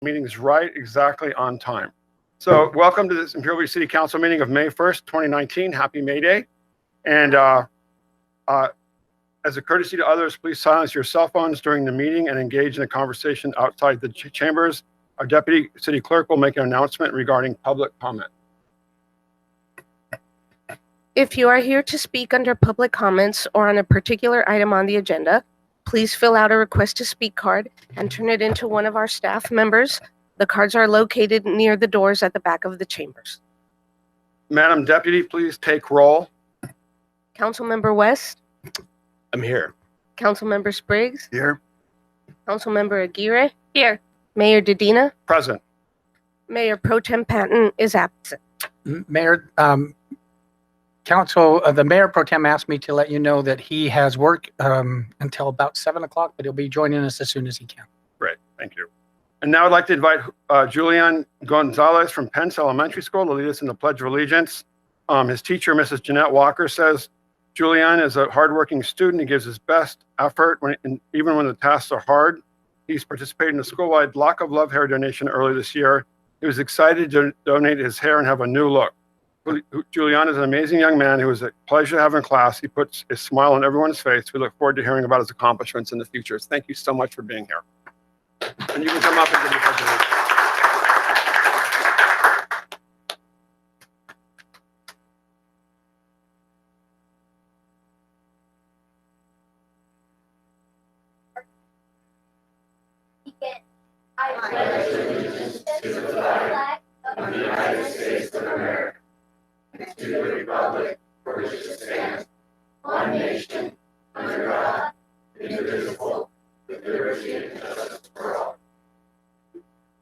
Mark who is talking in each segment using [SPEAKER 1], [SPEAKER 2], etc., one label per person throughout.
[SPEAKER 1] Meeting is right exactly on time. So welcome to this Imperial Beach City Council meeting of May 1st, 2019. Happy May Day. And as a courtesy to others, please silence your cell phones during the meeting and engage in a conversation outside the chambers. Our Deputy City Clerk will make an announcement regarding public comment.
[SPEAKER 2] If you are here to speak under public comments or on a particular item on the agenda, please fill out a request to speak card and turn it into one of our staff members. The cards are located near the doors at the back of the chambers.
[SPEAKER 1] Madam Deputy, please take roll.
[SPEAKER 2] Councilmember West.
[SPEAKER 3] I'm here.
[SPEAKER 2] Councilmember Spriggs.
[SPEAKER 3] Here.
[SPEAKER 2] Councilmember Aguirre. Here. Mayor Dedina.
[SPEAKER 1] Present.
[SPEAKER 2] Mayor Pro Tem Patton is absent.
[SPEAKER 4] Mayor, the Mayor Pro Tem asked me to let you know that he has work until about 7 o'clock, but he'll be joining us as soon as he can.
[SPEAKER 1] Great, thank you. And now I'd like to invite Julian Gonzalez from Pence Elementary School to lead us in the Pledge of Allegiance. His teacher, Mrs. Jeanette Walker, says, Julian is a hardworking student. He gives his best effort even when the tasks are hard. He's participated in a school-wide Lock of Love hair donation earlier this year. He was excited to donate his hair and have a new look. Julian is an amazing young man who is a pleasure to have in class. He puts a smile on everyone's face. We look forward to hearing about his accomplishments in the future. Thank you so much for being here. And you can come up and give your presentation.
[SPEAKER 5] I pledge allegiance to the flag of the United States of America and to the republic for which it stands, one nation, under God, indivisible, with liberty and justice for all.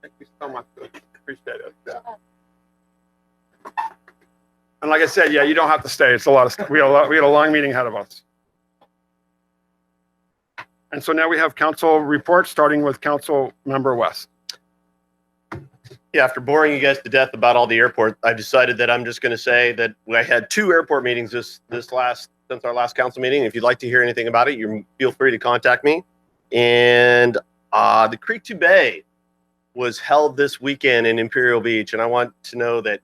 [SPEAKER 1] Thank you so much. Appreciate it. Yeah. And like I said, yeah, you don't have to stay. It's a lot of we had a long meeting ahead of us. And so now we have council reports, starting with Council Member West.
[SPEAKER 3] Yeah, after boring you guys to death about all the airport, I decided that I'm just going to say that I had 2 airport meetings since our last council meeting. If you'd like to hear anything about it, you feel free to contact me. And the Creek 2 Bay was held this weekend in Imperial Beach, and I want to know that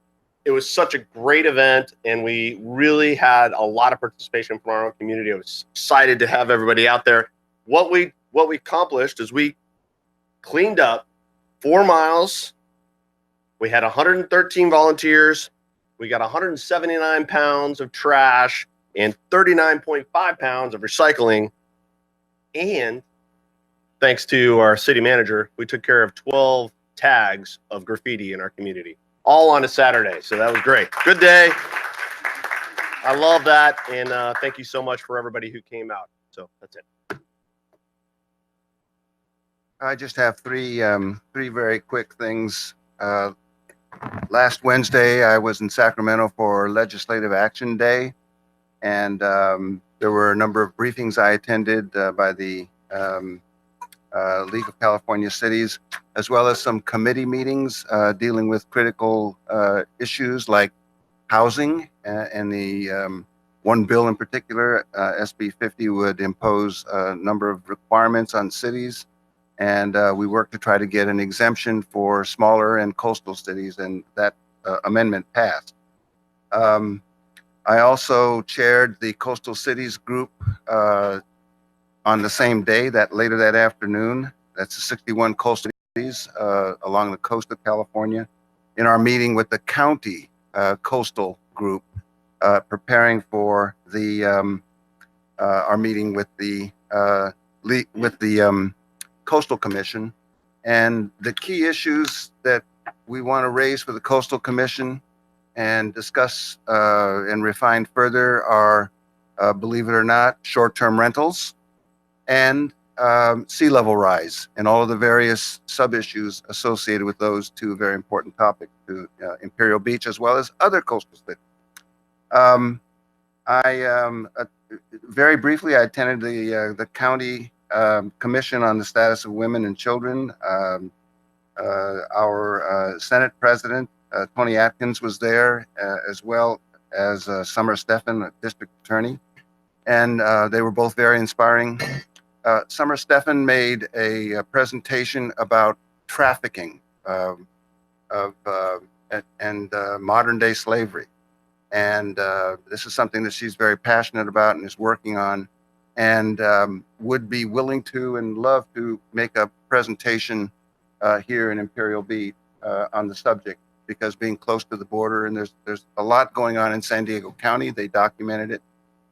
[SPEAKER 3] it was such a great event, and we really had a lot of participation from our own community. I was excited to have everybody out there. What we accomplished is we cleaned up 4 miles. We had 113 volunteers. We got 179 pounds of trash and 39.5 pounds of recycling. And thanks to our city manager, we took care of 12 tags of graffiti in our community, all on a Saturday. So that was great. Good day. I love that. And thank you so much for everybody who came out. So that's it.
[SPEAKER 6] I just have three very quick things. Last Wednesday, I was in Sacramento for Legislative Action Day, and there were a number of briefings I attended by the League of California Cities, as well as some committee meetings dealing with critical issues like housing, and the one bill in particular, SB 50, would impose a number of requirements on cities. And we worked to try to get an exemption for smaller and coastal cities, and that amendment passed. I also chaired the Coastal Cities Group on the same day, later that afternoon. That's the 61 coastal cities along the coast of California, in our meeting with the county coastal group, preparing for our meeting with the Coastal Commission. And the key issues that we want to raise for the Coastal Commission and discuss and refine further are, believe it or not, short-term rentals and sea level rise and all of the various sub-issues associated with those 2 very important topics to Imperial Beach as well as other coastal cities. Very briefly, I attended the county Commission on the Status of Women and Children. Our Senate President, Tony Atkins, was there, as well as Summer Steffen, District Attorney. And they were both very inspiring. Summer Steffen made a presentation about trafficking of modern day slavery. And this is something that she's very passionate about and is working on, and would be willing to and love to make a presentation here in Imperial Beach on the subject, because being close to the border, and there's a lot going on in San Diego County. They documented it.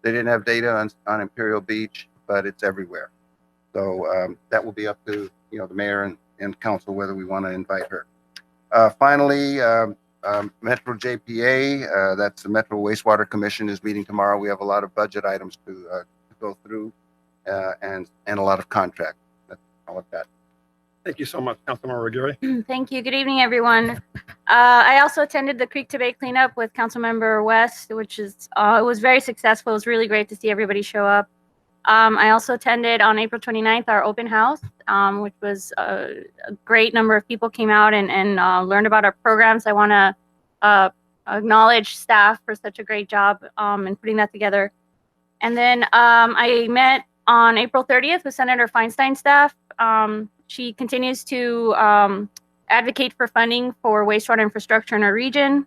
[SPEAKER 6] They didn't have data on Imperial Beach, but it's everywhere. So that will be up to the mayor and council whether we want to invite her. Finally, Metro JPA, that's the Metro Wastewater Commission, is meeting tomorrow. We have a lot of budget items to go through and a lot of contracts. That's all of that.
[SPEAKER 1] Thank you so much, Councilmember Aguirre.
[SPEAKER 7] Thank you. Good evening, everyone. I also attended the Creek to Bay cleanup with Councilmember West, which is it was very successful. It was really great to see everybody show up. I also attended on April 29th our open house, which was a great number of people came out and learned about our programs. I want to acknowledge staff for such a great job in putting that together. And then I met on April 30th with Senator Feinstein's staff. She continues to advocate for funding for wastewater infrastructure in our region.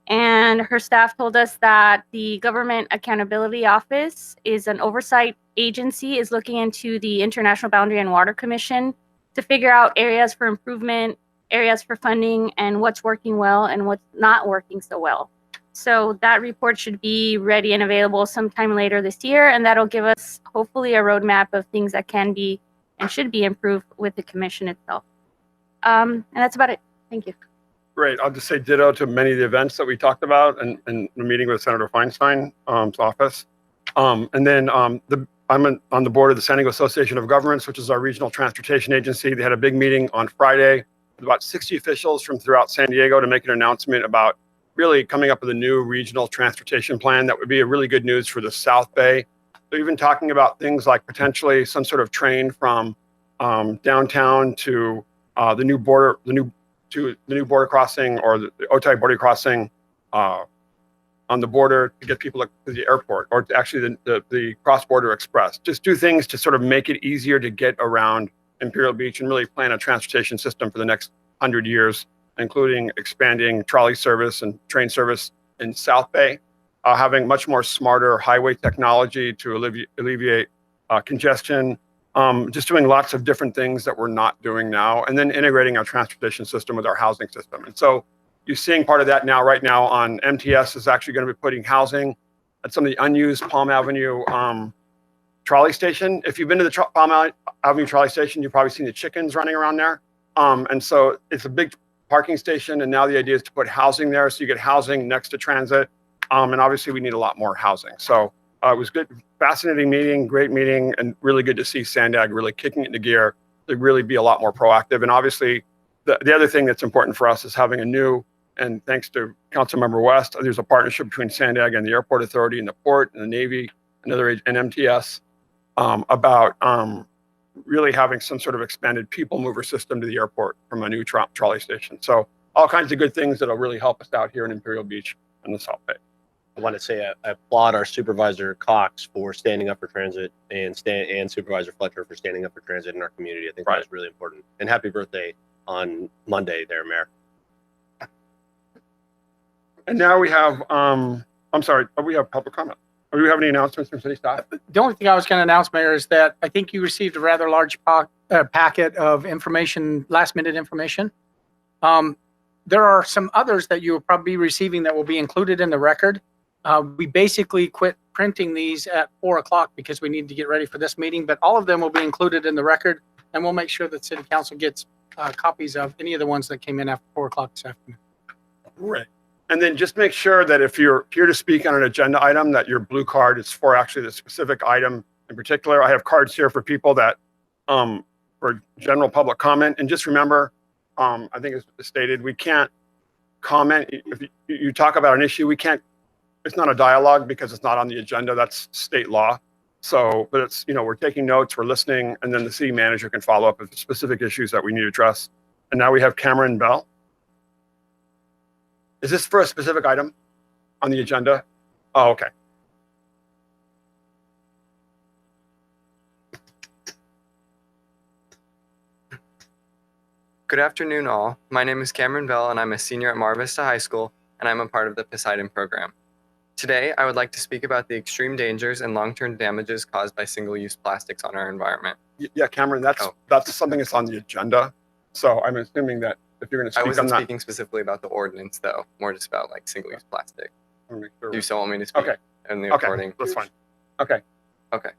[SPEAKER 7] And her staff told us that the Government Accountability Office is an oversight agency, is looking into the International Boundary and Water Commission to figure out areas for improvement, areas for funding, and what's working well and what's not working so well. So that report should be ready and available sometime later this year, and that'll give us hopefully a roadmap of things that can be and should be improved with the commission itself. And that's about it. Thank you.
[SPEAKER 1] Great. I'll just say ditto to many of the events that we talked about and the meeting with Senator Feinstein's office. And then I'm on the board of the San Diego Association of Governments, which is our regional transportation agency. They had a big meeting on Friday with about 60 officials from throughout San Diego to make an announcement about really coming up with a new regional transportation plan that would be a really good news for the South Bay. So even talking about things like potentially some sort of train from downtown to the new border crossing, or the Otay border crossing on the border to get people to the airport, or to actually the cross-border express. Just do things to sort of make it easier to get around Imperial Beach and really plan a transportation system for the next 100 years, including expanding trolley service and train service in South Bay, having much more smarter highway technology to alleviate congestion, just doing lots of different things that we're not doing now, and then integrating our transportation system with our housing system. And so you're seeing part of that now. Right now on MTS is actually going to be putting housing at some of the unused Palm Avenue trolley station. If you've been to the Palm Avenue trolley station, you've probably seen the chickens running around there. And so it's a big parking station, and now the idea is to put housing there, so you get housing next to transit. And obviously we need a lot more housing. So it was good, fascinating meeting, great meeting, and really good to see Sandag really kicking it into gear to really be a lot more proactive. And obviously the other thing that's important for us is having a new, and thanks to Councilmember West, there's a partnership between Sandag and the Airport Authority and the Port and the Navy and MTS about really having some sort of expanded people mover system to the airport from a new trolley station. So all kinds of good things that'll really help us out here in Imperial Beach and the South Bay.
[SPEAKER 3] I want to say I applaud our Supervisor Cox for standing up for transit, and Supervisor Fletcher for standing up for transit in our community. I think that's really important. And happy birthday on Monday there, Mayor.
[SPEAKER 1] And now we have, I'm sorry, we have public comment. Do we have any announcements from city staff?
[SPEAKER 4] The only thing I was going to announce, Mayor, is that I think you received a rather large packet of information, last-minute information. There are some others that you will probably be receiving that will be included in the record. We basically quit printing these at 4 o'clock because we need to get ready for this meeting, but all of them will be included in the record, and we'll make sure that City Council gets copies of any of the ones that came in after 4 o'clock this afternoon.
[SPEAKER 1] Right. And then just make sure that if you're here to speak on an agenda item, that your blue card is for actually the specific item in particular. I have cards here for people that, for general public comment. And just remember, I think it's stated, we can't comment. If you talk about an issue, we can't, it's not a dialogue because it's not on the agenda. That's state law. So, but it's, we're taking notes, we're listening, and then the city manager can follow up with specific issues that we need to address. And now we have Cameron Bell. Is this for a specific item on the agenda? Oh, okay.
[SPEAKER 8] Good afternoon, all. My name is Cameron Bell, and I'm a senior at Mar Vista High School, and I'm a part of the Pcsing program. Today, I would like to speak about the extreme dangers and long-term damages caused by single-use plastics on our environment.
[SPEAKER 1] Yeah, Cameron, that's something that's on the agenda. So I'm assuming that if you're going to
[SPEAKER 8] I
[SPEAKER 1] speak
[SPEAKER 8] wasn't
[SPEAKER 1] on that.
[SPEAKER 8] speaking specifically about the ordinance, though, more just about like single-use plastic.
[SPEAKER 1] I wanna make sure
[SPEAKER 8] Do you still want me to speak
[SPEAKER 1] Okay.
[SPEAKER 8] in the
[SPEAKER 1] Okay,
[SPEAKER 8] recording?
[SPEAKER 1] that's fine. Okay.
[SPEAKER 8] Okay.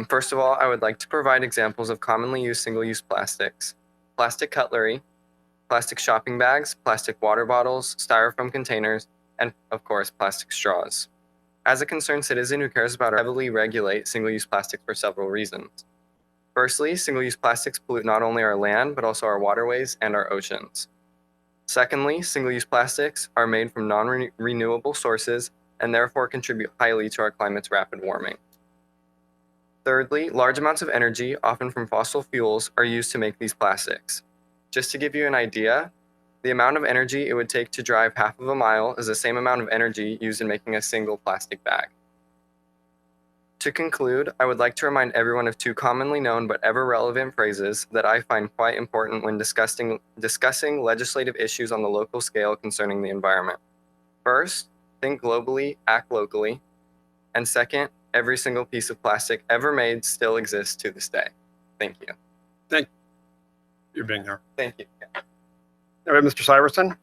[SPEAKER 8] First of all, I would like to provide examples of commonly used single-use plastics: plastic cutlery, plastic shopping bags, plastic water bottles, styrofoam containers, and of course, plastic straws. As a concerned citizen who cares about heavily regulate single-use plastics for several reasons. Firstly, single-use plastics pollute not only our land, but also our waterways and our oceans. Secondly, single-use plastics are made from non-renewable sources and therefore contribute highly to our climate's rapid warming. Thirdly, large amounts of energy, often from fossil fuels, are used to make these plastics. Just to give you an idea, the amount of energy it would take to drive half of a mile is the same amount of energy used in making a single plastic bag. To conclude, I would like to remind everyone of two commonly known but ever relevant phrases that I find quite important when discussing legislative issues on the local scale concerning the environment. First, think globally, act locally. And second, every single piece of plastic ever made still exists to this day. Thank you.
[SPEAKER 1] You're being here.
[SPEAKER 8] Thank you.
[SPEAKER 1] All right, Mr. Syverson.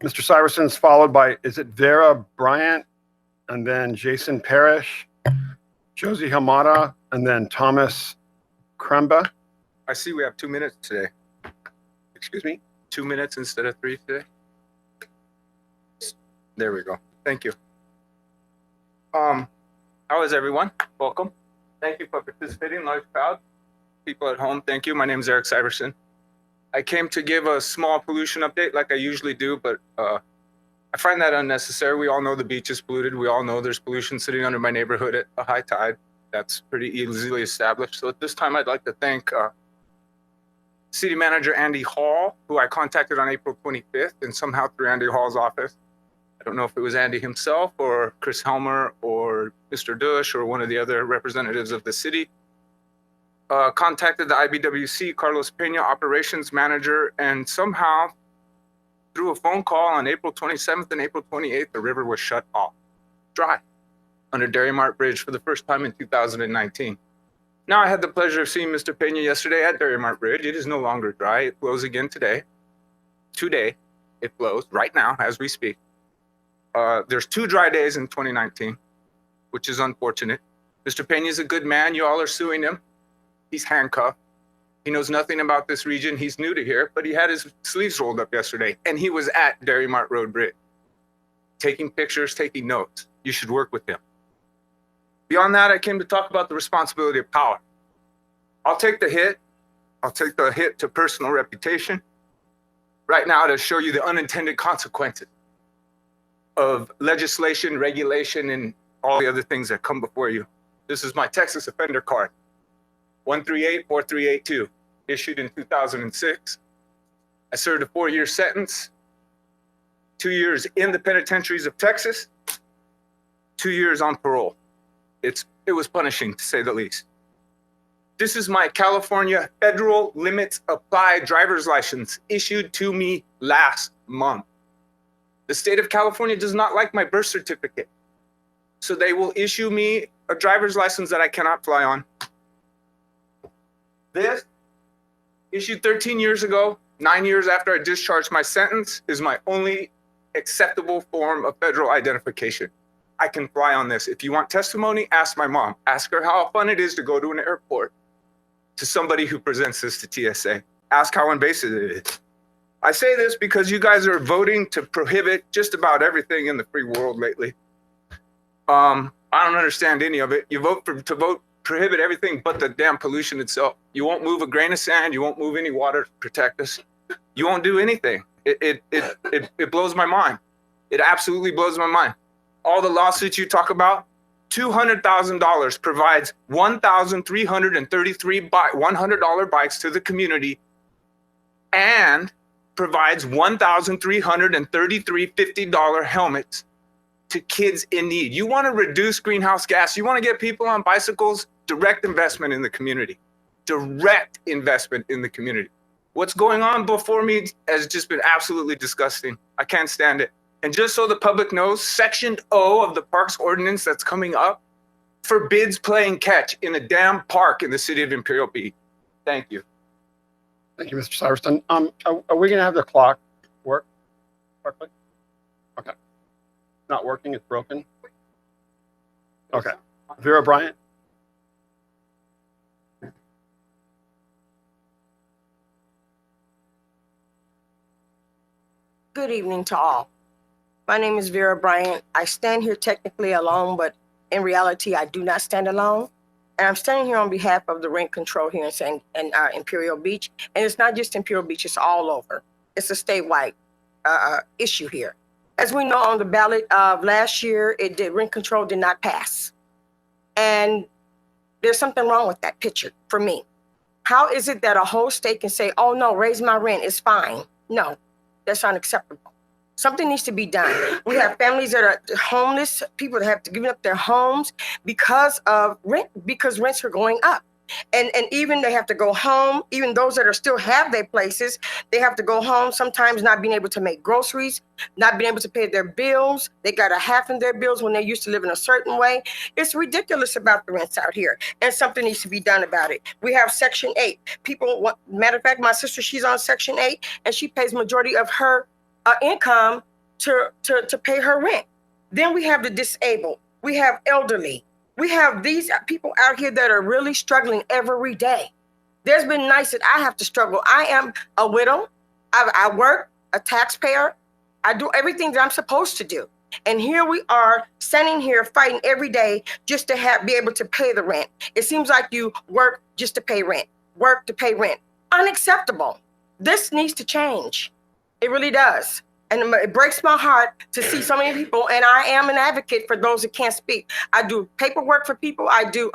[SPEAKER 1] Mr. Syverson is followed by, is it Vera Bryant? And then Jason Parrish, Josie Hamada, and then Thomas Kremba.
[SPEAKER 9] I see we have 2 minutes today.
[SPEAKER 1] Excuse me?
[SPEAKER 9] 2 minutes instead of 3 today. There we go. Thank you. How is everyone? Welcome. Thank you for participating. Large crowd. People at home, thank you. My name is Eric Syverson. I came to give a small pollution update like I usually do, but I find that unnecessary. We all know the beach is polluted. We all know there's pollution sitting under my neighborhood at a high tide. That's pretty easily established. So at this time, I'd like to thank City Manager Andy Hall, who I contacted on April 25th, and somehow through Andy Hall's office. I don't know if it was Andy himself or Chris Helmer or Mr. Dush or one of the other representatives of the city. Contacted the IBWC, Carlos Pena, operations manager, and somehow through a phone call on April 27th and April 28th, the river was shut off, dry, under Dairy Mart Bridge for the first time in 2019. Now, I had the pleasure of seeing Mr. Pena yesterday at Dairy Mart Bridge. It is no longer dry. It flows again today. Today, it flows right now as we speak. There's 2 dry days in 2019, which is unfortunate. Mr. Pena is a good man. You all are suing him. He's handcuffed. He knows nothing about this region. He's new to here, but he had his sleeves rolled up yesterday, and he was at Dairy Mart Road Bridge, taking pictures, taking notes. You should work with him. Beyond that, I came to talk about the responsibility of power. I'll take the hit. I'll take the hit to personal reputation right now to show you the unintended consequences of legislation, regulation, and all the other things that come before you. This is my Texas offender card. 1384382, issued in 2006. I served a 4-year sentence, 2 years in the penitentiaries of Texas, 2 years on parole. It was punishing, to say the least. This is my California federal limits apply driver's license issued to me last month. The state of California does not like my birth certificate, so they will issue me a driver's license that I cannot fly on. This, issued 13 years ago, 9 years after I discharged my sentence, is my only acceptable form of federal identification. I can fly on this. If you want testimony, ask my mom. Ask her how fun it is to go to an airport to somebody who presents this to TSA. Ask how invasive it is. I say this because you guys are voting to prohibit just about everything in the free world lately. I don't understand any of it. You vote to prohibit everything but the damn pollution itself. You won't move a grain of sand. You won't move any water to protect us. You won't do anything. It blows my mind. It absolutely blows my mind. All the lawsuits you talk about, $200,000 provides 1,333 $100 bikes to the community and provides 1,333 $50 helmets to kids in need. You want to reduce greenhouse gas, you want to get people on bicycles, direct investment in the community. direct investment in the community. What's going on before me has just been absolutely disgusting. I can't stand it. And just so the public knows, Section O of the Parks Ordinance that's coming up forbids playing catch in a damn park in the city of Imperial Beach. Thank you.
[SPEAKER 1] Thank you, Mr. Syverson. Are we gonna have the clock work correctly? Okay. Not working, it's broken? Okay. Vera Bryant?
[SPEAKER 10] Good evening to all. My name is Vera Bryant. I stand here technically alone, but in reality, I do not stand alone. And I'm standing here on behalf of the rent control here in Imperial Beach. And it's not just Imperial Beach, it's all over. It's a statewide issue here. As we know, on the ballot of last year, rent control did not pass. And there's something wrong with that picture for me. How is it that a whole state can say, oh no, raise my rent, it's fine? No, that's unacceptable. Something needs to be done. We have families that are homeless, people that have to give up their homes because of rent, because rents are going up. And even they have to go home, even those that are still have their places, they have to go home, sometimes not being able to make groceries, not being able to pay their bills. They got a half in their bills when they used to live in a certain way. It's ridiculous about the rents out here, and something needs to be done about it. We have Section 8. People, matter of fact, my sister, she's on Section 8, and she pays majority of her income to pay her rent. Then we have the disabled. We have elderly. We have these people out here that are really struggling every day. There's been nights that I have to struggle. I am a widow. I work, a taxpayer. I do everything that I'm supposed to do. And here we are standing here fighting every day just to be able to pay the rent. It seems like you work just to pay rent, work to pay rent. Unacceptable. This needs to change. It really does. And it breaks my heart to see so many people, and I am an advocate for those that can't speak. I do paperwork for people. I do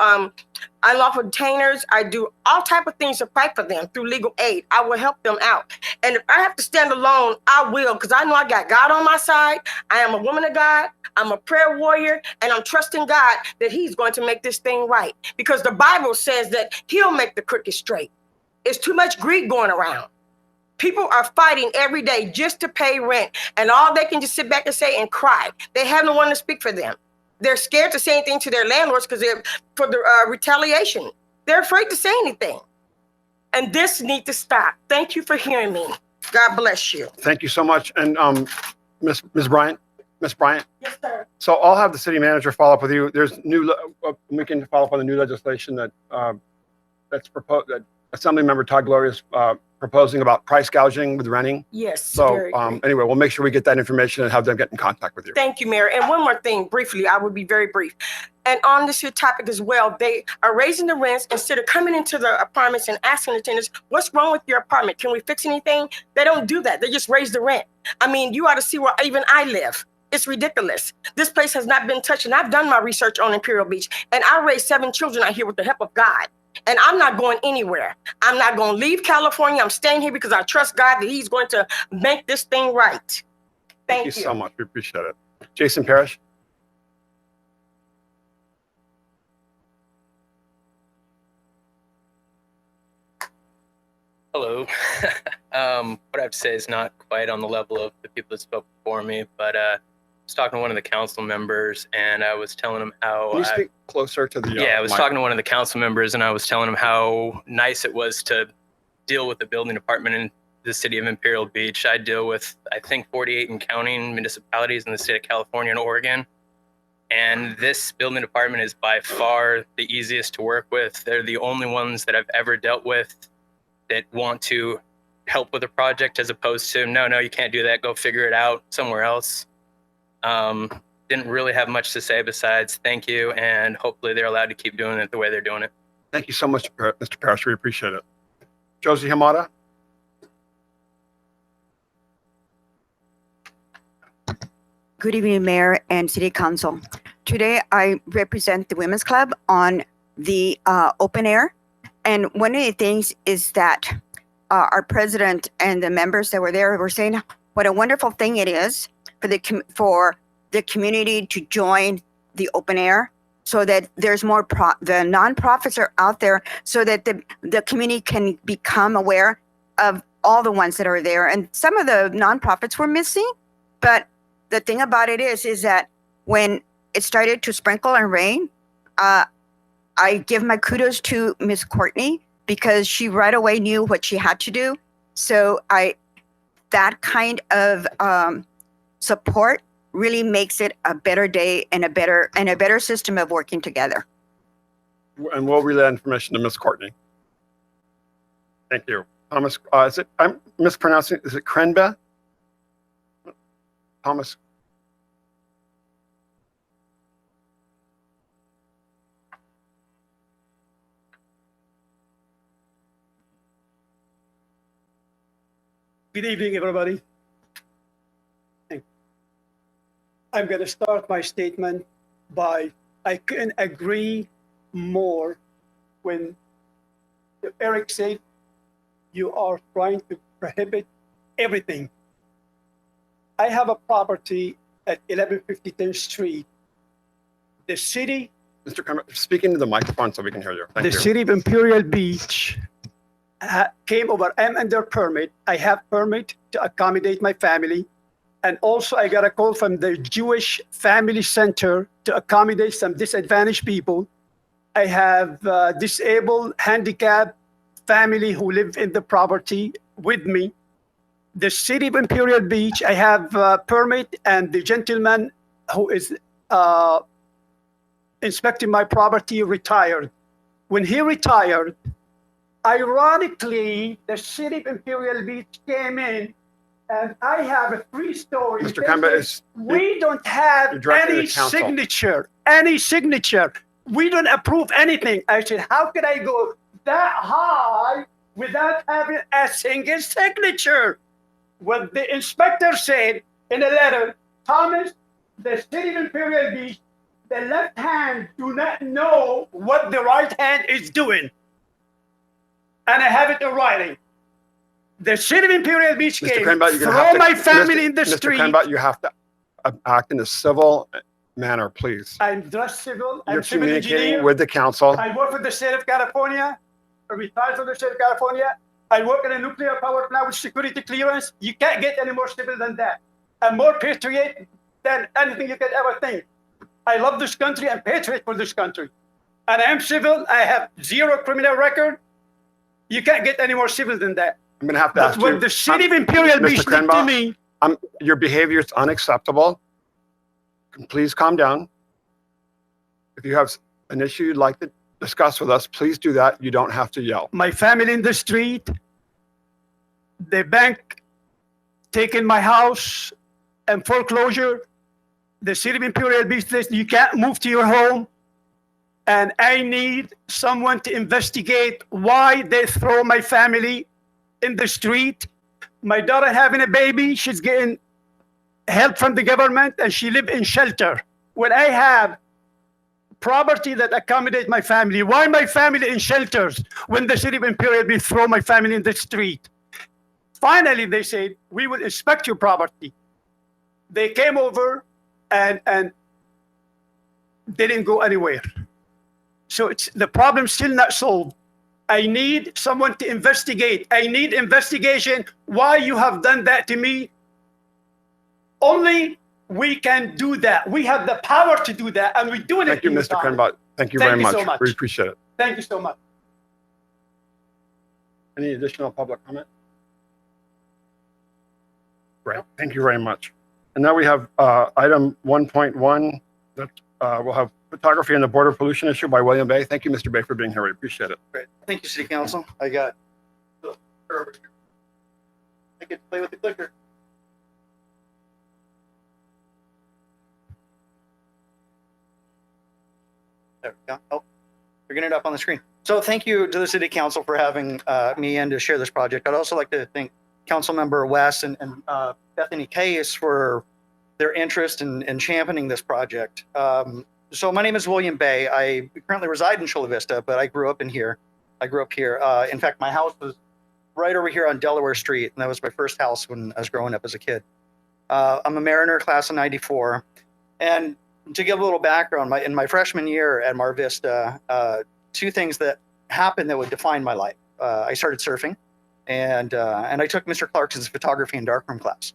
[SPEAKER 10] unlawful detainers. I do all type of things to fight for them through legal aid. I will help them out. And if I have to stand alone, I will, because I know I got God on my side. I am a woman of God. I'm a prayer warrior, and I'm trusting God that he's going to make this thing right. Because the Bible says that he'll make the crooked straight. It's too much greed going around. People are fighting every day just to pay rent, and all they can just sit back and say and cry. They have no one to speak for them. They're scared to say anything to their landlords because they're for the retaliation. They're afraid to say anything. And this needs to stop. Thank you for hearing me. God bless you.
[SPEAKER 1] Thank you so much. And Ms. Bryant? Ms. Bryant?
[SPEAKER 10] Yes, sir.
[SPEAKER 1] So I'll have the city manager follow up with you. There's we can follow up on the new legislation that that's proposed, that Assemblymember Todd Gloria is proposing about price gouging with renting.
[SPEAKER 10] Yes.
[SPEAKER 1] So
[SPEAKER 10] very great.
[SPEAKER 1] anyway, we'll make sure we get that information and have them get in contact with you.
[SPEAKER 10] Thank you, Mayor. And one more thing, briefly, I will be very brief. And on this here topic as well, they are raising the rents instead of coming into the apartments and asking the tenants, what's wrong with your apartment? Can we fix anything? They don't do that. They just raise the rent. I mean, you ought to see where even I live. It's ridiculous. This place has not been touched. And I've done my research on Imperial Beach, and I raised 7 children out here with the help of God. And I'm not going anywhere. I'm not going to leave California. I'm staying here because I trust God that he's going to make this thing right. Thank you
[SPEAKER 1] so much. We appreciate it. Jason Parrish?
[SPEAKER 11] Hello. What I have to say is not quite on the level of the people that spoke before me, but I was talking to one of the council members, and I was telling him how...
[SPEAKER 1] Can you speak closer to the
[SPEAKER 11] I was talking to one of the council members, and I was telling him how nice it was to deal with the building department in the city of Imperial Beach. I deal with, I think, 48 and counting municipalities in the state of California and Oregon. And this building department is by far the easiest to work with. They're the only ones that I've ever dealt with that want to help with a project, as opposed to, no, you can't do that. Go figure it out somewhere else. Didn't really have much to say besides thank you, and hopefully they're allowed to keep doing it the way they're doing it.
[SPEAKER 1] Thank you so much, Mr. Parrish. We appreciate it. Josie Hamada?
[SPEAKER 12] Good evening, Mayor and City Council. Today, I represent the Women's Club on the open air. And one of the things is that our president and the members that were there were saying what a wonderful thing it is for the community to join the open air. so that there's more the nonprofits are out there so that the community can become aware of all the ones that are there. And some of the nonprofits were missing, but the thing about it is that when it started to sprinkle and rain, I give my kudos to Miss Courtney because she right away knew what she had to do. So that kind of support really makes it a better day and a better system of working together.
[SPEAKER 1] And we'll relay information to Ms. Courtney. Thank you. Thomas, I'm mispronouncing, is it Krenba? Thomas.
[SPEAKER 13] Good evening, everybody. I'm going to start my statement by I couldn't agree more when Eric said you are trying to prohibit everything. I have a property at 1150 10th Street. The city,
[SPEAKER 1] Mr. Kramer, speaking to the microphone so we can hear you. Thank
[SPEAKER 13] the
[SPEAKER 1] you.
[SPEAKER 13] city of Imperial Beach came over. I'm under permit. I have permit to accommodate my family. And also I got a call from the Jewish Family Center to accommodate some disadvantaged people. I have disabled, handicapped family who live in the property with me. The city of Imperial Beach, I have a permit, and the gentleman who is inspecting my property retired. When he retired, ironically, the city of Imperial Beach came in, and I have a 3-story.
[SPEAKER 1] Mr. Kemba,
[SPEAKER 13] we don't have any signature, We don't approve anything. I said, how could I go that high without having a single signature? What the inspector said in a letter, Thomas, the city of Imperial Beach, the left hand do not know what the right hand is doing. And I have it in writing. The city of Imperial Beach came, throw my family in the street.
[SPEAKER 1] Mr. Krenba, you have to act in a civil manner, please.
[SPEAKER 13] I'm just civil.
[SPEAKER 1] You're
[SPEAKER 13] I'm civil
[SPEAKER 1] communicating
[SPEAKER 13] engineer.
[SPEAKER 1] with the council.
[SPEAKER 13] I work for the state of California. I retired from the state of California. I work in a nuclear power plant with security clearance. You can't get any more civil than that. I'm more patriot than anything you could ever think. I love this country. I'm patriot for this country. And I am civil. I have 0 criminal record. You can't get any more civil than that.
[SPEAKER 1] I'm going to have to ask you.
[SPEAKER 13] What the city of Imperial Beach did to me.
[SPEAKER 1] Your behavior is unacceptable. Please calm down. If you have an issue you'd like to discuss with us, please do that. You don't have to yell.
[SPEAKER 13] My family in the street, the bank taking my house and foreclosure. The city of Imperial Beach says you can't move to your home. And I need someone to investigate why they throw my family in the street. My daughter having a baby, she's getting help from the government, and she live in shelter. When I have property that accommodate my family, why my family in shelters when the city of Imperial Beach throw my family in the street? Finally, they said, we will inspect your property. They came over and didn't go anywhere. So the problem's still not solved. I need someone to investigate. I need investigation why you have done that to me. Only we can do that. We have the power to do that, and we're doing it.
[SPEAKER 1] Thank you, Mr. Krenbot. Thank you very much.
[SPEAKER 13] So much.
[SPEAKER 1] We appreciate it.
[SPEAKER 13] Thank you so much.
[SPEAKER 1] Any additional public comment? Great. Thank you very much. And now we have item 1.1 that we'll have photography on the border pollution issue by William Bay. Thank you, Mr. Bay, for being here. We appreciate it.
[SPEAKER 14] Great. Thank you, City Council. I got I get to play with the clicker. There we go. Oh, we're getting it up on the screen. So thank you to the City Council for having me in to share this project. I'd also like to thank Councilmember West and Bethany Case for their interest in championing this project. So my name is William Bay. I currently reside in Chula Vista, but I grew up in here. I grew up here. In fact, my house was right over here on Delaware Street, and that was my first house when I was growing up as a kid. I'm a Mariner, class of '94, and to give a little background, in my freshman year at Mar Vista, two things that happened that would define my life. I started surfing, and I took Mr. Clarkson's photography and darkroom class.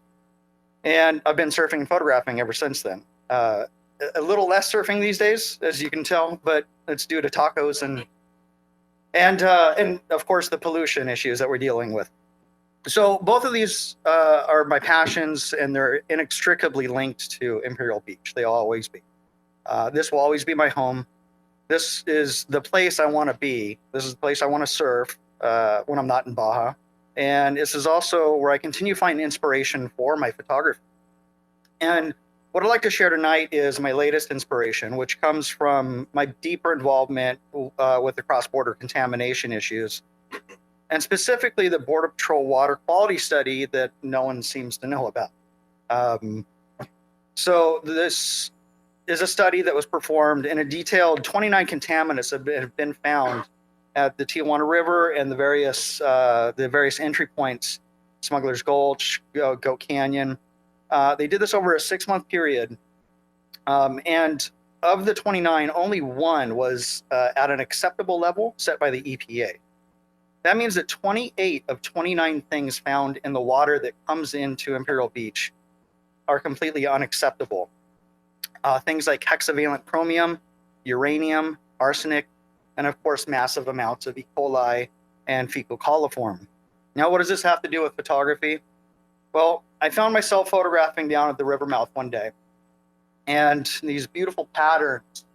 [SPEAKER 14] And I've been surfing and photographing ever since then. A little less surfing these days, as you can tell, but it's due to tacos and of course the pollution issues that we're dealing with. So both of these are my passions, and they're inextricably linked to Imperial Beach. They always be. This will always be my home. This is the place I want to be. This is the place I want to surf when I'm not in Baja. And this is also where I continue finding inspiration for my photography. And what I'd like to share tonight is my latest inspiration, which comes from my deeper involvement with the cross-border contamination issues, and specifically the Border Patrol water quality study that no one seems to know about. So this is a study that was performed in a detailed 29 contaminants that have been found at the Tijuana River and the various entry points, Smuggler's Gulch, Goat Canyon. They did this over a 6-month period. And of the 29, only one was at an acceptable level set by the EPA. That means that 28 of 29 things found in the water that comes into Imperial Beach are completely unacceptable. Things like hexavalent chromium, uranium, arsenic, and of course, massive amounts of E. coli and fecal coliform. Now, what does this have to do with photography? Well, I found myself photographing down at the river mouth one day, and these beautiful patterns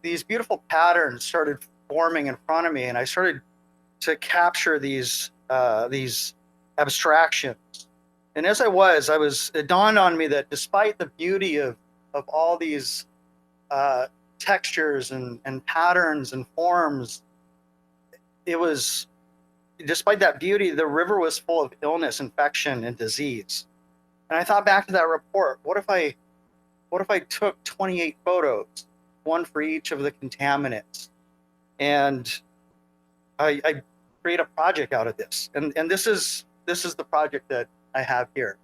[SPEAKER 14] these beautiful patterns started forming in front of me, and I started to capture these abstractions. And as it dawned on me that despite the beauty of all these textures and patterns and forms, despite that beauty, the river was full of illness, infection, and disease. And I thought back to that report. What if I took 28 photos, one for each of the contaminants, and I create a project out of this? And this is the project that I have here.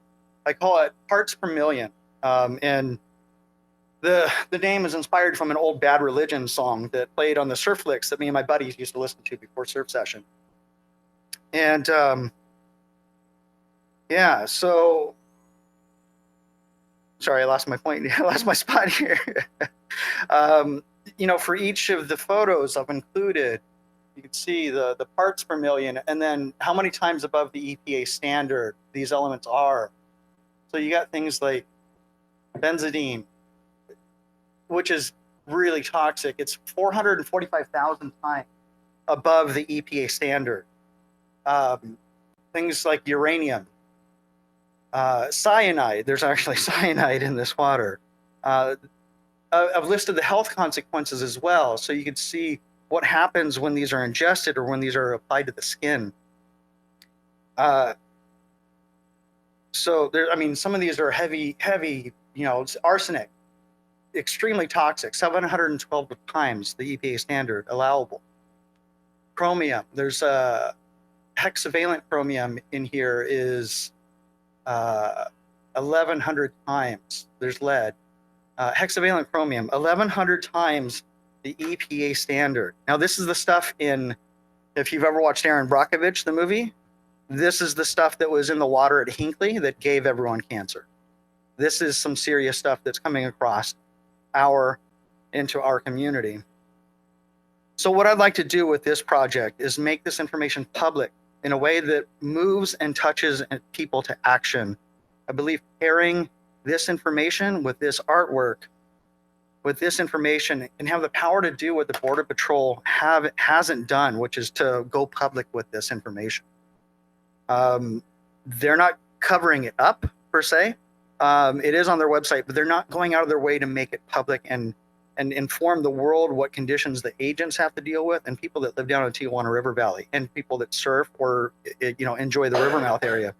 [SPEAKER 14] I call it parts per million. And the name is inspired from an old Bad Religion song that played on the surf flicks that me and my buddies used to listen to before surf session. And so sorry, I lost my point. I lost my spot here. For each of the photos I've included, you can see the parts per million, and then how many times above the EPA standard these elements are. So you got things like benzidine, which is really toxic. It's 445,000 times above the EPA standard. Things like uranium, cyanide. There's actually cyanide in this water. I've listed the health consequences as well, so you can see what happens when these are ingested or when these are applied to the skin. Some of these are heavy, it's arsenic, extremely toxic, 712 times the EPA standard allowable. Chromium, there's hexavalent chromium in here is 1,100 times. There's lead. Hexavalent chromium, 1,100 times the EPA standard. Now, this is the stuff if you've ever watched Aaron Brockovich, the movie, this is the stuff that was in the water at Hinckley that gave everyone cancer. This is some serious stuff that's coming across into our community. So what I'd like to do with this project is make this information public in a way that moves and touches people to action. I believe pairing this information with this artwork, with this information, and have the power to do what the Border Patrol hasn't done, which is to go public with this information. They're not covering it up per se. It is on their website, but they're not going out of their way to make it public and inform the world what conditions the agents have to deal with, and people that live down in Tijuana River Valley, and people that surf or enjoy the Rivermouth area.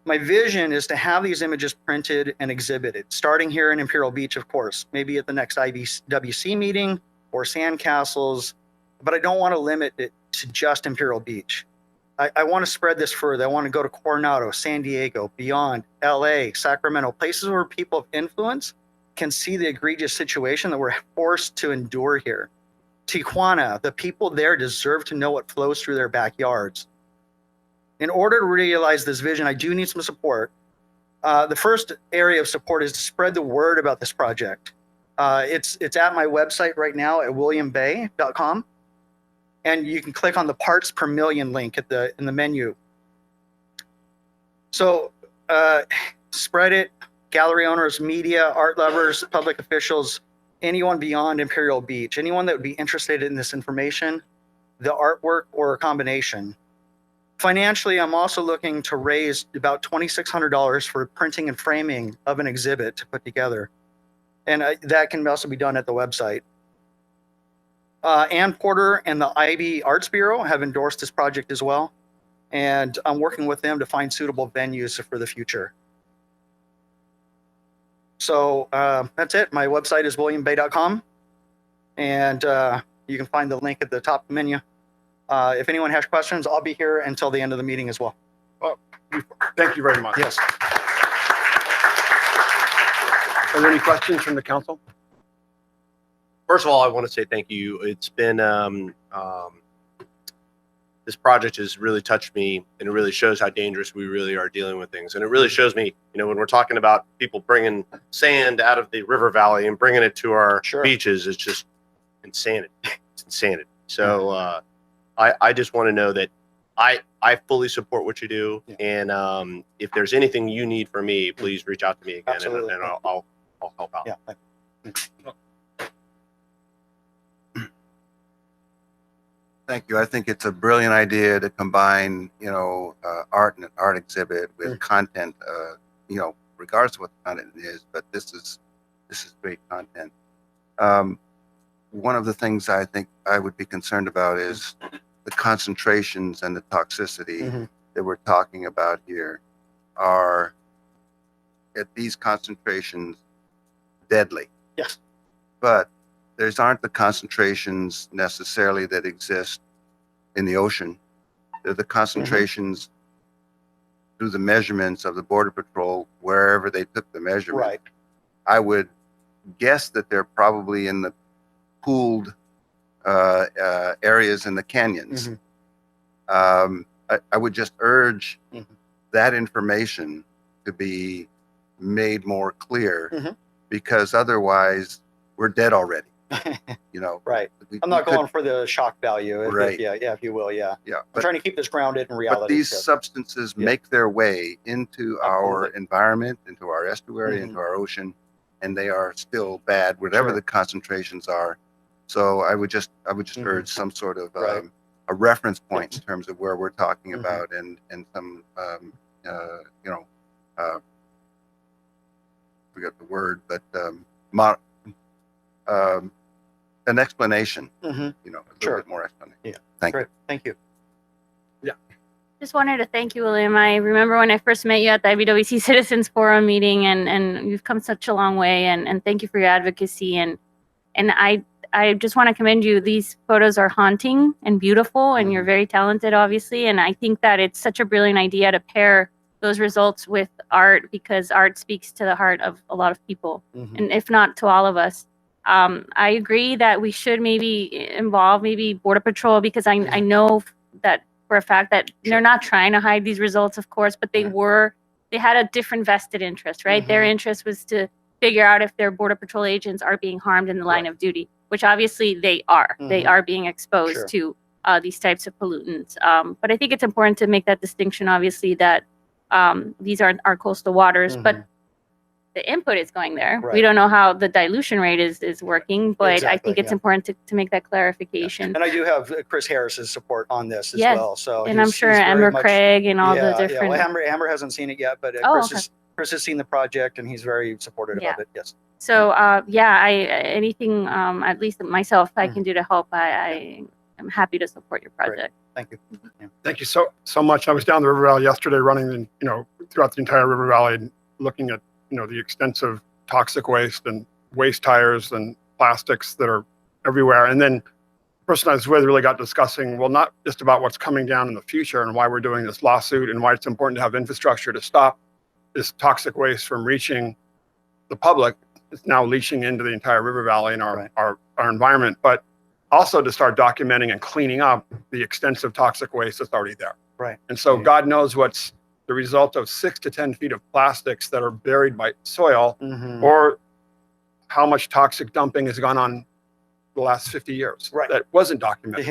[SPEAKER 14] My vision is to have these images printed and exhibited, starting here in Imperial Beach, of course, maybe at the next IBWC meeting or sandcastles, but I don't want to limit it to just Imperial Beach. I want to spread this further. I want to go to Coronado, San Diego, beyond, LA, Sacramento, places where people of influence can see the egregious situation that we're forced to endure here. Tijuana, the people there deserve to know what flows through their backyards. In order to realize this vision, I do need some support. The first area of support is to spread the word about this project. It's at my website right now at williambay.com. And you can click on the parts per million link in the menu. So spread it, gallery owners, media, art lovers, public officials, anyone beyond Imperial Beach, anyone that would be interested in this information, the artwork, or a combination. Financially, I'm also looking to raise about $2,600 for printing and framing of an exhibit to put together. And that can also be done at the website. Ann Porter and the IB Arts Bureau have endorsed this project as well. And I'm working with them to find suitable venues for the future. So that's it. My website is williambay.com. And you can find the link at the top menu. If anyone has questions, I'll be here until the end of the meeting as well.
[SPEAKER 1] Well, thank you very much.
[SPEAKER 14] Yes.
[SPEAKER 1] Are there any questions from the council?
[SPEAKER 3] First of all, I want to say thank you. It's been, this project has really touched me, and it really shows how dangerous we really are dealing with things. And it really shows me, you know, when we're talking about people bringing sand out of the river valley and bringing it to our beaches, it's just insanity. It's insanity. So I just want to know that I fully support what you do. And if there's anything you need from me, please reach out to me again, and I'll help out.
[SPEAKER 14] Yeah.
[SPEAKER 6] Thank you. I think it's a brilliant idea to combine, you know, art and an art exhibit with content, you know, regardless of what the content is, but this is great content. One of the things I think I would be concerned about is the concentrations and the toxicity that we're talking about here are, at these concentrations, deadly.
[SPEAKER 14] Yes.
[SPEAKER 6] But these aren't the concentrations necessarily that exist in the ocean. They're the concentrations through the measurements of the Border Patrol, wherever they took the measurement.
[SPEAKER 14] Right.
[SPEAKER 6] I would guess that they're probably in the pooled areas in the canyons. I would just urge that information to be made more clear, because otherwise we're dead already. You know,
[SPEAKER 14] right. I'm not going for the shock value.
[SPEAKER 6] Right.
[SPEAKER 14] If you will. Yeah.
[SPEAKER 6] Yeah.
[SPEAKER 14] I'm trying to keep this grounded in reality.
[SPEAKER 6] But these substances make their way into our environment, into our estuary, into our ocean, and they are still bad, whatever the concentrations are. So I would just urge some sort of a reference point in terms of where we're talking about, and some you know, forget the word, but an explanation, you know, a little bit more explanation.
[SPEAKER 14] Yeah.
[SPEAKER 6] Thank you.
[SPEAKER 14] Thank you.
[SPEAKER 1] Yeah.
[SPEAKER 7] Just wanted to thank you, William. I remember when I first met you at the IBWC Citizens Forum meeting, and you've come such a long way, and thank you for your advocacy. And I just want to commend you. These photos are haunting and beautiful, and you're very talented, obviously. And I think that it's such a brilliant idea to pair those results with art, because art speaks to the heart of a lot of people, and if not to all of us. I agree that we should maybe involve Border Patrol, because I know that for a fact that they're not trying to hide these results, of course, but they had a different vested interest, right? Their interest was to figure out if their Border Patrol agents are being harmed in the line of duty, which obviously they are. They are being exposed to these types of pollutants. But I think it's important to make that distinction, obviously, that these are our coastal waters, but the input is going there. We don't know how the dilution rate is working, but I think it's important to make that clarification.
[SPEAKER 14] And I do have Chris Harris's support on this as well. So
[SPEAKER 7] and I'm sure Amber Craig and all the different.
[SPEAKER 14] Well, Amber hasn't seen it yet, but Chris has seen the project, and he's very supportive of it. Yes.
[SPEAKER 7] So anything at least myself I can do to help, I am happy to support your project.
[SPEAKER 14] Thank you.
[SPEAKER 1] Thank you so much. I was down the river valley yesterday, running throughout the entire river valley, and looking at the extensive toxic waste and waste tires and plastics that are everywhere. And then person I was with really got discussing, well, not just about what's coming down in the future and why we're doing this lawsuit and why it's important to have infrastructure to stop this toxic waste from reaching the public. It's now leaching into the entire river valley and our environment, but also to start documenting and cleaning up the extensive toxic waste that's already there.
[SPEAKER 14] Right.
[SPEAKER 1] And so God knows what's the result of 6 to 10 feet of plastics that are buried by soil, or how much toxic dumping has gone on the last 50 years that wasn't documented.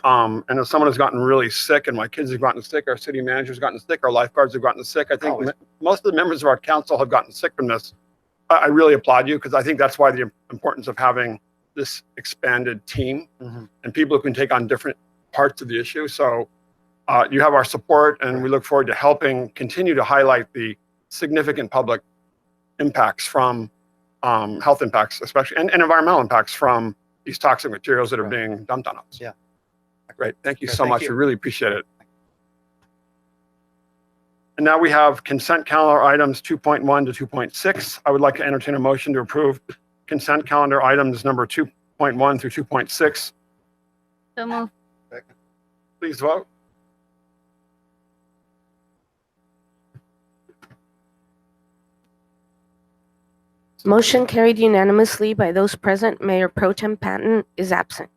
[SPEAKER 1] And if someone has gotten really sick, and my kids have gotten sick, our city manager's gotten sick, our lifeguards have gotten sick. I think most of the members of our council have gotten sick from this. I really applaud you, because I think that's why the importance of having this expanded team and people who can take on different parts of the issue. So you have our support, and we look forward to helping continue to highlight the significant public impacts from health impacts, especially, and environmental impacts from these toxic materials that are being dumped on us.
[SPEAKER 14] Yeah.
[SPEAKER 1] Great. Thank you so
[SPEAKER 14] Thank
[SPEAKER 1] much.
[SPEAKER 14] you.
[SPEAKER 1] We really appreciate it. And now we have consent calendar items 2.1 to 2.6. I would like to entertain a motion to approve consent calendar items number 2.1 through 2.6.
[SPEAKER 7] So move.
[SPEAKER 1] Please vote.
[SPEAKER 2] Motion carried unanimously by those present. Mayor Pro Tem Patton is absent.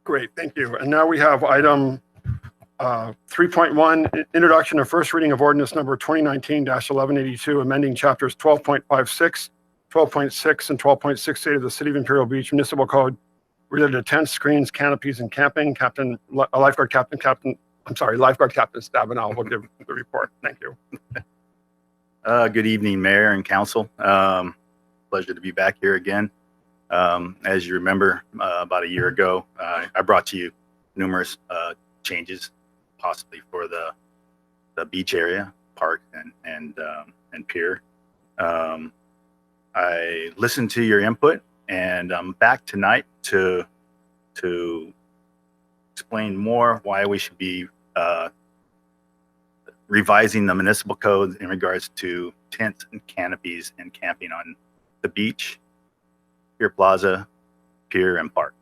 [SPEAKER 1] Great, thank you. And now we have item 3.1, introduction of first reading of ordinance number 2019-1182, amending chapters 12.56, 12.6, and 12.68 of the City of Imperial Beach Municipal Code related to tents, screens, canopies, and camping. Lifeguard Captain Stabenow will give the report. Thank you.
[SPEAKER 15] Good evening, Mayor and Council. Pleasure to be back here again. As you remember, about a year ago, I brought to you numerous changes, possibly for the beach area, park, and pier. I listened to your input, and I'm back tonight to explain more why we should be revising the municipal code in regards to tents and canopies and camping on the beach, pier plaza, pier, and park.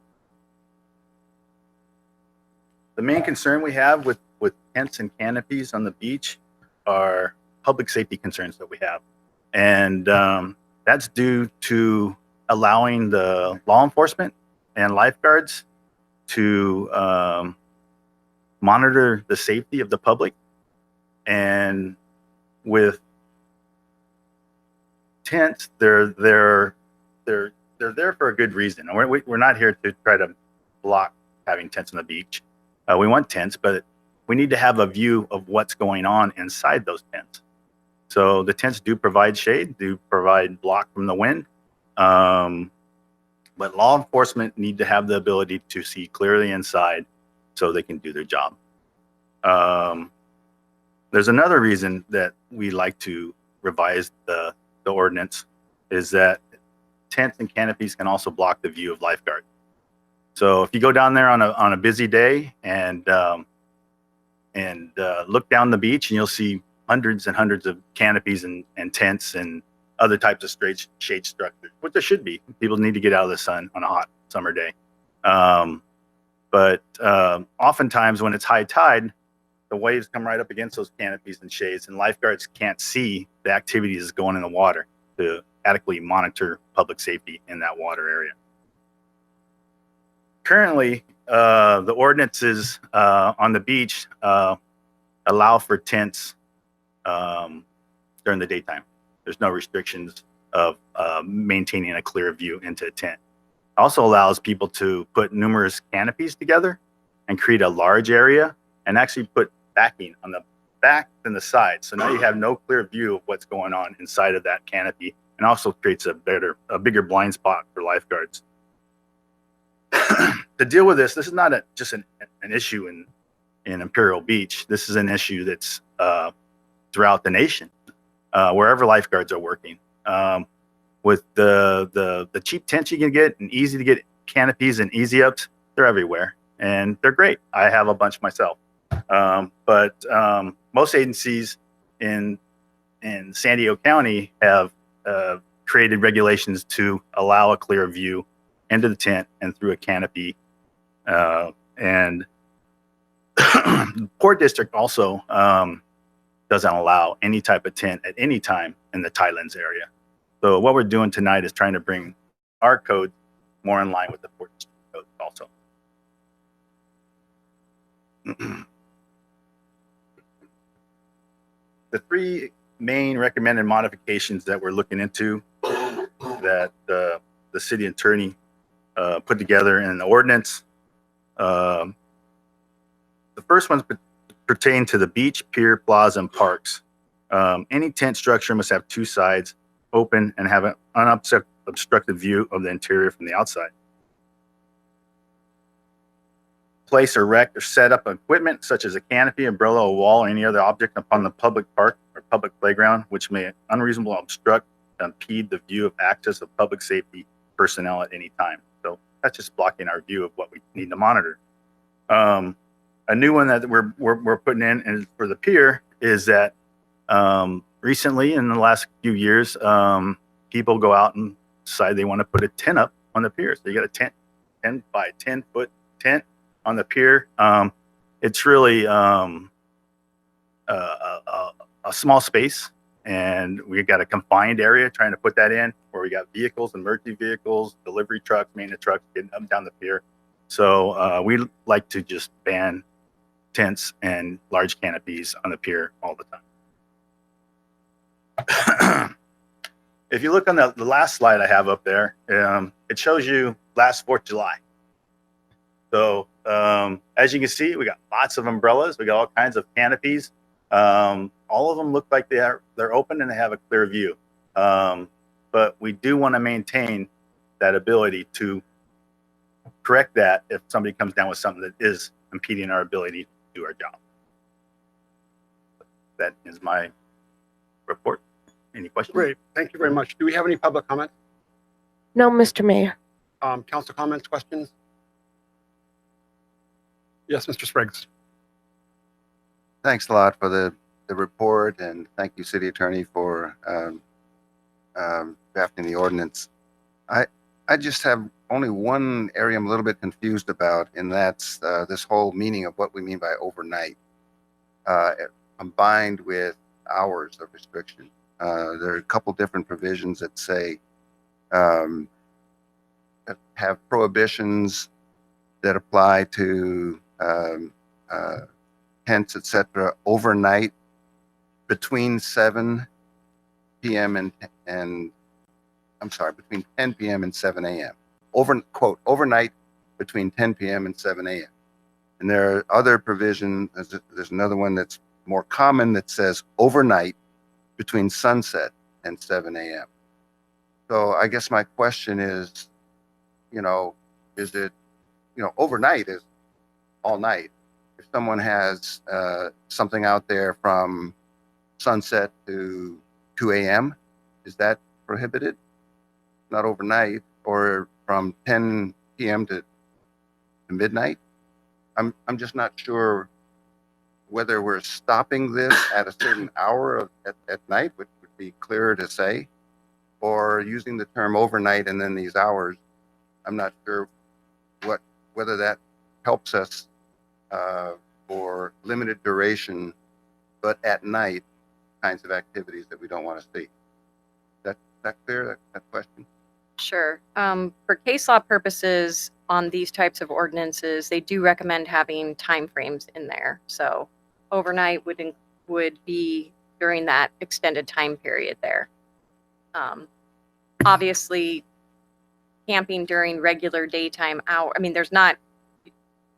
[SPEAKER 15] The main concern we have with tents and canopies on the beach are public safety concerns that we have. And that's due to allowing the law enforcement and lifeguards to monitor the safety of the public. And with tents, they're there for a good reason. And we're not here to try to block having tents on the beach. We want tents, but we need to have a view of what's going on inside those tents. So the tents do provide shade, do provide block from the wind. But law enforcement need to have the ability to see clearly inside so they can do their job. There's another reason that we like to revise the ordinance is that tents and canopies can also block the view of lifeguards. So if you go down there on a busy day and look down the beach, and you'll see hundreds and hundreds of canopies and tents and other types of straight shade structures, which there should be. People need to get out of the sun on a hot summer day. But oftentimes when it's high tide, the waves come right up against those canopies and shades, and lifeguards can't see the activities going in the water to adequately monitor public safety in that water area. Currently, the ordinances on the beach allow for tents during the daytime. There's no restrictions of maintaining a clear view into a tent. It also allows people to put numerous canopies together and create a large area and actually put backing on the back and the side. So now you have no clear view of what's going on inside of that canopy, and also creates a bigger blind spot for lifeguards. To deal with this is not just an issue in Imperial Beach. This is an issue that's throughout the nation, wherever lifeguards are working. With the cheap tents you can get and easy to get canopies and easy ups, they're everywhere and they're great. I have a bunch myself. But most agencies in San Diego County have created regulations to allow a clear view into the tent and through a canopy. And Port District also doesn't allow any type of tent at any time in the Tidelands area. So what we're doing tonight is trying to bring our code more in line with the Port District code also. The three main recommended modifications that we're looking into that the city attorney put together in the ordinance. The first one's pertain to the beach, pier, plaza, and parks. Any tent structure must have two sides open and have an unobstructed view of the interior from the outside. Place or erect or set up equipment such as a canopy, umbrella, a wall, or any other object upon the public park or public playground, which may unreasonably obstruct or impede the view of access of public safety personnel at any time. So that's just blocking our view of what we need to monitor. A new one that we're putting in and for the pier is that recently in the last few years, people go out and decide they want to put a tent up on the pier. So you got a 10 by 10 foot tent on the pier. It's really a small space, and we got a confined area trying to put that in where we got vehicles, emergency vehicles, delivery trucks, maintenance trucks getting up and down the pier. So we like to just ban tents and large canopies on the pier all the time. If you look on the last slide I have up there, it shows you last 4th of July. So as you can see, we got lots of umbrellas. We got all kinds of canopies. All of them look like they're open and they have a clear view. But we do want to maintain that ability to correct that if somebody comes down with something that is impeding our ability to do our job. That is my report. Any questions?
[SPEAKER 1] Great. Thank you very much. Do we have any public comments?
[SPEAKER 2] No, Mr. Mayor.
[SPEAKER 1] Council comments, questions? Yes, Mr. Spriggs.
[SPEAKER 6] Thanks a lot for the report, and thank you, City Attorney, for drafting the ordinance. I just have only one area I'm a little bit confused about, and that's this whole meaning of what we mean by overnight, combined with hours of restriction. There are a couple different provisions that say have prohibitions that apply to tents, etc., overnight between 7 p.m. and I'm sorry, between 10 p.m. and 7 a.m. Overnight between 10 p.m. and 7 a.m. And there are other provisions. There's another one that's more common that says overnight between sunset and 7 a.m. So I guess my question is, is it, overnight is all night. If someone has something out there from sunset to 2 a.m., is that prohibited? Not overnight, or from 10 p.m. to midnight? I'm just not sure whether we're stopping this at a certain hour at night, which would be clearer to say, or using the term overnight and then these hours. I'm not sure whether that helps us for limited duration, but at night kinds of activities that we don't want to see. That clear, that question?
[SPEAKER 16] Sure. For case law purposes on these types of ordinances, they do recommend having timeframes in there. So overnight would be during that extended time period there. Obviously, camping during regular daytime hour.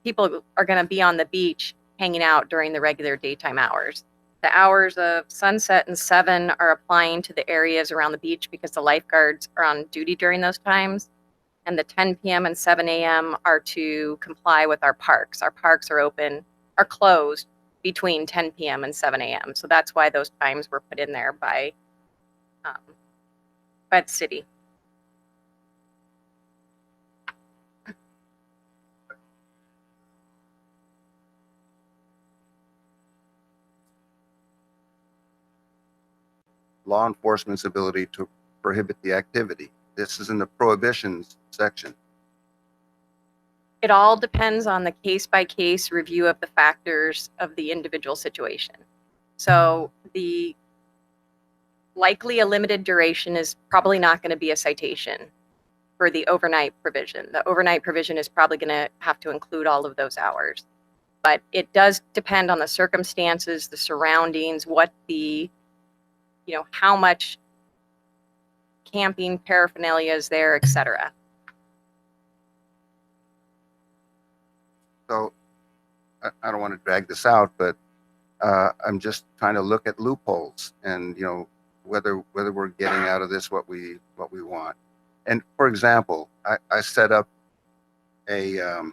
[SPEAKER 16] People are going to be on the beach hanging out during the regular daytime hours. The hours of sunset and 7 are applying to the areas around the beach because the lifeguards are on duty during those times. And the 10 p.m. and 7 a.m. are to comply with our parks. Our parks are closed between 10 p.m. and 7 a.m. So that's why those times were put in there by the city.
[SPEAKER 6] Law enforcement's ability to prohibit the activity? This is in the prohibitions section.
[SPEAKER 16] It all depends on the case-by-case review of the factors of the individual situation. So the likely a limited duration is probably not going to be a citation for the overnight provision. The overnight provision is probably going to have to include all of those hours. But it does depend on the circumstances, the surroundings, what the, how much camping paraphernalia is there, etc.
[SPEAKER 6] So I don't want to drag this out, but I'm just trying to look at loopholes and, whether we're getting out of this what we want. And for example, I set up a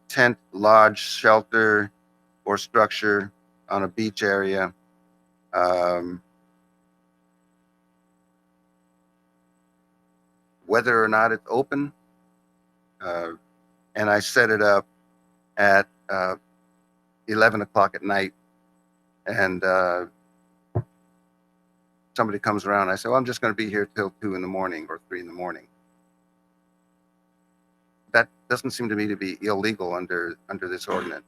[SPEAKER 6] tent, lodge, shelter, or structure on a beach area. Whether or not it's open, and I set it up at 11 o'clock at night, and somebody comes around. I say, well, I'm just going to be here till 2 in the morning or 3 in the morning. That doesn't seem to me to be illegal under this ordinance,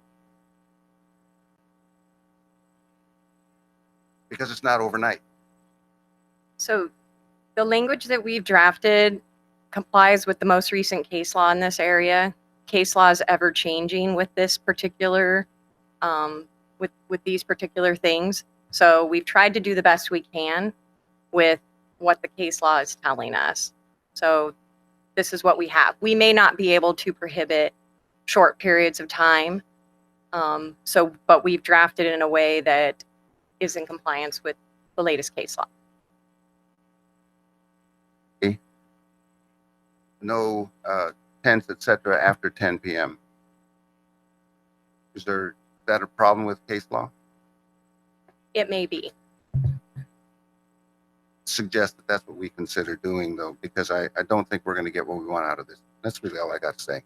[SPEAKER 6] because it's not overnight.
[SPEAKER 16] So the language that we've drafted complies with the most recent case law in this area. Case law is ever changing with this particular, with these particular things. So we've tried to do the best we can with what the case law is telling us. So this is what we have. We may not be able to prohibit short periods of time. But we've drafted it in a way that is in compliance with the latest case law.
[SPEAKER 6] No tents, etc., after 10 p.m. Is that a problem with case law?
[SPEAKER 16] It may be.
[SPEAKER 6] Suggest that that's what we consider doing, though, because I don't think we're going to get what we want out of this. That's really all I got to say.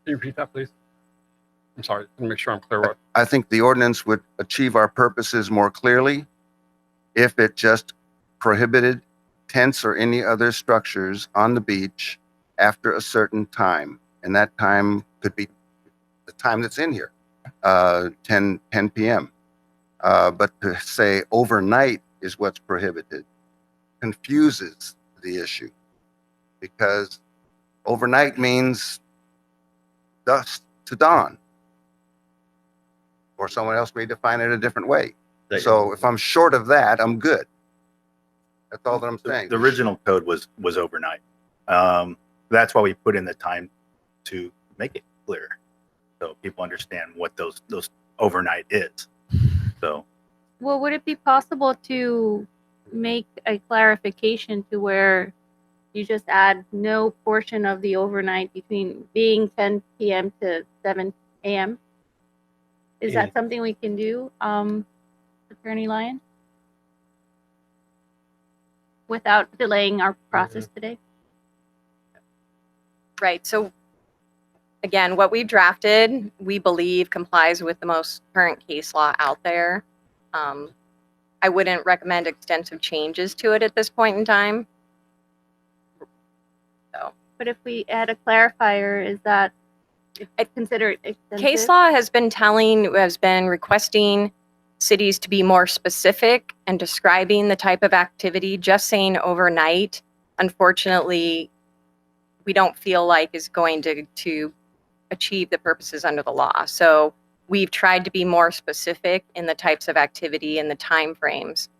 [SPEAKER 1] Can you repeat that, please? I'm sorry, to make sure I'm clear. What
[SPEAKER 6] I think the ordinance would achieve our purposes more clearly if it just prohibited tents or any other structures on the beach after a certain time. And that time could be the time that's in here, 10 p.m. But to say overnight is what's prohibited confuses the issue, because overnight means dusk to dawn. Or someone else may define it a different way. So if I'm short of that, I'm good. That's all that I'm saying.
[SPEAKER 15] The original code was overnight. That's why we put in the time to make it clear, so people understand what those overnight is. So,
[SPEAKER 7] Well, would it be possible to make a clarification to where you just add no portion of the overnight between being 10 p.m. to 7 a.m.? Is that something we can do, Attorney Lyon? Without delaying our process today?
[SPEAKER 16] Right. So again, what we've drafted, we believe complies with the most current case law out there. I wouldn't recommend extensive changes to it at this point in time. So,
[SPEAKER 7] but if we add a clarifier, is that considered extensive?
[SPEAKER 16] Case law has been requesting cities to be more specific and describing the type of activity. Just saying overnight, unfortunately, we don't feel like is going to achieve the purposes under the law. So we've tried to be more specific in the types of activity and the time frames.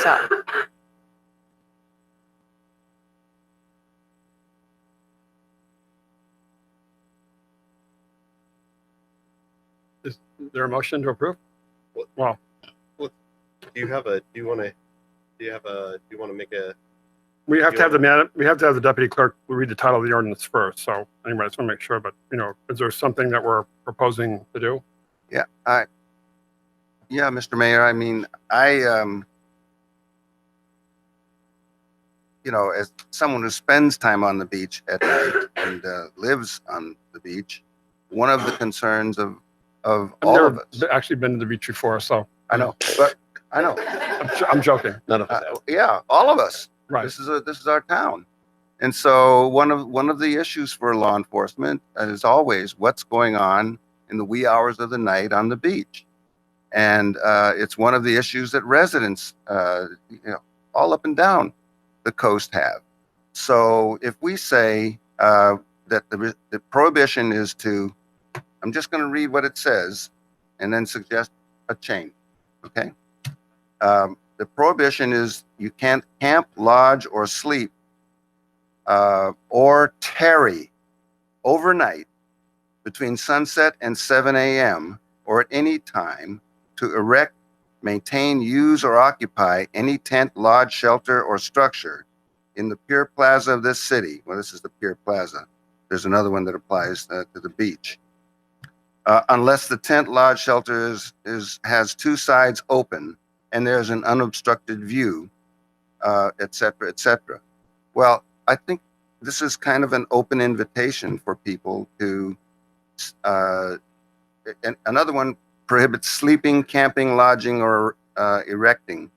[SPEAKER 16] So
[SPEAKER 1] is there a motion to approve? Well,
[SPEAKER 3] do you want to make a?
[SPEAKER 1] we have to have the deputy clerk read the title of the ordinance first. So anyway, I just want to make sure. But is there something that we're proposing to do?
[SPEAKER 6] Yeah, Mr. Mayor. I mean, as someone who spends time on the beach at night and lives on the beach, one of the concerns of
[SPEAKER 1] I've
[SPEAKER 6] all
[SPEAKER 1] never
[SPEAKER 6] of us.
[SPEAKER 1] actually been to the beach before, so
[SPEAKER 6] I know, but I know.
[SPEAKER 1] I'm joking.
[SPEAKER 3] None of us have.
[SPEAKER 6] Yeah, all of us.
[SPEAKER 1] Right.
[SPEAKER 6] This is our town. And so one of the issues for law enforcement is always what's going on in the wee hours of the night on the beach. And it's one of the issues that residents, all up and down the coast have. So if we say that the prohibition is to, I'm just going to read what it says and then suggest a change, okay? The prohibition is you can't camp, lodge, or sleep or tarry overnight between sunset and 7 a.m. or at any time to erect, maintain, use, or occupy any tent, lodge, shelter, or structure in the pier plaza of this city. Well, this is the pier plaza. There's another one that applies to the beach. Unless the tent, lodge, shelter has two sides open and there's an unobstructed view, et cetera, et cetera. Well, I think this is kind of an open invitation for people to, and another one prohibits sleeping, camping, lodging, or erecting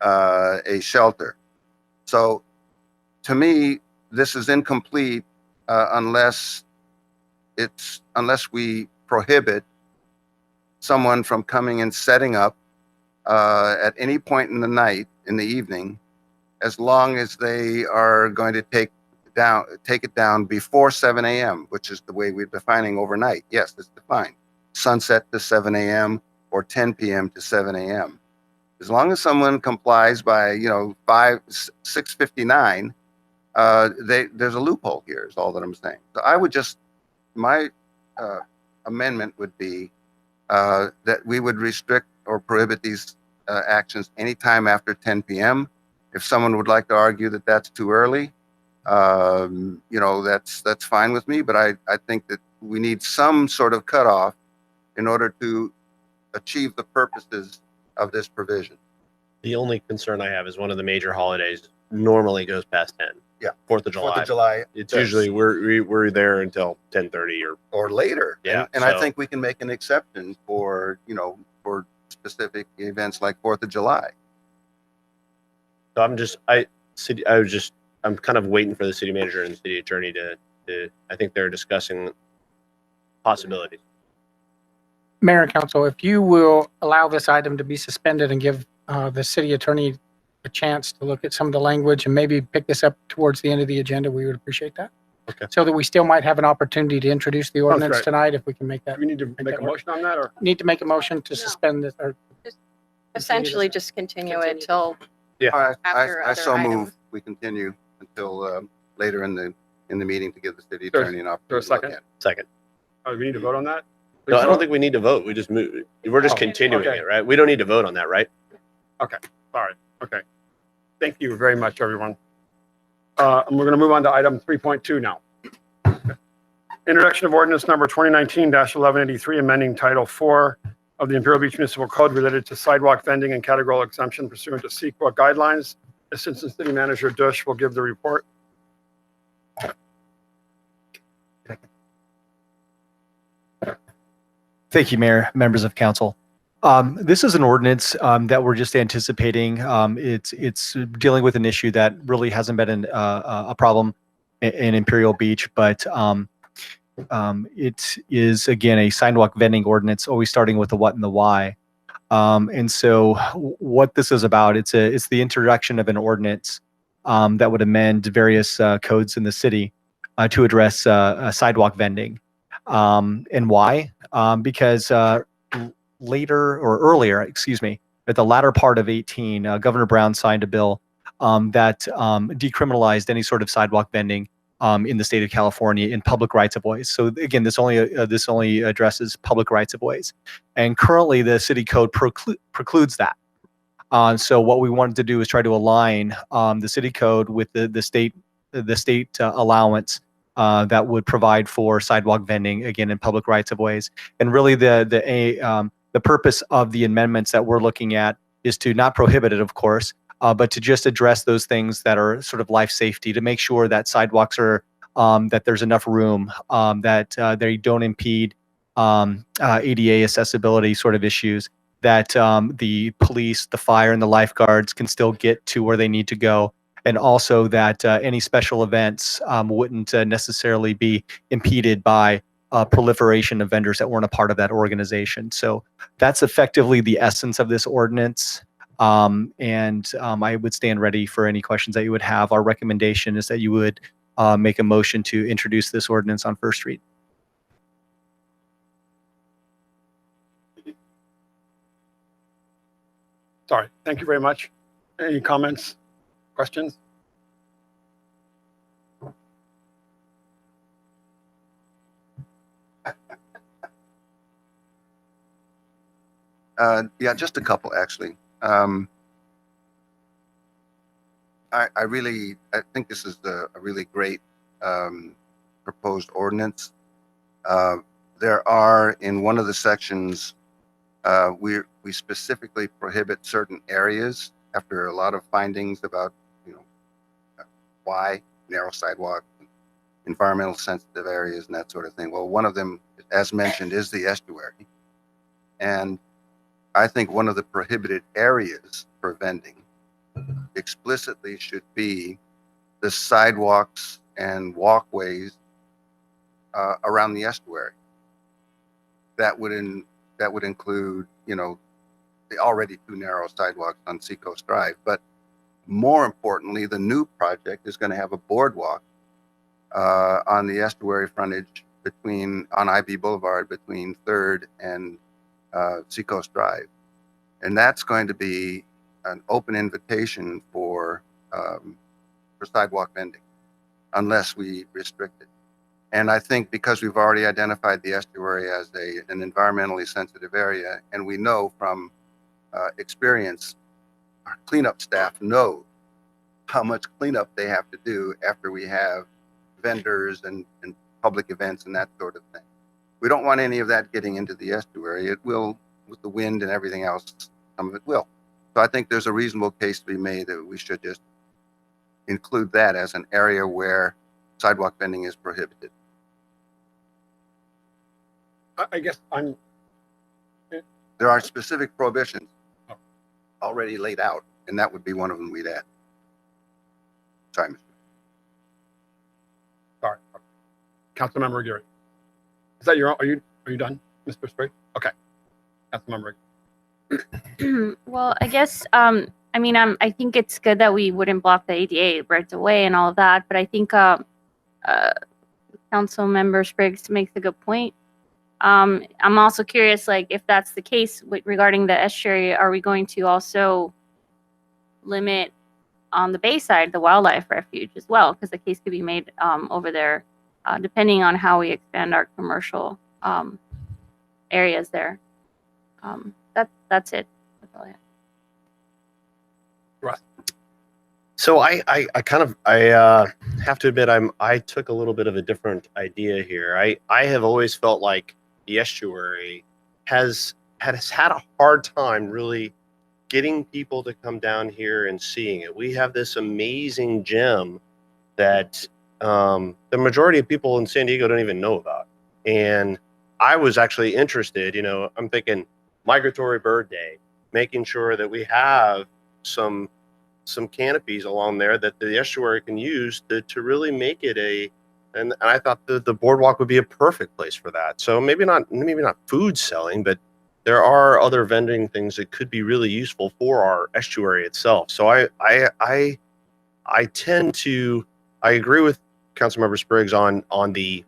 [SPEAKER 6] a shelter. So to me, this is incomplete unless we prohibit someone from coming and setting up at any point in the night, in the evening, as long as they are going to take it down before 7 a.m., which is the way we're defining overnight. Yes, it's defined. Sunset to 7 a.m. or 10 p.m. to 7 a.m. As long as someone complies by, 6:59, there's a loophole here, is all that I'm saying. So I would my amendment would be that we would restrict or prohibit these actions anytime after 10 p.m. If someone would like to argue that that's too early, that's fine with me. But I think that we need some sort of cutoff in order to achieve the purposes of this provision.
[SPEAKER 3] The only concern I have is one of the major holidays normally goes past 10.
[SPEAKER 6] Yeah.
[SPEAKER 3] 4th of July.
[SPEAKER 6] 4th of July.
[SPEAKER 3] It's usually we're there until 10:30
[SPEAKER 6] or later.
[SPEAKER 3] Yeah.
[SPEAKER 6] And I think we can make an exception for specific events like 4th of July.
[SPEAKER 3] So I'm kind of waiting for the city manager and the city attorney to I think they're discussing possibilities.
[SPEAKER 4] Mayor and Council, if you will allow this item to be suspended and give the city attorney a chance to look at some of the language and maybe pick this up towards the end of the agenda, we would appreciate that.
[SPEAKER 3] Okay.
[SPEAKER 4] So that we still might have an opportunity to introduce the ordinance
[SPEAKER 1] great.
[SPEAKER 4] tonight, if we can make that.
[SPEAKER 1] Do we need to make a motion on that, or?
[SPEAKER 4] Need to make a motion to suspend this, or
[SPEAKER 16] Essentially, just continue it till
[SPEAKER 6] I
[SPEAKER 16] after other
[SPEAKER 6] so
[SPEAKER 16] items.
[SPEAKER 6] move we continue until later in the meeting to give the city
[SPEAKER 1] There's-
[SPEAKER 6] attorney an
[SPEAKER 1] there a
[SPEAKER 6] opportunity to look
[SPEAKER 1] second?
[SPEAKER 6] at.
[SPEAKER 3] Second.
[SPEAKER 1] Oh, we need to vote on that?
[SPEAKER 3] No, I don't think we need to vote. We just move. We're just
[SPEAKER 1] Oh,
[SPEAKER 3] continuing
[SPEAKER 1] okay.
[SPEAKER 3] it, right? We don't need to vote on that, right?
[SPEAKER 1] Sorry. Okay. Thank you very much, everyone. And we're going to move on to item 3.2 now. Introduction of ordinance number 2019-1183, amending Title 4 of the Imperial Beach Municipal Code related to sidewalk vending and categorical exemption pursuant to CEQA guidelines. Assistant City Manager Dush will give the report.
[SPEAKER 17] Thank you, Mayor, members of council. This is an ordinance that we're just anticipating. It's dealing with an issue that really hasn't been a problem in Imperial Beach, but it is, again, a sidewalk vending ordinance, always starting with the what and the why. And so what this is about, it's the introduction of an ordinance that would amend various codes in the city to address sidewalk vending. And why? Because at the latter part of 18, Governor Brown signed a bill that decriminalized any sort of sidewalk vending in the state of California in public rights of ways. So again, this only addresses public rights of ways, and currently the city code precludes that. So what we wanted to do is try to align the city code with the state allowance that would provide for sidewalk vending, again, in public rights of ways. And really the purpose of the amendments that we're looking at is to not prohibit it, of course, but to just address those things that are sort of life safety, to make sure that sidewalks are that there's enough room, that they don't impede ADA accessibility sort of issues, that the police, the fire, and the lifeguards can still get to where they need to go, and also that any special events wouldn't necessarily be impeded by proliferation of vendors that weren't a part of that organization. So that's effectively the essence of this ordinance. I would stand ready for any questions that you would have. Our recommendation is that you would make a motion to introduce this ordinance on first read.
[SPEAKER 1] Sorry. Thank you very much. Any comments, questions?
[SPEAKER 6] Yeah, just a couple actually. I think this is a really great proposed ordinance. There are in one of the sections, we specifically prohibit certain areas after a lot of findings about, why narrow sidewalk, environmental sensitive areas and that sort of thing. Well, one of them, as mentioned, is the estuary. And I think one of the prohibited areas for vending explicitly should be the sidewalks and walkways around the estuary. That would include, the already too narrow sidewalks on Seacoast Drive. But more importantly, the new project is going to have a boardwalk on the estuary frontage on IB Boulevard between 3rd and Seacoast Drive. And that's going to be an open invitation for sidewalk vending, unless we restrict it. And I think because we've already identified the estuary as an environmentally sensitive area, and we know from experience, our cleanup staff know how much cleanup they have to do after we have vendors and public events and that sort of thing. We don't want any of that getting into the estuary. It will, with the wind and everything else, some of it will. So I think there's a reasonable case to be made that we should just include that as an area where sidewalk vending is prohibited.
[SPEAKER 1] I guess
[SPEAKER 6] there are specific prohibitions already laid out, and that would be one of them we'd add. Sorry, Mr.
[SPEAKER 1] Sorry. Councilmember Geary. Is that are you done, Mr. Sprague? Okay. Councilmember.
[SPEAKER 7] Well, I guess I think it's good that we wouldn't block the ADA right away and all of that, but I think Council Member Spriggs makes a good point. I'm also curious, if that's the case regarding the estuary, are we going to also limit on the Bayside the wildlife refuge as well? Because the case could be made over there, depending on how we expand our commercial areas there. That's it. That's all I have.
[SPEAKER 1] Right.
[SPEAKER 3] So I have to admit I took a little bit of a different idea here. I have always felt like the estuary has had a hard time really getting people to come down here and seeing it. We have this amazing gem that the majority of people in San Diego don't even know about. And I was actually interested, I'm thinking Migratory Bird Day, making sure that we have some canopies along there that the estuary can use to really make it and I thought the boardwalk would be a perfect place for that. So maybe not food selling, but there are other vending things that could be really useful for our estuary itself. So I agree with Councilmember Spriggs on the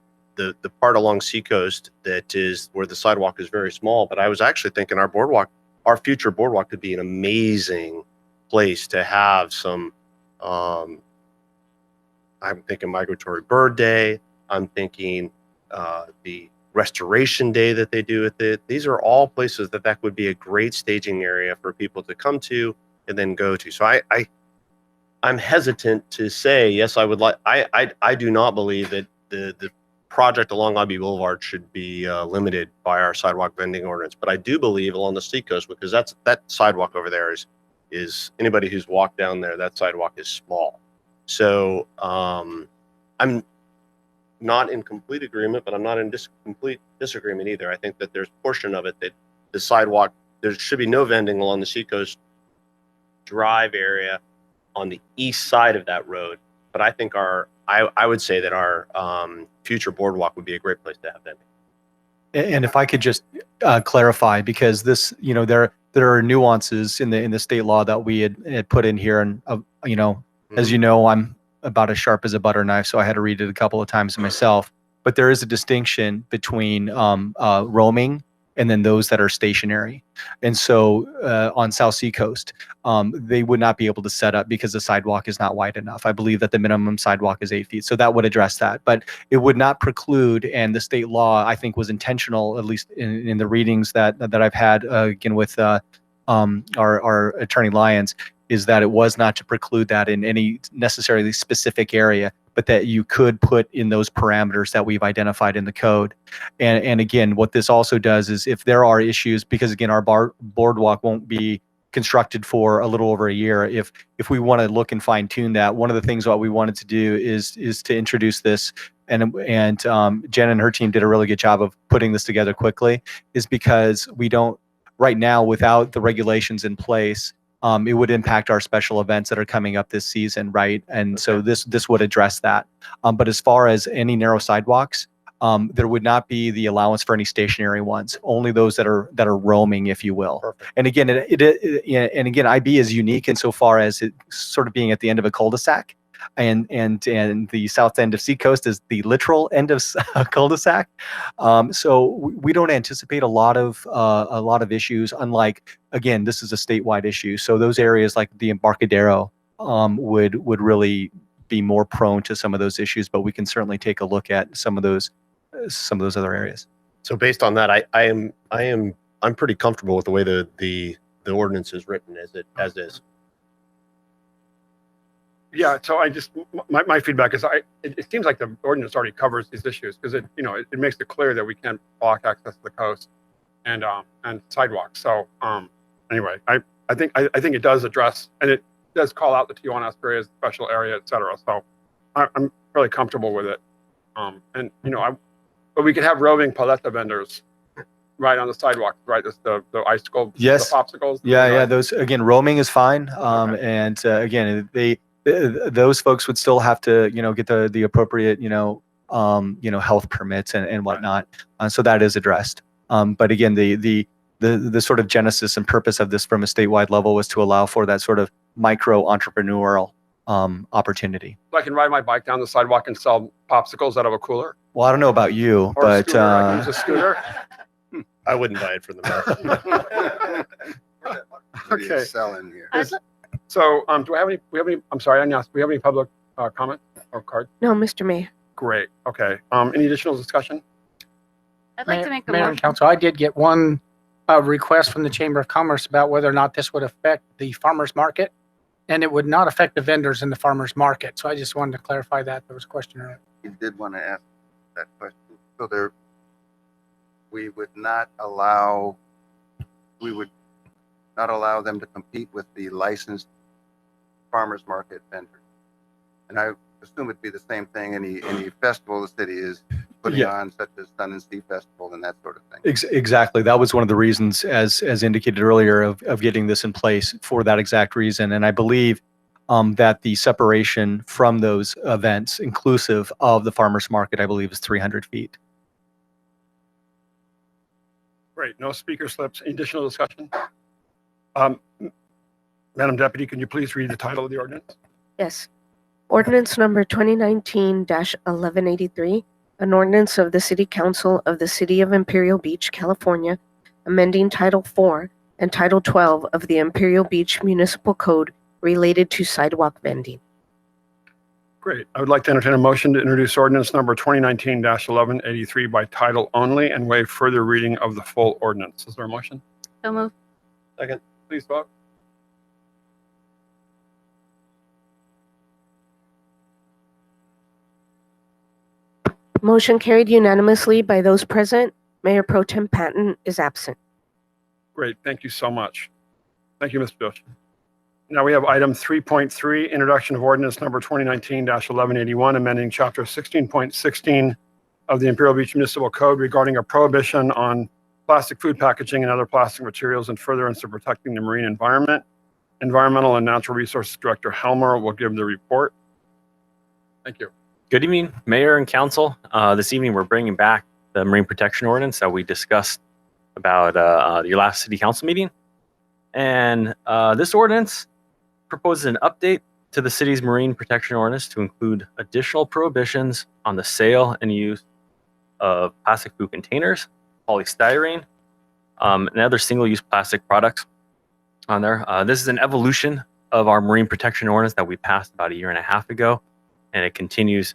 [SPEAKER 3] part along Seacoast that is where the sidewalk is very small. But I was actually thinking our future boardwalk could be an amazing place to have some, I'm thinking Migratory Bird Day. I'm thinking the Restoration Day that they do with it. These are all places that would be a great staging area for people to come to and then go to. So I'm hesitant to say, yes, I would like, I do not believe that the project along IB Boulevard should be limited by our sidewalk vending ordinance. But I do believe along the Seacoast, because that sidewalk over there is anybody who's walked down there, that sidewalk is small. So I'm not in complete agreement, but I'm not in complete disagreement either. I think that there's a portion of it that the sidewalk, there should be no vending along the Seacoast Drive area on the east side of that road. But I think I would say that our future boardwalk would be a great place to have vending.
[SPEAKER 17] And if I could just clarify, because this, there are nuances in the state law that we had put in here, and as you know, I'm about as sharp as a butter knife, so I had to read it a couple of times myself. But there is a distinction between roaming and then those that are stationary. And so on South Seacoast, they would not be able to set up because the sidewalk is not wide enough. I believe that the minimum sidewalk is 8 feet. So that would address that. But it would not preclude, and the state law, I think, was intentional, at least in the readings that I've had, again, with our attorney Lyons, is that it was not to preclude that in any necessarily specific area, but that you could put in those parameters that we've identified in the code. And again, what this also does is if there are issues, because again, our boardwalk won't be constructed for a little over a year. If we want to look and fine tune that, one of the things what we wanted to do is to introduce this, and Jen and her team did a really good job of putting this together quickly, is because we don't, right now, without the regulations in place, it would impact our special events that are coming up this season, right? And so this would address that. But as far as any narrow sidewalks, there would not be the allowance for any stationary ones. Only those that are roaming, if you will. Perfect. And again, again, IB is unique insofar as it sort of being at the end of a cul-de-sac, and the south end of Seacoast is the literal end of cul-de-sac. So we don't anticipate a lot of issues. Unlike, again, this is a statewide issue. So those areas like the Embarcadero would really be more prone to some of those issues. But we can certainly take a look at some of those other areas.
[SPEAKER 3] So based on that, I'm pretty comfortable with the way the ordinance is written as is.
[SPEAKER 1] Yeah, so my feedback is it seems like the ordinance already covers these issues, because it makes it clear that we can't block access to the coast and sidewalks. So anyway, I think it does address, and it does call out the Tijuana area as a special area, et cetera. So I'm really comfortable with it. But we could have roving paleta vendors right on the sidewalk, right? The icicle,
[SPEAKER 17] yes,
[SPEAKER 1] the popsicles.
[SPEAKER 17] Yeah. Those, again, roaming is fine.
[SPEAKER 1] Okay.
[SPEAKER 17] And again, those folks would still have to, get the appropriate, health permits and whatnot. So that is addressed. But again, the sort of genesis and purpose of this from a statewide level was to allow for that sort of micro entrepreneurial opportunity.
[SPEAKER 1] I can ride my bike down the sidewalk and sell popsicles out of a cooler.
[SPEAKER 17] Well, I don't know about you,
[SPEAKER 1] Or
[SPEAKER 17] but
[SPEAKER 1] a scooter. I can use a scooter.
[SPEAKER 3] I wouldn't buy it for the money.
[SPEAKER 1] Okay.
[SPEAKER 6] Selling here.
[SPEAKER 1] So, do we have any? I'm sorry, I didn't ask. Do we have any public comment or card?
[SPEAKER 2] No, Mr. Mayor.
[SPEAKER 1] Great. Okay. Any additional discussion?
[SPEAKER 7] I'd like to make a
[SPEAKER 4] Mayor and
[SPEAKER 7] motion.
[SPEAKER 4] Council, I did get one request from the Chamber of Commerce about whether or not this would affect the farmers market, and it would not affect the vendors in the farmers market. So I just wanted to clarify that. There was a question earlier.
[SPEAKER 6] You did want to ask that question. So we would not allow them to compete with the licensed farmers market vendors. And I assume it'd be the same thing any festival the city is putting on, such as Sun and Sea Festival and that sort of thing.
[SPEAKER 17] Exactly. That was one of the reasons, as indicated earlier, of getting this in place for that exact reason. And I believe that the separation from those events, inclusive of the farmers market, I believe is 300 feet.
[SPEAKER 1] Great. No speaker slips. Any additional discussion? Madam Deputy, can you please read the title of the ordinance?
[SPEAKER 2] Yes. Ordinance number 2019-1183, an ordinance of the City Council of the City of Imperial Beach, California, amending Title 4 and Title 12 of the Imperial Beach Municipal Code related to sidewalk vending.
[SPEAKER 1] Great. I would like to entertain a motion to introduce ordinance number 2019-1183 by title only and waive further reading of the full ordinance. Is there a motion?
[SPEAKER 7] So move.
[SPEAKER 1] Second. Please vote.
[SPEAKER 2] Motion carried unanimously by those present. Mayor Pro Tem Patton is absent.
[SPEAKER 1] Great. Thank you so much. Thank you, Mr. Bush. Now we have item 3.3, introduction of ordinance number 2019-1181, amending chapter 16.16 of the Imperial Beach Municipal Code regarding a prohibition on plastic food packaging and other plastic materials in furtherance of protecting the marine environment. Environmental and Natural Resources Director Helmer will give the report. Thank you.
[SPEAKER 18] Good evening, Mayor and Council. This evening, we're bringing back the Marine Protection Ordinance that we discussed about your last City Council meeting. And this ordinance proposes an update to the city's Marine Protection Ordinance to include additional prohibitions on the sale and use of plastic food containers, polystyrene, and other single-use plastic products on there. This is an evolution of our Marine Protection Ordinance that we passed about 1.5 years ago, and it continues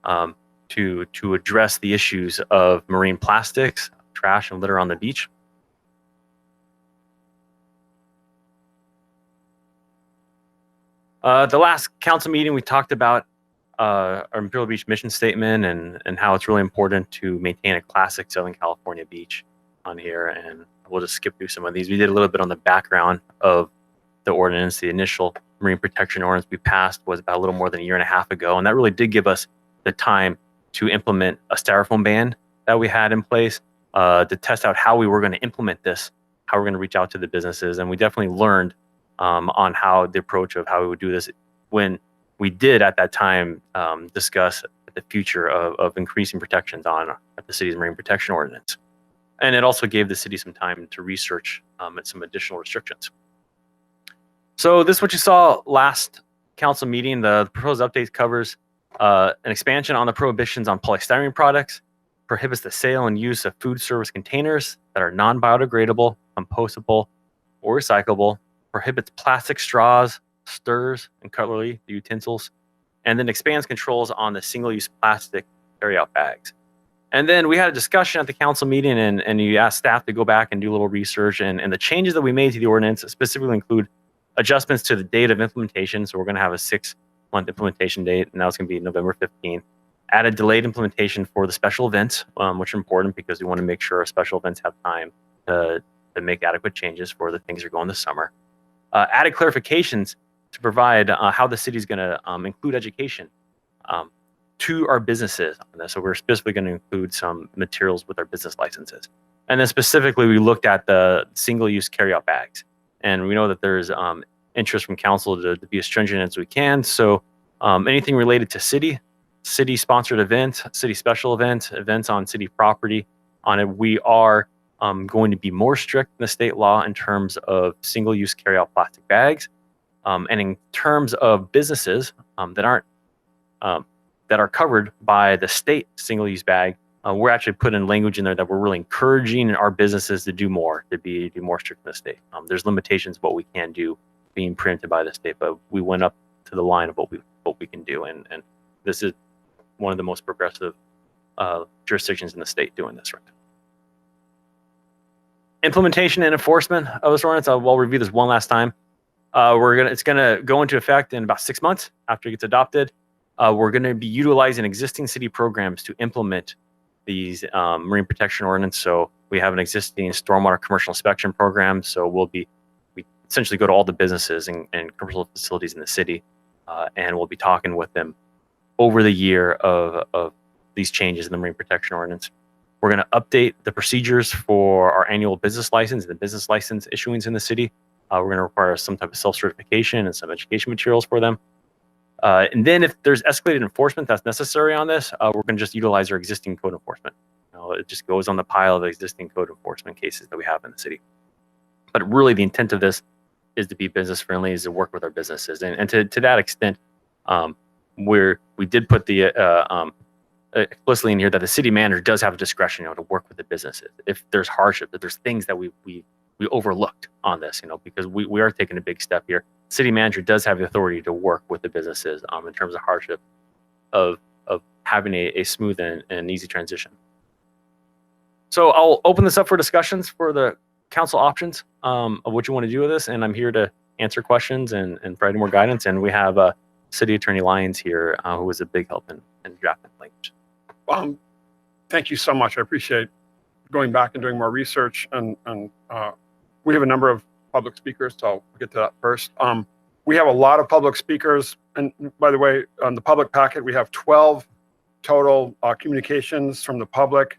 [SPEAKER 18] to address the issues of marine plastics, trash, and litter on the beach. The last council meeting, we talked about our Imperial Beach mission statement and how it's really important to maintain a classic Southern California beach on here. And we'll just skip through some of these. We did a little bit on the background of the ordinance. The initial Marine Protection Ordinance we passed was about a little more than 1.5 years ago. And that really did give us the time to implement a styrofoam ban that we had in place, to test out how we were going to implement this, how we're going to reach out to the businesses. And we definitely learned on how the approach of how we would do this when we did at that time discuss the future of increasing protections on the city's Marine Protection Ordinance. And it also gave the city some time to research some additional restrictions. So this is what you saw last council meeting. The proposed update covers an expansion on the prohibitions on polystyrene products, prohibits the sale and use of food service containers that are non-biodegradable, compostable, or recyclable, prohibits plastic straws, stirrers, and cutlery utensils, and then expands controls on the single-use plastic carry-out bags. And then we had a discussion at the council meeting, and you asked staff to go back and do a little research, and the changes that we made to the ordinance specifically include adjustments to the date of implementation. So we're going to have a 6-month implementation date, and now it's going to be November 15th. Added delayed implementation for the special events, which are important because we want to make sure our special events have time to make adequate changes for the things that are going this summer. Added clarifications to provide how the city is going to include education to our businesses on this. So we're specifically going to include some materials with our business licenses. And then specifically, we looked at the single-use carry-out bags. And we know that there's interest from council to be as stringent as we can. So anything related to city-sponsored events, city special events, events on city property on it, we are going to be more strict than the state law in terms of single-use carry-out plastic bags. And in terms of businesses that are covered by the state single-use bag, we're actually putting language in there that we're really encouraging our businesses to do more, to be more strict in the state. There's limitations of what we can do being printed by the state, but we went up to the line of what we can do, and this is one of the most progressive jurisdictions in the state doing this right now. Implementation and enforcement of this ordinance. I'll review this one last time. It's gonna go into effect in about 6 months after it gets adopted. We're going to be utilizing existing city programs to implement these Marine Protection Ordinance. So we have an existing stormwater commercial inspection program. So we essentially go to all the businesses and commercial facilities in the city, and we'll be talking with them over the year of these changes in the Marine Protection Ordinance. We're going to update the procedures for our annual business license and the business license issuings in the city. We're going to require some type of self-certification and some education materials for them. And then if there's escalated enforcement that's necessary on this, we're going to just utilize our existing code enforcement. It just goes on the pile of existing code enforcement cases that we have in the city. But really the intent of this is to be business friendly, is to work with our businesses. And to that extent, we did put the explicitly in here that the city manager does have a discretion, to work with the businesses. If there's hardship, if there's things that we overlooked on this, because we are taking a big step here. City manager does have the authority to work with the businesses in terms of hardship of having a smooth and easy transition. So I'll open this up for discussions for the council options of what you want to do with this, and I'm here to answer questions and provide more guidance. And we have City Attorney Lyons here, who was a big help in drafting language.
[SPEAKER 1] Thank you so much. I appreciate going back and doing more research, and we have a number of public speakers, so I'll get to that first. We have a lot of public speakers. And by the way, on the public packet, we have 12 total communications from the public.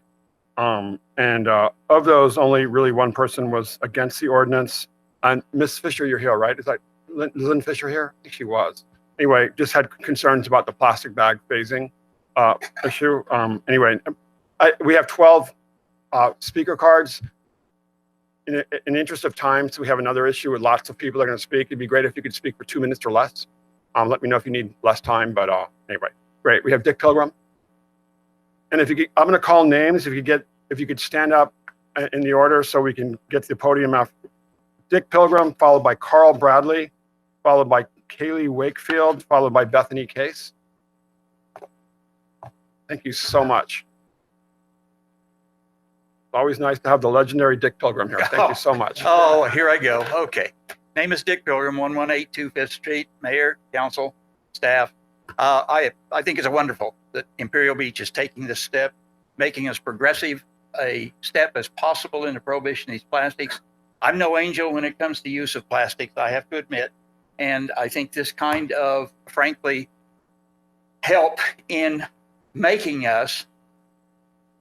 [SPEAKER 1] And of those, only really one person was against the ordinance. And Ms. Fisher, you're here, right? Is that Lynn Fisher here? I think she was. Anyway, just had concerns about the plastic bag phasing issue. Anyway, we have 12 speaker cards. In the interest of time, so we have another issue with lots of people that are going to speak. It'd be great if you could speak for 2 minutes or less. Let me know if you need less time, but anyway, great. We have Dick Pilgrim. And if you could, I'm going to call names. If you could stand up in the order so we can get to the podium after Dick Pilgrim, followed by Carl Bradley, followed by Kaylee Wakefield, followed by Bethany Case. Thank you so much. Always nice to have the legendary Dick Pilgrim here. Thank you so much.
[SPEAKER 19] Oh, here I go. Okay. Name is Dick Pilgrim, 1182 Fifth Street, Mayor, Council, staff. I think it's wonderful that Imperial Beach is taking this step, making as progressive a step as possible in the prohibition of these plastics. I'm no angel when it comes to use of plastics, I have to admit. And I think this kind of, frankly, help in making us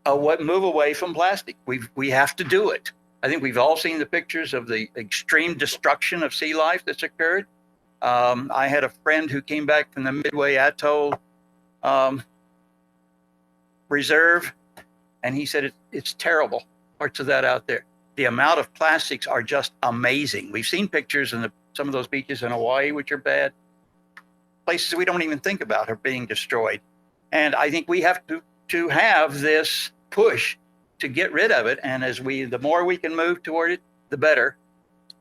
[SPEAKER 19] move away from plastic. We have to do it. I think we've all seen the pictures of the extreme destruction of sea life that's occurred. I had a friend who came back from the Midway Atoll Reserve, and he said it's terrible, parts of that out there. The amount of plastics are just amazing. We've seen pictures in some of those beaches in Hawaii, which are bad. Places we don't even think about are being destroyed. And I think we have to have this push to get rid of it. And the more we can move toward it, the better.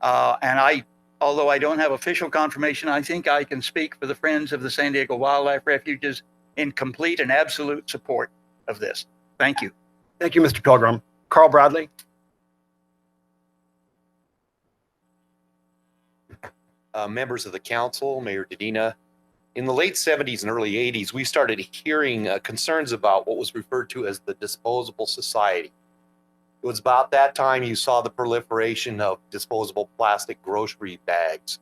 [SPEAKER 19] And although I don't have official confirmation, I think I can speak for the Friends of the San Diego Wildlife Refuges in complete and absolute support of this. Thank you.
[SPEAKER 1] Thank you, Mr. Pilgrim. Carl Bradley.
[SPEAKER 20] Members of the council, Mayor Dedina, in the late 70s and early 80s, we started hearing concerns about what was referred to as the disposable society. It was about that time you saw the proliferation of disposable plastic grocery bags,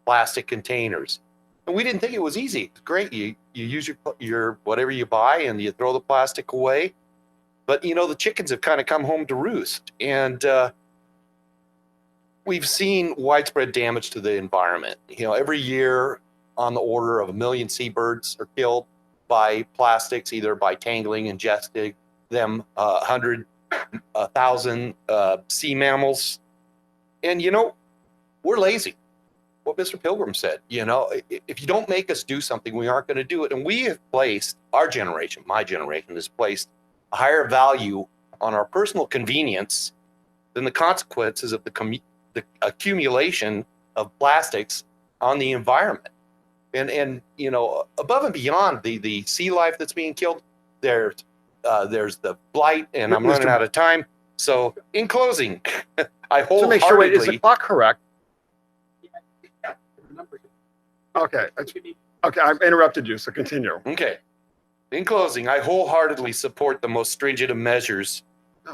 [SPEAKER 20] plastic containers. And we didn't think it was easy. It's great. You use your whatever you buy and you throw the plastic away. But, the chickens have kind of come home to roost. And we've seen widespread damage to the environment. Every year, on the order of 1 million seabirds are killed by plastics, either by tangling, ingesting them, 100,000 sea mammals. And, we're lazy. What Mr. Pilgrim said, if you don't make us do something, we aren't going to do it. And we have placed, our generation, my generation, has placed a higher value on our personal convenience than the consequences of the accumulation of plastics on the environment. And above and beyond the sea life that's being killed, there's the blight, and I'm running out of time. So in closing, I wholeheartedly...
[SPEAKER 1] To make sure, wait, is the clock correct? Okay, I've interrupted you, so continue.
[SPEAKER 20] Okay. In closing, I wholeheartedly support the most stringent of measures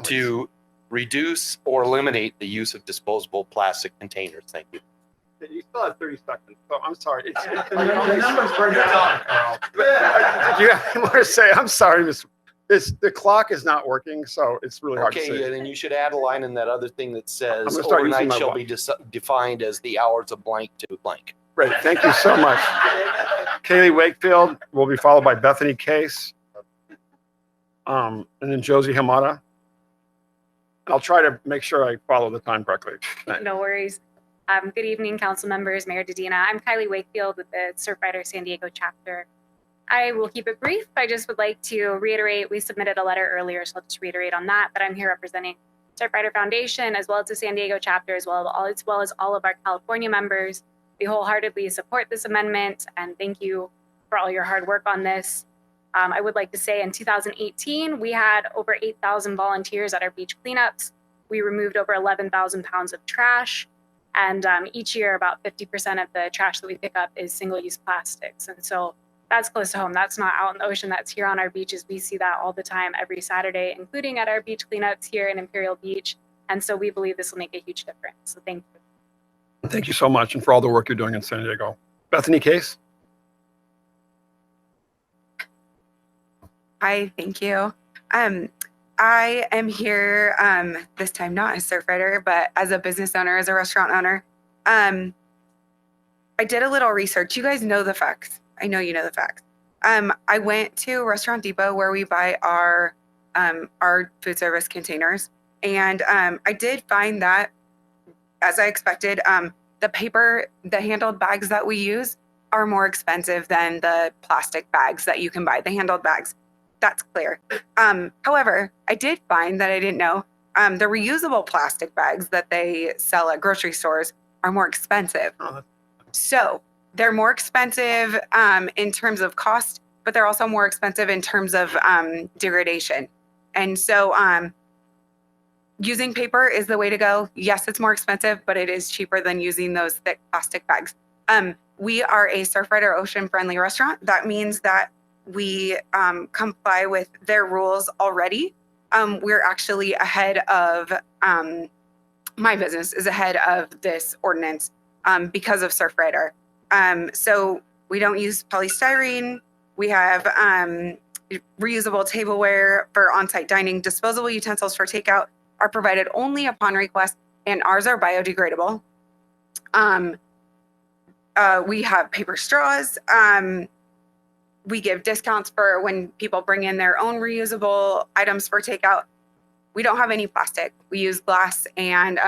[SPEAKER 20] to reduce or eliminate the use of disposable plastic containers. Thank you.
[SPEAKER 1] You still have 30 seconds, so I'm sorry. The numbers burned down, Carl. Did you have any more to say? I'm sorry, the clock is not working, so it's really hard to say.
[SPEAKER 20] Okay, then you should add a line in that other thing that says
[SPEAKER 1] I'm gonna start using
[SPEAKER 20] overnight
[SPEAKER 1] my
[SPEAKER 20] shall
[SPEAKER 1] watch.
[SPEAKER 20] be defined as the hours of blank to blank.
[SPEAKER 1] Great, thank you so much. Kaylee Wakefield will be followed by Bethany Case, and then Josie Hamada. I'll try to make sure I follow the time correctly. Thanks.
[SPEAKER 21] No worries. Good evening, council members, Mayor Dedina. I'm Kylie Wakefield with the Surfrider San Diego chapter. I will keep it brief. I just would like to reiterate, we submitted a letter earlier, so I'll just reiterate on that, but I'm here representing Surfrider Foundation as well as the San Diego chapter, as well as all of our California members. We wholeheartedly support this amendment, and thank you for all your hard work on this. I would like to say in 2018, we had over 8,000 volunteers at our beach cleanups. We removed over 11,000 pounds of trash. And each year, about 50% of the trash that we pick up is single-use plastics. And so that's close to home. That's not out in the ocean. That's here on our beaches. We see that all the time, every Saturday, including at our beach cleanups here in Imperial Beach. And so we believe this will make a huge difference. So thank you.
[SPEAKER 1] Thank you so much, and for all the work you're doing in San Diego. Bethany Case?
[SPEAKER 5] Hi, thank you. I am here this time not as surf rider, but as a business owner, as a restaurant owner. I did a little research. You guys know the facts. I know you know the facts. I went to Restaurant Depot where we buy our food service containers, and I did find that, as I expected, the handled bags that we use are more expensive than the plastic bags that you can buy, the handled bags. That's clear. However, I did find that I didn't know the reusable plastic bags that they sell at grocery stores are more expensive. So they're more expensive in terms of cost, but they're also more expensive in terms of degradation. And so using paper is the way to go. Yes, it's more expensive, but it is cheaper than using those thick plastic bags. We are a Surfrider Ocean friendly restaurant. That means that we comply with their rules already. We're actually ahead of, my business is ahead of this ordinance because of Surfrider. So we don't use polystyrene. We have reusable tableware for on-site dining. Disposable utensils for takeout are provided only upon request, and ours are biodegradable. We have paper straws. We give discounts for when people bring in their own reusable items for takeout. We don't have any plastic. We use glass, and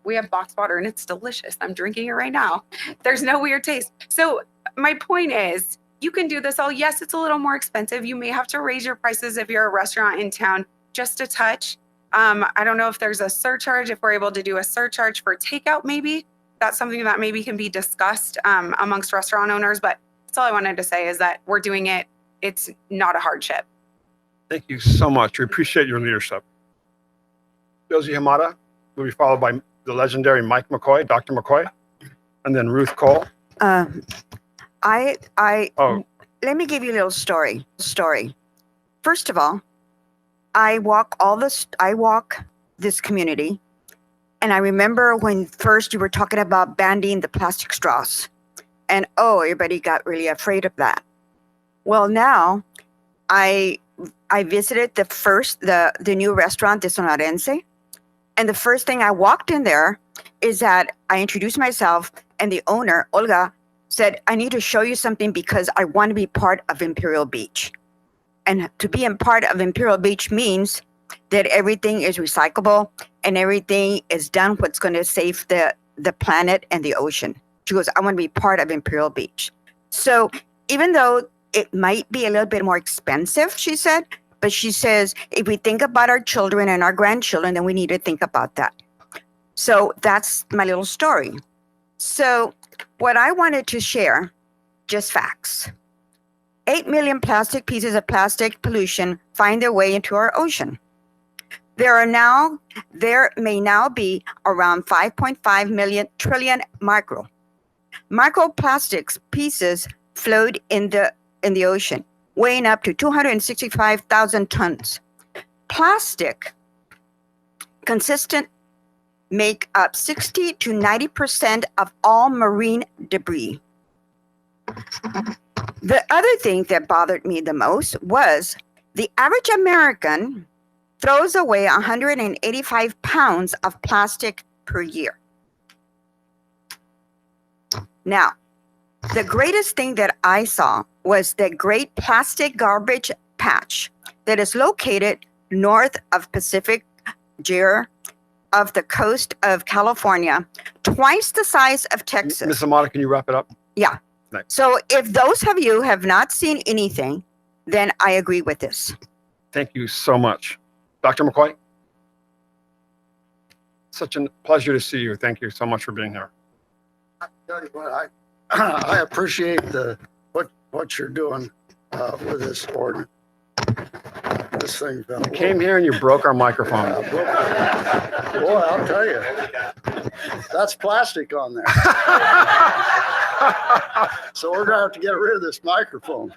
[SPEAKER 5] we have box water, and it's delicious. I'm drinking it right now. There's no weird taste. So my point is, you can do this all. Yes, it's a little more expensive. You may have to raise your prices if you're a restaurant in town just a touch. I don't know if there's a surcharge, if we're able to do a surcharge for takeout, maybe. That's something that maybe can be discussed amongst restaurant owners, but that's all I wanted to say is that we're doing it. It's not a hardship.
[SPEAKER 1] Thank you so much. We appreciate your leadership. Josie Hamada will be followed by the legendary Mike McCoy, Dr. McCoy, and then Ruth Cole.
[SPEAKER 12] Let me give you a little story. First of all, I walk this community, and I remember when first you were talking about banning the plastic straws, and everybody got really afraid of that. Well, now I visited the new restaurant, the Sonorense, and the first thing I walked in there is that I introduced myself, and the owner, Olga, said, I need to show you something because I want to be part of Imperial Beach. And to be a part of Imperial Beach means that everything is recyclable and everything is done what's going to save the planet and the ocean. She goes, I want to be part of Imperial Beach. So even though it might be a little bit more expensive, she said, but she says, if we think about our children and our grandchildren, then we need to think about that. So that's my little story. So what I wanted to share, just facts. 8 million plastic pieces of plastic pollution find their way into our ocean. There may now be around 5.5 trillion microplastics pieces float in the ocean, weighing up to 265,000 tons. Plastic consistent make up 60 to 90% of all marine debris. The other thing that bothered me the most was the average American throws away 185 pounds of plastic per year. Now, the greatest thing that I saw was the Great Plastic Garbage Patch that is located north of Pacific Gyre of the coast of California, twice the size of Texas.
[SPEAKER 1] Ms. Amata, can you wrap it up?
[SPEAKER 12] Yeah.
[SPEAKER 1] Nice.
[SPEAKER 12] So if those of you have not seen anything, then I agree with this.
[SPEAKER 1] Thank you so much. Dr. McCoy? Such a pleasure to see you. Thank you so much for being here.
[SPEAKER 22] I tell you what, I appreciate what you're doing with this ordinance. This thing
[SPEAKER 1] You came here and you broke our microphone.
[SPEAKER 22] Boy, I'll tell you, that's plastic on there. So we're gonna have to get rid of this microphone.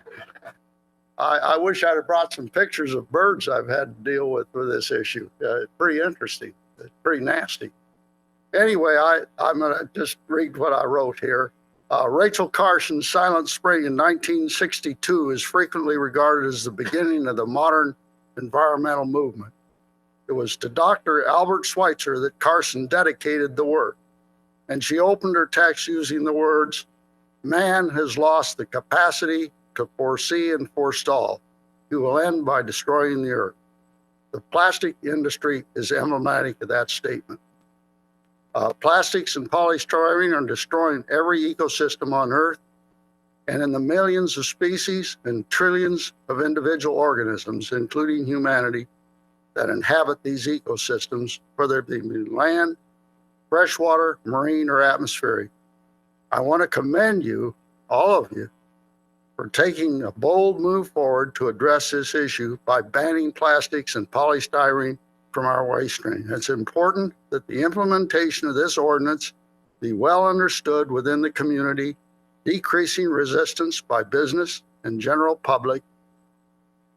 [SPEAKER 22] I wish I'd have brought some pictures of birds I've had to deal with this issue. It's pretty interesting. It's pretty nasty. Anyway, I'm going to just read what I wrote here. Rachel Carson's Silent Spring in 1962 is frequently regarded as the beginning of the modern environmental movement. It was to Dr. Albert Schweitzer that Carson dedicated the work, and she opened her text using the words, "Man has lost the capacity to foresee and forestall. He will end by destroying the earth." The plastic industry is emblematic of that statement. Plastics and polystyrene are destroying every ecosystem on Earth, and in the millions of species and trillions of individual organisms, including humanity, that inhabit these ecosystems, whether they be land, freshwater, marine, or atmospheric. I want to commend you, all of you, for taking a bold move forward to address this issue by banning plastics and polystyrene from our waste stream. It's important that the implementation of this ordinance be well understood within the community, decreasing resistance by business and general public.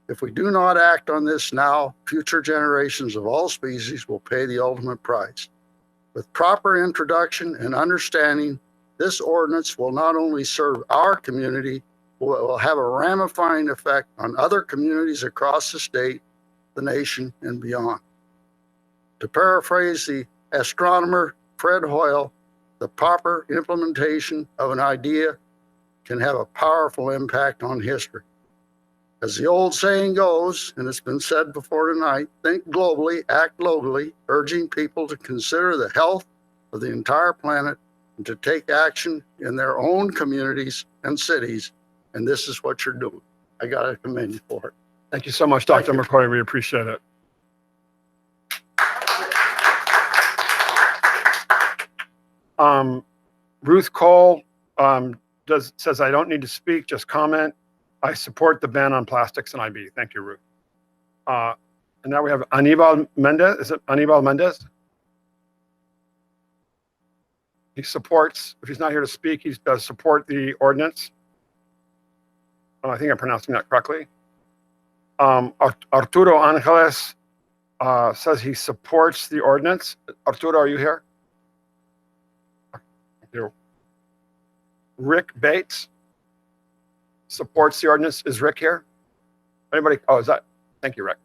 [SPEAKER 22] If we do not act on this now, future generations of all species will pay the ultimate price. With proper introduction and understanding, this ordinance will not only serve our community, but will have a ramifying effect on other communities across the state, the nation, and beyond. To paraphrase the astronomer Fred Hoyle, the proper implementation of an idea can have a powerful impact on history. As the old saying goes, and it's been said before tonight, think globally, act locally, urging people to consider the health of the entire planet and to take action in their own communities and cities. And this is what you're doing. I got to commend you for it.
[SPEAKER 1] Thank you so much, Dr. McCoy. We appreciate it. Ruth Cole says, I don't need to speak, just comment. I support the ban on plastics and IB. Thank you, Ruth. And now we have Anibal Mendez. Is it Anibal Mendez? He supports, if he's not here to speak, he does support the ordinance. I think I'm pronouncing that correctly. Arturo Angeles says he supports the ordinance. Arturo, are you here? Rick Bates supports the ordinance. Is Rick here? Anybody? Oh, is that? Thank you, Rick.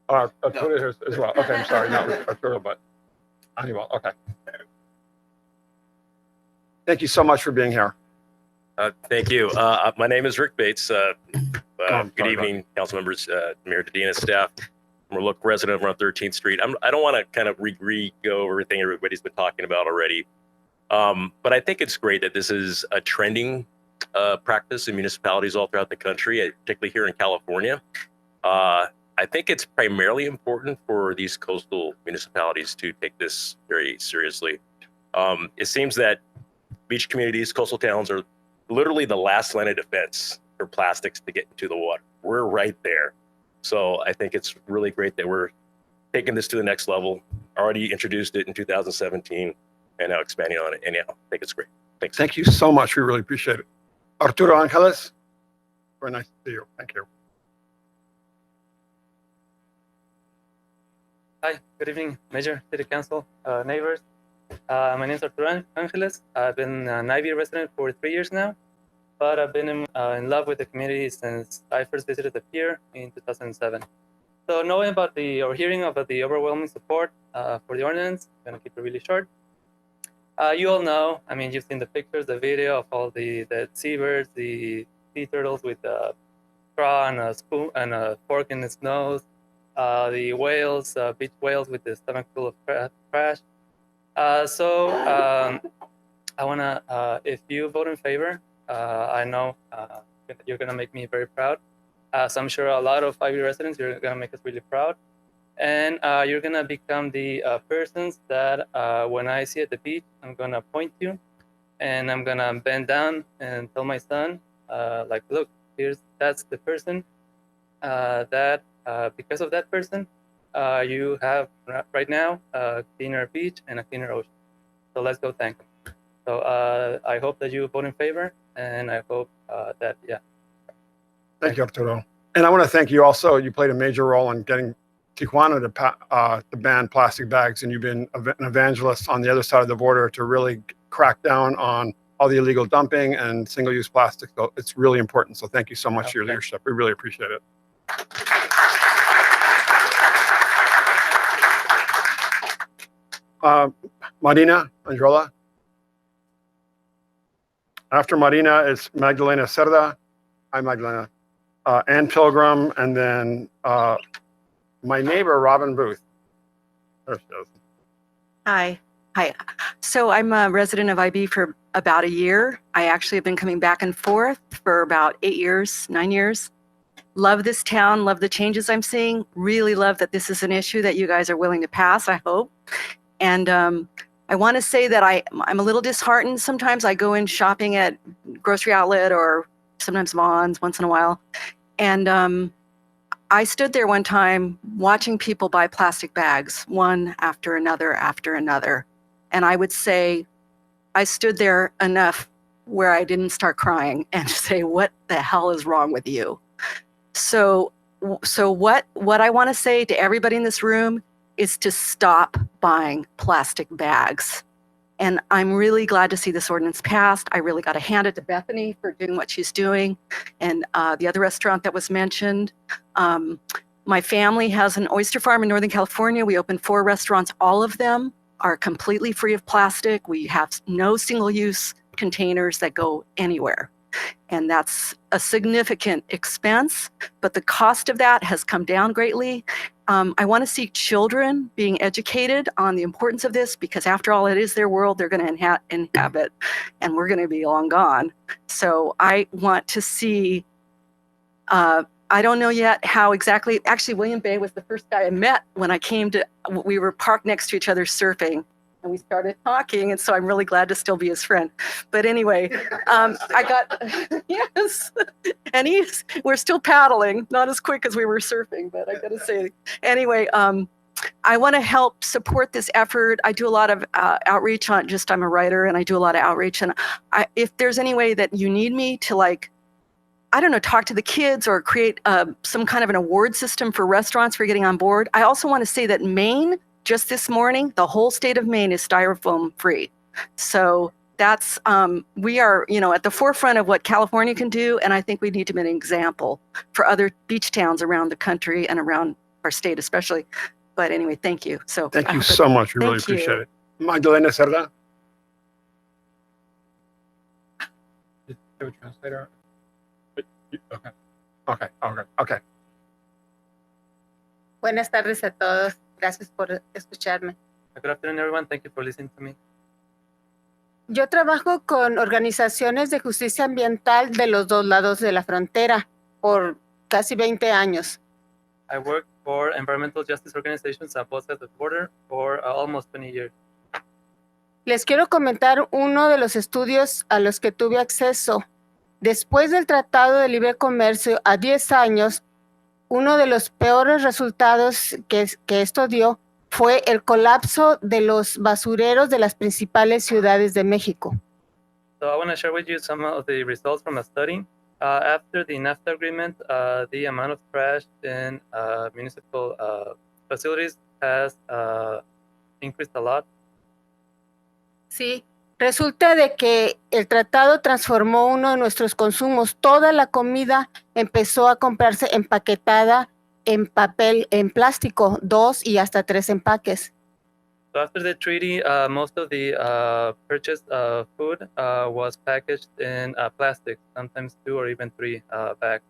[SPEAKER 1] Arturo here as well. Okay, I'm sorry, not Arturo, but Anibal. Okay. Thank you so much for being here.
[SPEAKER 8] Thank you. My name is Rick Bates. Good evening, council members, Mayor Dedina, staff. I'm a local resident on 13th Street. I don't want to kind of go over everything everybody's been talking about already. But I think it's great that this is a trending practice in municipalities all throughout the country, particularly here in California. I think it's primarily important for these coastal municipalities to take this very seriously. It seems that beach communities, coastal towns are literally the last line of defense for plastics to get into the water. We're right there. So I think it's really great that we're taking this to the next level. Already introduced it in 2017 and now expanding on it. And yeah, I think it's great. Thanks.
[SPEAKER 1] Thank you so much. We really appreciate it. Arturo Angeles, very nice to see you. Thank you.
[SPEAKER 9] Hi, good evening, Mayor, City Council, neighbors. My name is Arturo Angeles. I've been an Ivy resident for 3 years now, but I've been in love with the community since I first visited the pier in 2007. So knowing about hearing about the overwhelming support for the ordinance, I'm gonna keep it really short. You all know, I mean, you've seen the pictures, the video of all the seabirds, the sea turtles with a straw and a spoon and a fork in its nose, the whales, beach whales with the stomach full of trash. So I wanna, if you vote in favor, I know you're gonna make me very proud. So I'm sure a lot of Ivy residents, you're gonna make us really proud. And you're gonna become the persons that when I see at the beach, I'm gonna point to, and I'm gonna bend down and tell my son, like, look, that's the person that because of that person, you have right now a cleaner beach and a cleaner ocean. So let's go thank them. So I hope that you vote in favor, and I hope that, yeah.
[SPEAKER 1] Thank you, Arturo. And I want to thank you also. You played a major role in getting Tijuana to ban plastic bags, and you've been an evangelist on the other side of the border to really crack down on all the illegal dumping and single-use plastic. So it's really important. So thank you so much for your leadership. We really appreciate it. Marina Androla. After Marina, it's Magdalena Cerda. Hi, Magdalena. Ann Pilgrim, and then my neighbor, Robin Booth. There she is.
[SPEAKER 10] Hi. Hi. So I'm a resident of IB for about a year. I actually have been coming back and forth for about 8 years, 9 years. Love this town, love the changes I'm seeing. Really love that this is an issue that you guys are willing to pass, I hope. And I want to say that I'm a little disheartened. Sometimes I go in shopping at grocery outlet or sometimes Vaughn's once in a while. And I stood there one time watching people buy plastic bags, one after another after another. And I would say I stood there enough where I didn't start crying and say, what the hell is wrong with you? So what I want to say to everybody in this room is to stop buying plastic bags. And I'm really glad to see this ordinance passed. I really got to hand it to Bethany for doing what she's doing. And the other restaurant that was mentioned, my family has an oyster farm in Northern California. We opened 4 restaurants. All of them are completely free of plastic. We have no single-use containers that go anywhere. And that's a significant expense, but the cost of that has come down greatly. I want to see children being educated on the importance of this, because after all, it is their world they're going to inhabit, and we're going to be long gone. So I want to see, I don't know yet how exactly, actually William Bay was the first guy I met when I came to, we were parked next to each other surfing. And we started talking, and so I'm really glad to still be his friend. But anyway, I got, yes, and we're still paddling, not as quick as we were surfing, but I gotta say, anyway, I wanna help support this effort. I do a lot of outreach on, I'm a writer, and I do a lot of outreach, and if there's any way that you need me to, like, I don't know, talk to the kids or create some kind of an award system for restaurants for getting on board. I also wanna say that Maine, just this morning, the whole state of Maine is styrofoam free. So that's, we are, at the forefront of what California can do. And I think we need to be an example for other beach towns around the country and around our state especially. But anyway, thank you. So
[SPEAKER 1] thank you so much. We really appreciate it. Magdalena Cerda. Did you have a translator? Okay.
[SPEAKER 11] Buenas tardes a todos. Gracias por escucharme.
[SPEAKER 9] Good afternoon, everyone. Thank you for listening to me.
[SPEAKER 11] Yo trabajo con organizaciones de justicia ambiental de los dos lados de la frontera por casi 20 años.
[SPEAKER 9] I work for environmental justice organizations on both sides of the border for almost 20 years.
[SPEAKER 11] Les quiero comentar uno de los estudios a los que tuve acceso. Después del Tratado de Libre Comercio a 10 años, uno de los peores resultados que esto dio fue el colapso de los basureros de las principales ciudades de México.
[SPEAKER 9] So I want to share with you some of the results from a study. After the NAFTA agreement, the amount of trash in municipal facilities has increased a lot.
[SPEAKER 11] Sí, resulta de que el tratado transformó uno de nuestros consumos. Toda la comida empezó a comprarse empaquetada en papel, en plástico, 2 y hasta 3 empaques.
[SPEAKER 9] So after the treaty, most of the purchased food was packaged in plastic, sometimes 2 or even 3 bags.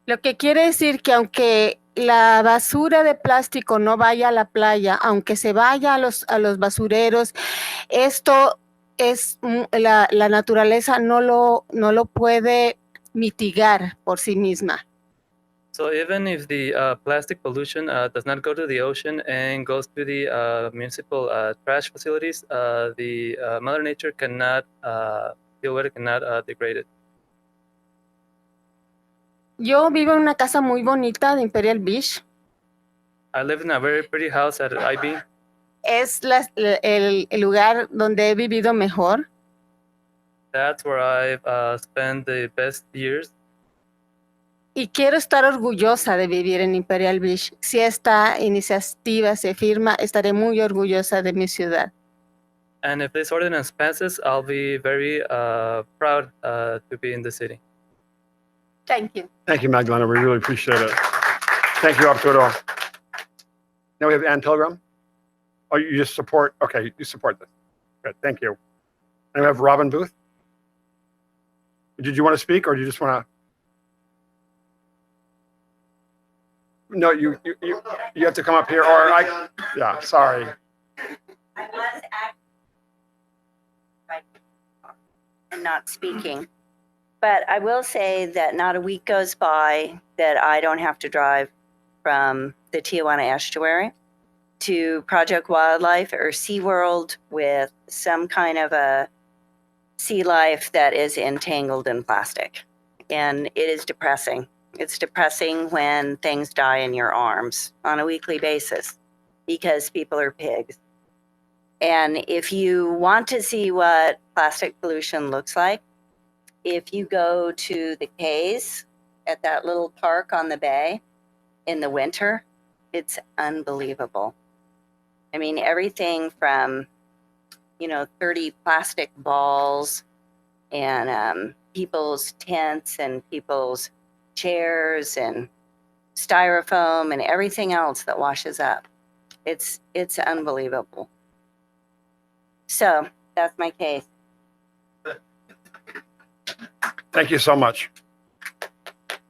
[SPEAKER 11] Lo que quiere decir que aunque la basura de plástico no vaya a la playa, aunque se vaya a los basureros, esto es la naturaleza no lo puede mitigar por sí misma.
[SPEAKER 9] So even if the plastic pollution does not go to the ocean and goes to the municipal trash facilities, the Mother Nature cannot deal with it, cannot degrade it.
[SPEAKER 11] Yo vivo en una casa muy bonita de Imperial Beach.
[SPEAKER 9] I live in a very pretty house at IB.
[SPEAKER 11] Es el lugar donde he vivido mejor.
[SPEAKER 9] That's where I've spent the best years.
[SPEAKER 11] Y quiero estar orgullosa de vivir en Imperial Beach. Si esta iniciativa se firma, estaré muy orgullosa de mi ciudad.
[SPEAKER 9] And if this ordinance passes, I'll be very proud to be in the city.
[SPEAKER 11] Thank you.
[SPEAKER 1] Thank you, Magdalena. We really appreciate it. Thank you, Arturo. Now we have Ann Pilgrim. Oh, you just support, okay, you support this. Good, thank you. And we have Robin Booth. Did you want to speak or do you just want to? No, you have to come up here or yeah, sorry.
[SPEAKER 13] I was and not speaking. But I will say that not a week goes by that I don't have to drive from the Tijuana estuary to Project Wildlife or SeaWorld with some kind of a sea life that is entangled in plastic. And it is depressing. It's depressing when things die in your arms on a weekly basis because people are pigs. And if you want to see what plastic pollution looks like, if you go to the Cays at that little park on the bay in the winter, it's unbelievable. I mean, everything from, 30 plastic balls and people's tents and people's chairs and styrofoam and everything else that washes up. It's unbelievable. So that's my case.
[SPEAKER 1] Thank you so much.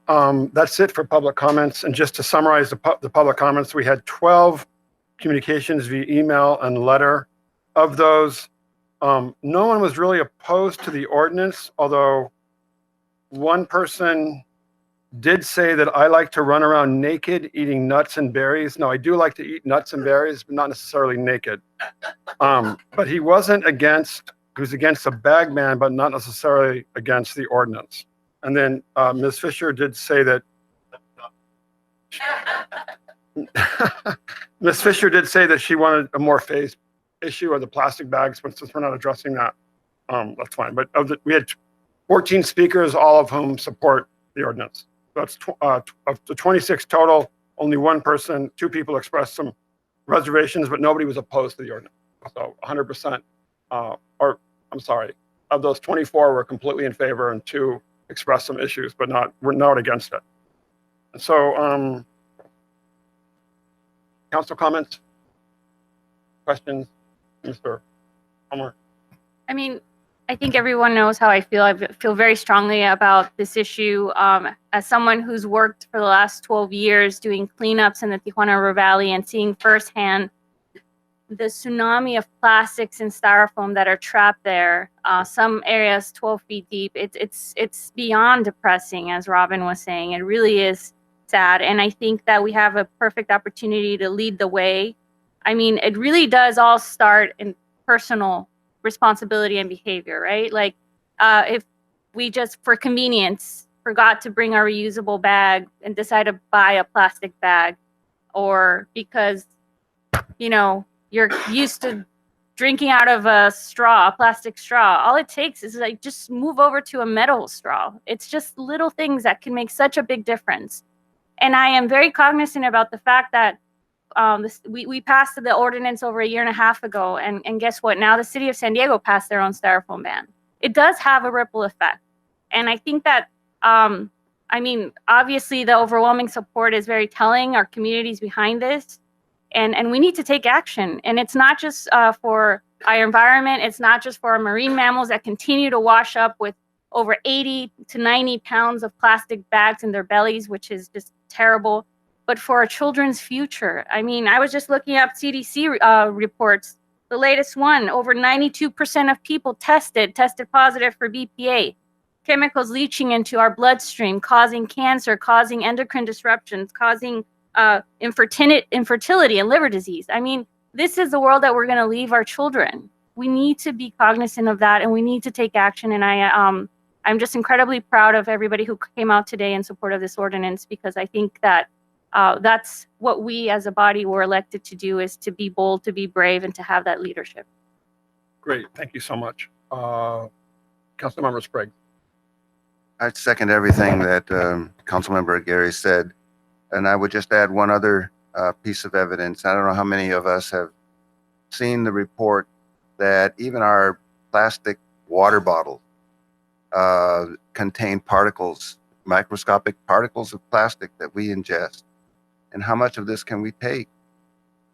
[SPEAKER 1] That's it for public comments. And just to summarize the public comments, we had 12 communications via email and letter. Of those, no one was really opposed to the ordinance, although one person did say that I like to run around naked eating nuts and berries. No, I do like to eat nuts and berries, but not necessarily naked. But he wasn't against, he was against the bag ban, but not necessarily against the ordinance. And then Ms. Fisher did say that, Ms. Fisher did say that she wanted a more phased issue of the plastic bags, but since we're not addressing that, that's fine. But we had 14 speakers, all of whom support the ordinance. That's of the 26 total, only two people expressed some reservations, but nobody was opposed to the ordinance. So 100%, or I'm sorry, of those 24 were completely in favor and 2 expressed some issues, but we're not against it. And so, council comments, questions, Mr. Homer?
[SPEAKER 7] I mean, I think everyone knows how I feel. I feel very strongly about this issue. As someone who's worked for the last 12 years doing cleanups in the Tijuana River Valley and seeing firsthand the tsunami of plastics and styrofoam that are trapped there, some areas 12 feet deep, it's beyond depressing, as Robin was saying. It really is sad. And I think that we have a perfect opportunity to lead the way. I mean, it really does all start in personal responsibility and behavior, right? Like if we just, for convenience, forgot to bring our reusable bag and decide to buy a plastic bag, or because, you're used to drinking out of a plastic straw, all it takes is like just move over to a metal straw. It's just little things that can make such a big difference. And I am very cognizant about the fact that we passed the ordinance over 1.5 years ago, and guess what? Now the city of San Diego passed their own styrofoam ban. It does have a ripple effect, and I think that obviously the overwhelming support is very telling. Our community's behind this, and we need to take action. And it's not just for our environment. It's not just for our marine mammals that continue to wash up with over 80 to 90 pounds of plastic bags in their bellies, which is just terrible, but for our children's future. I mean, I was just looking up CDC reports. The latest one, over 92% of people tested positive for BPA. Chemicals leaching into our bloodstream, causing cancer, causing endocrine disruptions, causing infertility and liver disease. I mean, this is the world that we're going to leave our children. We need to be cognizant of that, and we need to take action. And I'm just incredibly proud of everybody who came out today in support of this ordinance, because I think that that's what we as a body were elected to do, is to be bold, to be brave, and to have that leadership.
[SPEAKER 1] Great, thank you so much. Councilmember Sprague.
[SPEAKER 6] I second everything that Councilmember Gary said. And I would just add one other piece of evidence. I don't know how many of us have seen the report that even our plastic water bottles contain particles, microscopic particles of plastic that we ingest. And how much of this can we take?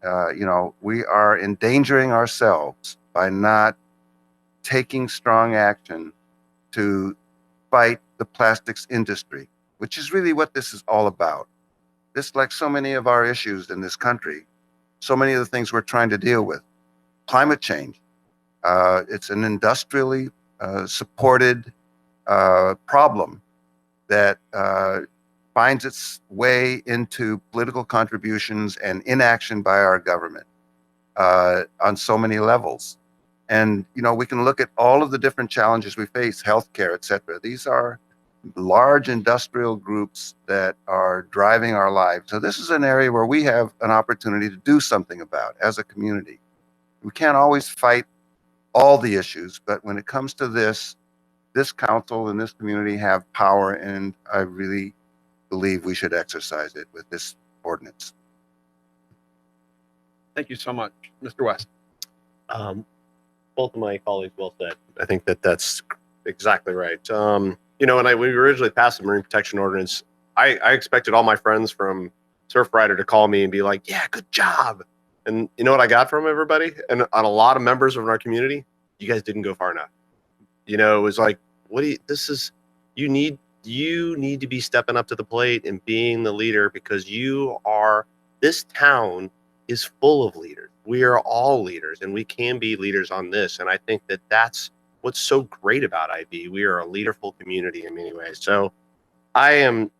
[SPEAKER 6] We are endangering ourselves by not taking strong action to fight the plastics industry, which is really what this is all about. This, like so many of our issues in this country, so many of the things we're trying to deal with, climate change, it's an industrially supported problem that finds its way into political contributions and inaction by our government on so many levels. And, we can look at all of the different challenges we face, healthcare, et cetera. These are large industrial groups that are driving our lives. So this is an area where we have an opportunity to do something about as a community. We can't always fight all the issues, but when it comes to this council and this community have power, and I really believe we should exercise it with this ordinance.
[SPEAKER 1] Thank you so much. Mr. West.
[SPEAKER 3] Both of my colleagues well said. I think that's exactly right. When we originally passed the Marine Protection Ordinance, I expected all my friends from Surfrider to call me and be like, yeah, good job. And you know what I got from everybody? And on a lot of members of our community, you guys didn't go far enough. It was like, you need to be stepping up to the plate and being the leader, because this town is full of leaders. We are all leaders, and we can be leaders on this. And I think that that's what's so great about IB. We are a leaderful community in many ways. So I am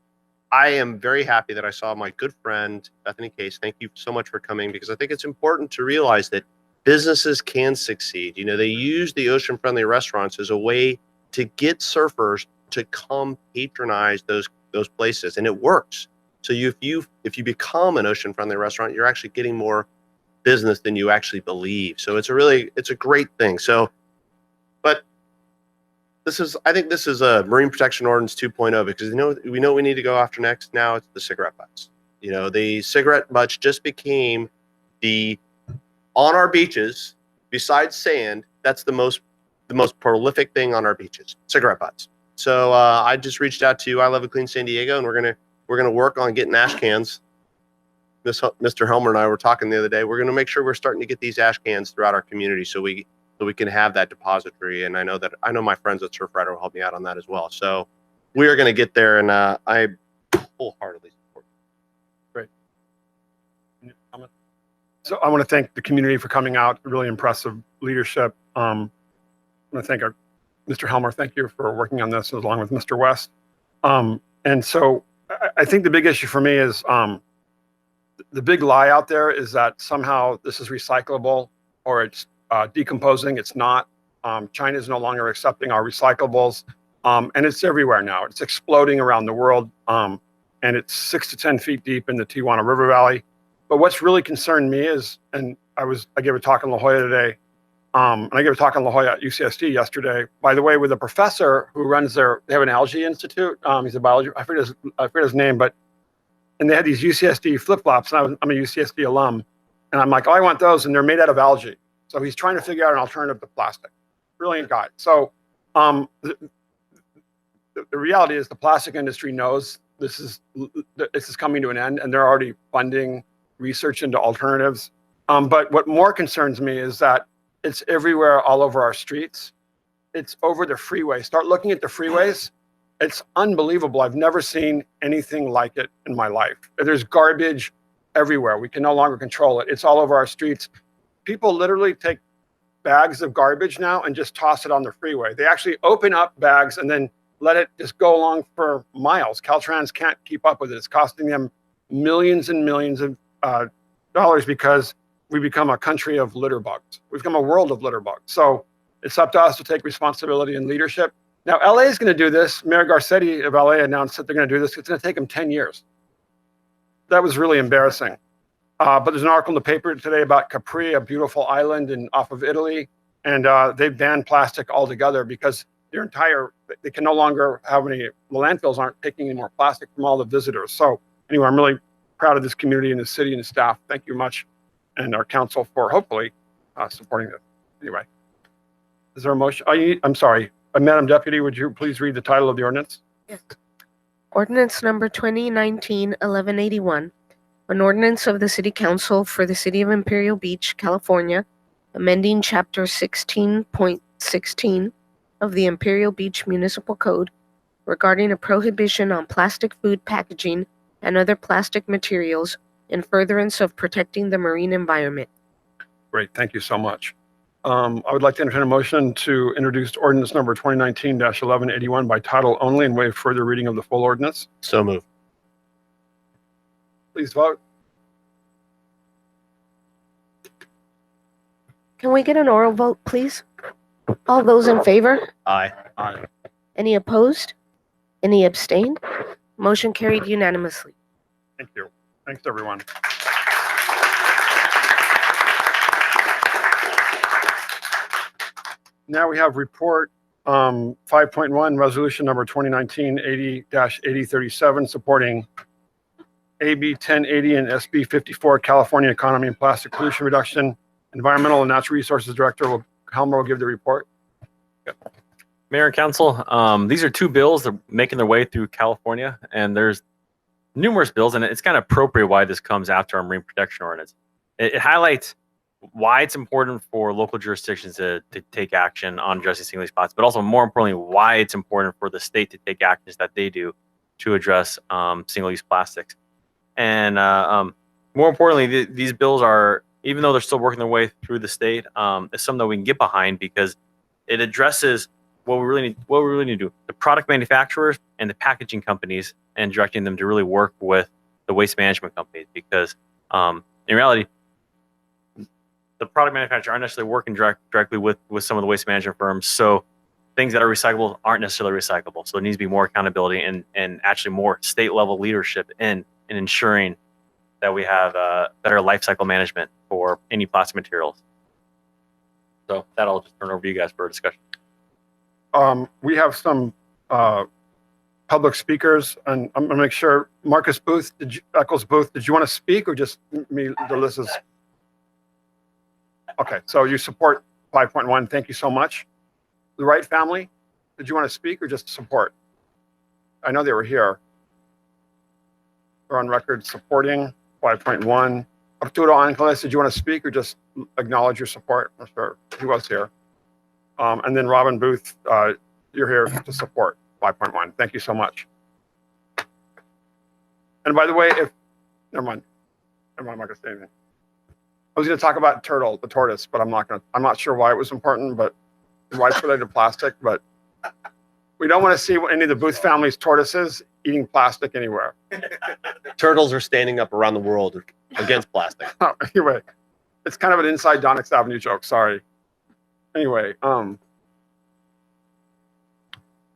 [SPEAKER 3] very happy that I saw my good friend, Bethany Case. Thank you so much for coming, because I think it's important to realize that businesses can succeed. They use the ocean-friendly restaurants as a way to get surfers to come patronize those places, and it works. So if you become an ocean-friendly restaurant, you're actually getting more business than you actually believe. So it's a great thing. So, but I think this is a Marine Protection Ordinance 2.0, because we know we need to go after next. Now it's the cigarette butts. The cigarette butts just became on our beaches, besides sand, that's the most prolific thing on our beaches, cigarette butts. So I just reached out to I Love a Clean San Diego, and we're gonna work on getting ash cans. Mr. Helmer and I were talking the other day. We're gonna make sure we're starting to get these ash cans throughout our community, so we can have that depository. And I know my friends at Surfrider will help me out on that as well. So we are gonna get there, and I wholeheartedly support it.
[SPEAKER 1] Great. Any comment? So I want to thank the community for coming out. Really impressive leadership. I want to thank Mr. Helmer. Thank you for working on this along with Mr. West. And so I think the big issue for me is the big lie out there is that somehow this is recyclable or it's decomposing. It's not. China is no longer accepting our recyclables, and it's everywhere now. It's exploding around the world, and it's 6 to 10 feet deep in the Tijuana River Valley. But what's really concerned me is, and I gave a talk in La Jolla today, and I gave a talk in La Jolla at UCSD yesterday, by the way, with a professor who runs they have an algae institute. He's a biology, I forget his name, and they had these UCSD flip-flops, and I'm a UCSD alum, and I'm like, oh, I want those, and they're made out of algae. So he's trying to figure out an alternative to plastic. Brilliant guy. So the reality is the plastic industry knows this is coming to an end, and they're already funding research into alternatives. But what more concerns me is that it's everywhere, all over our streets. It's over the freeway. Start looking at the freeways. It's unbelievable. I've never seen anything like it in my life. There's garbage everywhere. We can no longer control it. It's all over our streets. People literally take bags of garbage now and just toss it on the freeway. They actually open up bags and then let it just go along for miles. Caltrans can't keep up with it. It's costing them millions and millions of dollars because we become a country of litter bugs. We've become a world of litter bugs. So it's up to us to take responsibility and leadership. Now, LA is going to do this. Mayor Garcetti of LA announced that they're going to do this. It's going to take them 10 years. That was really embarrassing. But there's an article in the paper today about Capri, a beautiful island off of Italy, and they've banned plastic altogether because their entire, they can no longer have any, the landfills aren't taking any more plastic from all the visitors. So anyway, I'm really proud of this community and the city and the staff. Thank you much. And our council for hopefully supporting this. Anyway, is there a motion? I'm sorry, Madam Deputy, would you please read the title of the ordinance?
[SPEAKER 2] Yes. Ordinance number 2019-1181, an ordinance of the City Council for the City of Imperial Beach, California, amending Chapter 16.16 of the Imperial Beach Municipal Code regarding a prohibition on plastic food packaging and other plastic materials in furtherance of protecting the marine environment.
[SPEAKER 1] Great, thank you so much. I would like to entertain a motion to introduce ordinance number 2019-1181 by title only and waive further reading of the full ordinance.
[SPEAKER 3] So moved.
[SPEAKER 1] Please vote.
[SPEAKER 2] Can we get an oral vote, please? All those in favor?
[SPEAKER 3] Aye.
[SPEAKER 1] Aye.
[SPEAKER 2] Any opposed? Any abstained? Motion carried unanimously.
[SPEAKER 1] Thank you. Thanks, everyone. Now we have report 5.1, resolution number 2019-80-8037, supporting AB 1080 and SB 54, California Economy and Plastic Pollution Reduction. Environmental and Natural Resources Director Helmer will give the report.
[SPEAKER 18] Mayor and Council, these are two bills that are making their way through California, and there's numerous bills, and it's kind of appropriate why this comes after our marine protection ordinance. It highlights why it's important for local jurisdictions to take action on addressing single-use plastics, but also more importantly, why it's important for the state to take actions that they do to address single-use plastics. And more importantly, these bills are, even though they're still working their way through the state, it's something that we can get behind because it addresses what we really need to do. The product manufacturers and the packaging companies, and directing them to really work with the waste management companies, because in reality, the product manufacturers aren't necessarily working directly with some of the waste management firms. So things that are recyclable aren't necessarily recyclable. So there needs to be more accountability and actually more state level leadership in ensuring that we have better life cycle management for any plastic materials. So that'll just turn over to you guys for a discussion.
[SPEAKER 1] We have some public speakers, and I'm gonna make sure, Marcus Booth, Eccles Booth, did you want to speak or just me, the list is? Okay, so you support 5.1, thank you so much. The Wright family, did you want to speak or just support? I know they were here. They're on record supporting 5.1. Arturo Angeles, did you want to speak or just acknowledge your support? I'm sure he was here. And then Robin Booth, you're here to support 5.1. Thank you so much. And by the way, never mind, I'm not gonna say anything. I was gonna talk about the tortoise, but I'm not sure why it was important, but why it's related to plastic, but we don't want to see any of the Booth family's tortoises eating plastic anywhere.
[SPEAKER 3] Turtles are standing up around the world against plastic.
[SPEAKER 1] Oh, anyway, it's kind of an inside Donix Avenue joke, sorry. Anyway,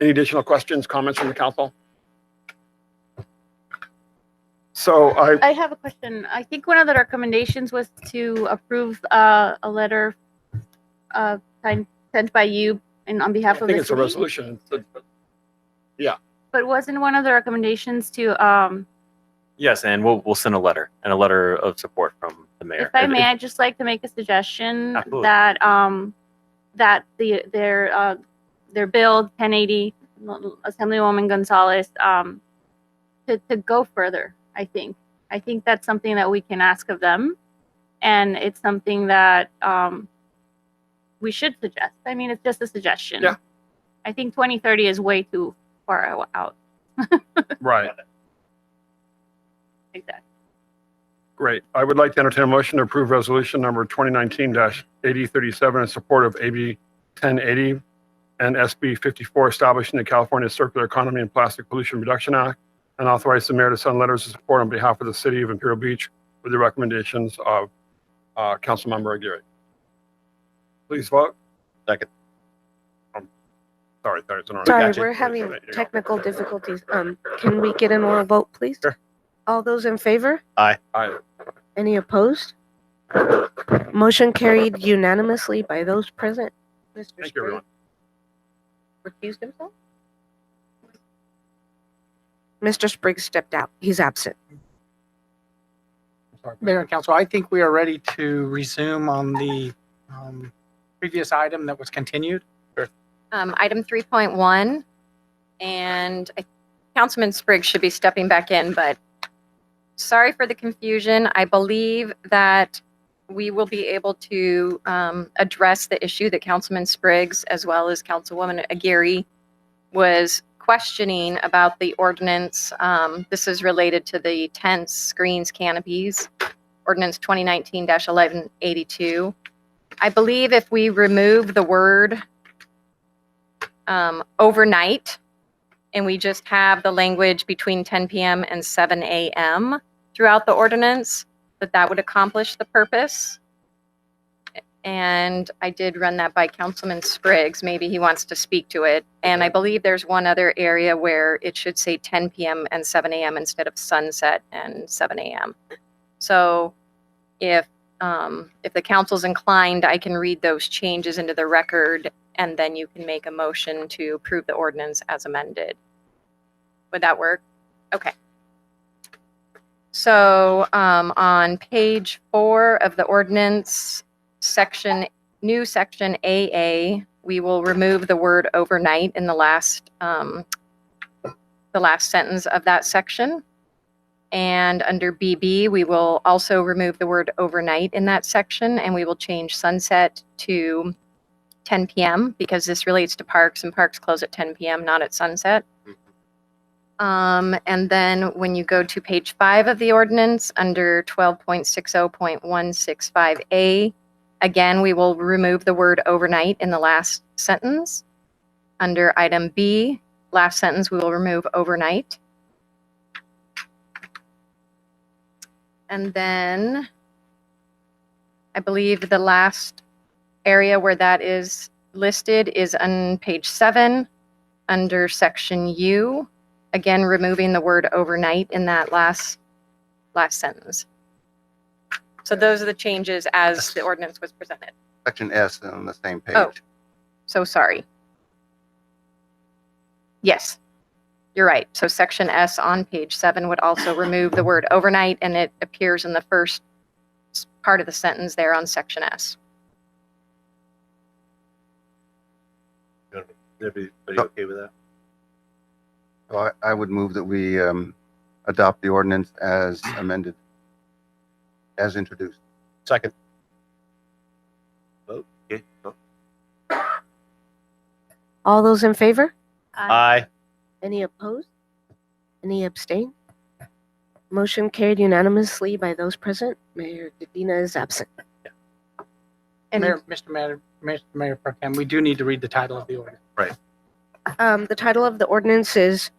[SPEAKER 1] any additional questions, comments from the council? So
[SPEAKER 7] I have a question. I think one of the recommendations was to approve a letter sent by you and on behalf
[SPEAKER 1] I
[SPEAKER 7] of
[SPEAKER 1] think
[SPEAKER 7] the
[SPEAKER 1] it's a
[SPEAKER 7] city.
[SPEAKER 1] resolution. Yeah.
[SPEAKER 7] But wasn't one of the recommendations to
[SPEAKER 18] Yes, and we'll send a letter of support from the mayor.
[SPEAKER 7] if I may, I'd just like to make a suggestion
[SPEAKER 18] Absolutely.
[SPEAKER 7] that that their bill 1080, Assemblywoman Gonzalez, to go further. I think that's something that we can ask of them, and it's something that we should suggest. I mean, it's just a suggestion.
[SPEAKER 1] Yeah.
[SPEAKER 7] I think 2030 is way too far out.
[SPEAKER 1] Right.
[SPEAKER 7] Exactly.
[SPEAKER 1] Great. I would like to entertain a motion to approve resolution number 2019-8037 in support of AB 1080 and SB 54, establishing the California Circular Economy and Plastic Pollution Reduction Act, and authorize the mayor to send letters of support on behalf of the city of Imperial Beach with the recommendations of Councilmember Aguirre. Please vote.
[SPEAKER 3] Second.
[SPEAKER 1] Sorry,
[SPEAKER 2] Sorry, we're having technical difficulties. Can we get an oral vote, please?
[SPEAKER 1] Sure.
[SPEAKER 2] All those in favor?
[SPEAKER 3] Aye.
[SPEAKER 1] Aye.
[SPEAKER 2] Any opposed? Motion carried unanimously by those present. Mr.
[SPEAKER 1] Thank you,
[SPEAKER 2] Sprague.
[SPEAKER 1] everyone.
[SPEAKER 2] recused himself? Mr. Spriggs stepped out. He's absent.
[SPEAKER 4] Mayor and Council, I think we are ready to resume on the previous item that was continued.
[SPEAKER 16] Item 3.1, and Councilman Spriggs should be stepping back in, but sorry for the confusion. I believe that we will be able to address the issue that Councilman Spriggs, as well as Councilwoman Aguirre, was questioning about the ordinance. This is related to the tents, screens, canopies, Ordinance 2019-1182. I believe if we remove the word overnight, and we just have the language between 10 p.m. and 7 a.m. throughout the ordinance, that would accomplish the purpose. And I did run that by Councilman Spriggs. Maybe he wants to speak to it. And I believe there's one other area where it should say 10 p.m. and 7 a.m. instead of sunset and 7 a.m. So if the council's inclined, I can read those changes into the record, and then you can make a motion to approve the ordinance as amended. Would that work? Okay. So on page 4 of the ordinance, new section AA, we will remove the word overnight in the last sentence of that section. And under BB, we will also remove the word overnight in that section, and we will change sunset to 10 p.m. because this relates to parks, and parks close at 10 p.m., not at sunset. And then when you go to page 5 of the ordinance, under 12.60.165A, again, we will remove the word overnight in the last sentence. Under item B, last sentence, we will remove overnight. And then I believe the last area where that is listed is on page 7 under section U. Again, removing the word overnight in that last sentence. So those are the changes as the ordinance was presented.
[SPEAKER 6] Section S on the same page.
[SPEAKER 16] Oh, so sorry. Yes, you're right. So section S on page 7 would also remove the word overnight, and it appears in the first part of the sentence there on section S.
[SPEAKER 14] Everybody okay with that?
[SPEAKER 6] So I would move that we adopt the ordinance as amended, as introduced.
[SPEAKER 3] Second.
[SPEAKER 14] Vote. Okay. Vote.
[SPEAKER 2] All those in favor?
[SPEAKER 3] Aye.
[SPEAKER 2] Any opposed? Any abstain? Motion carried unanimously by those present. Mayor Medina is absent. And
[SPEAKER 4] Mr. Mayor Pro Tem, we do need to read the title of the ordinance.
[SPEAKER 14] Right.
[SPEAKER 2] the title of the ordinance is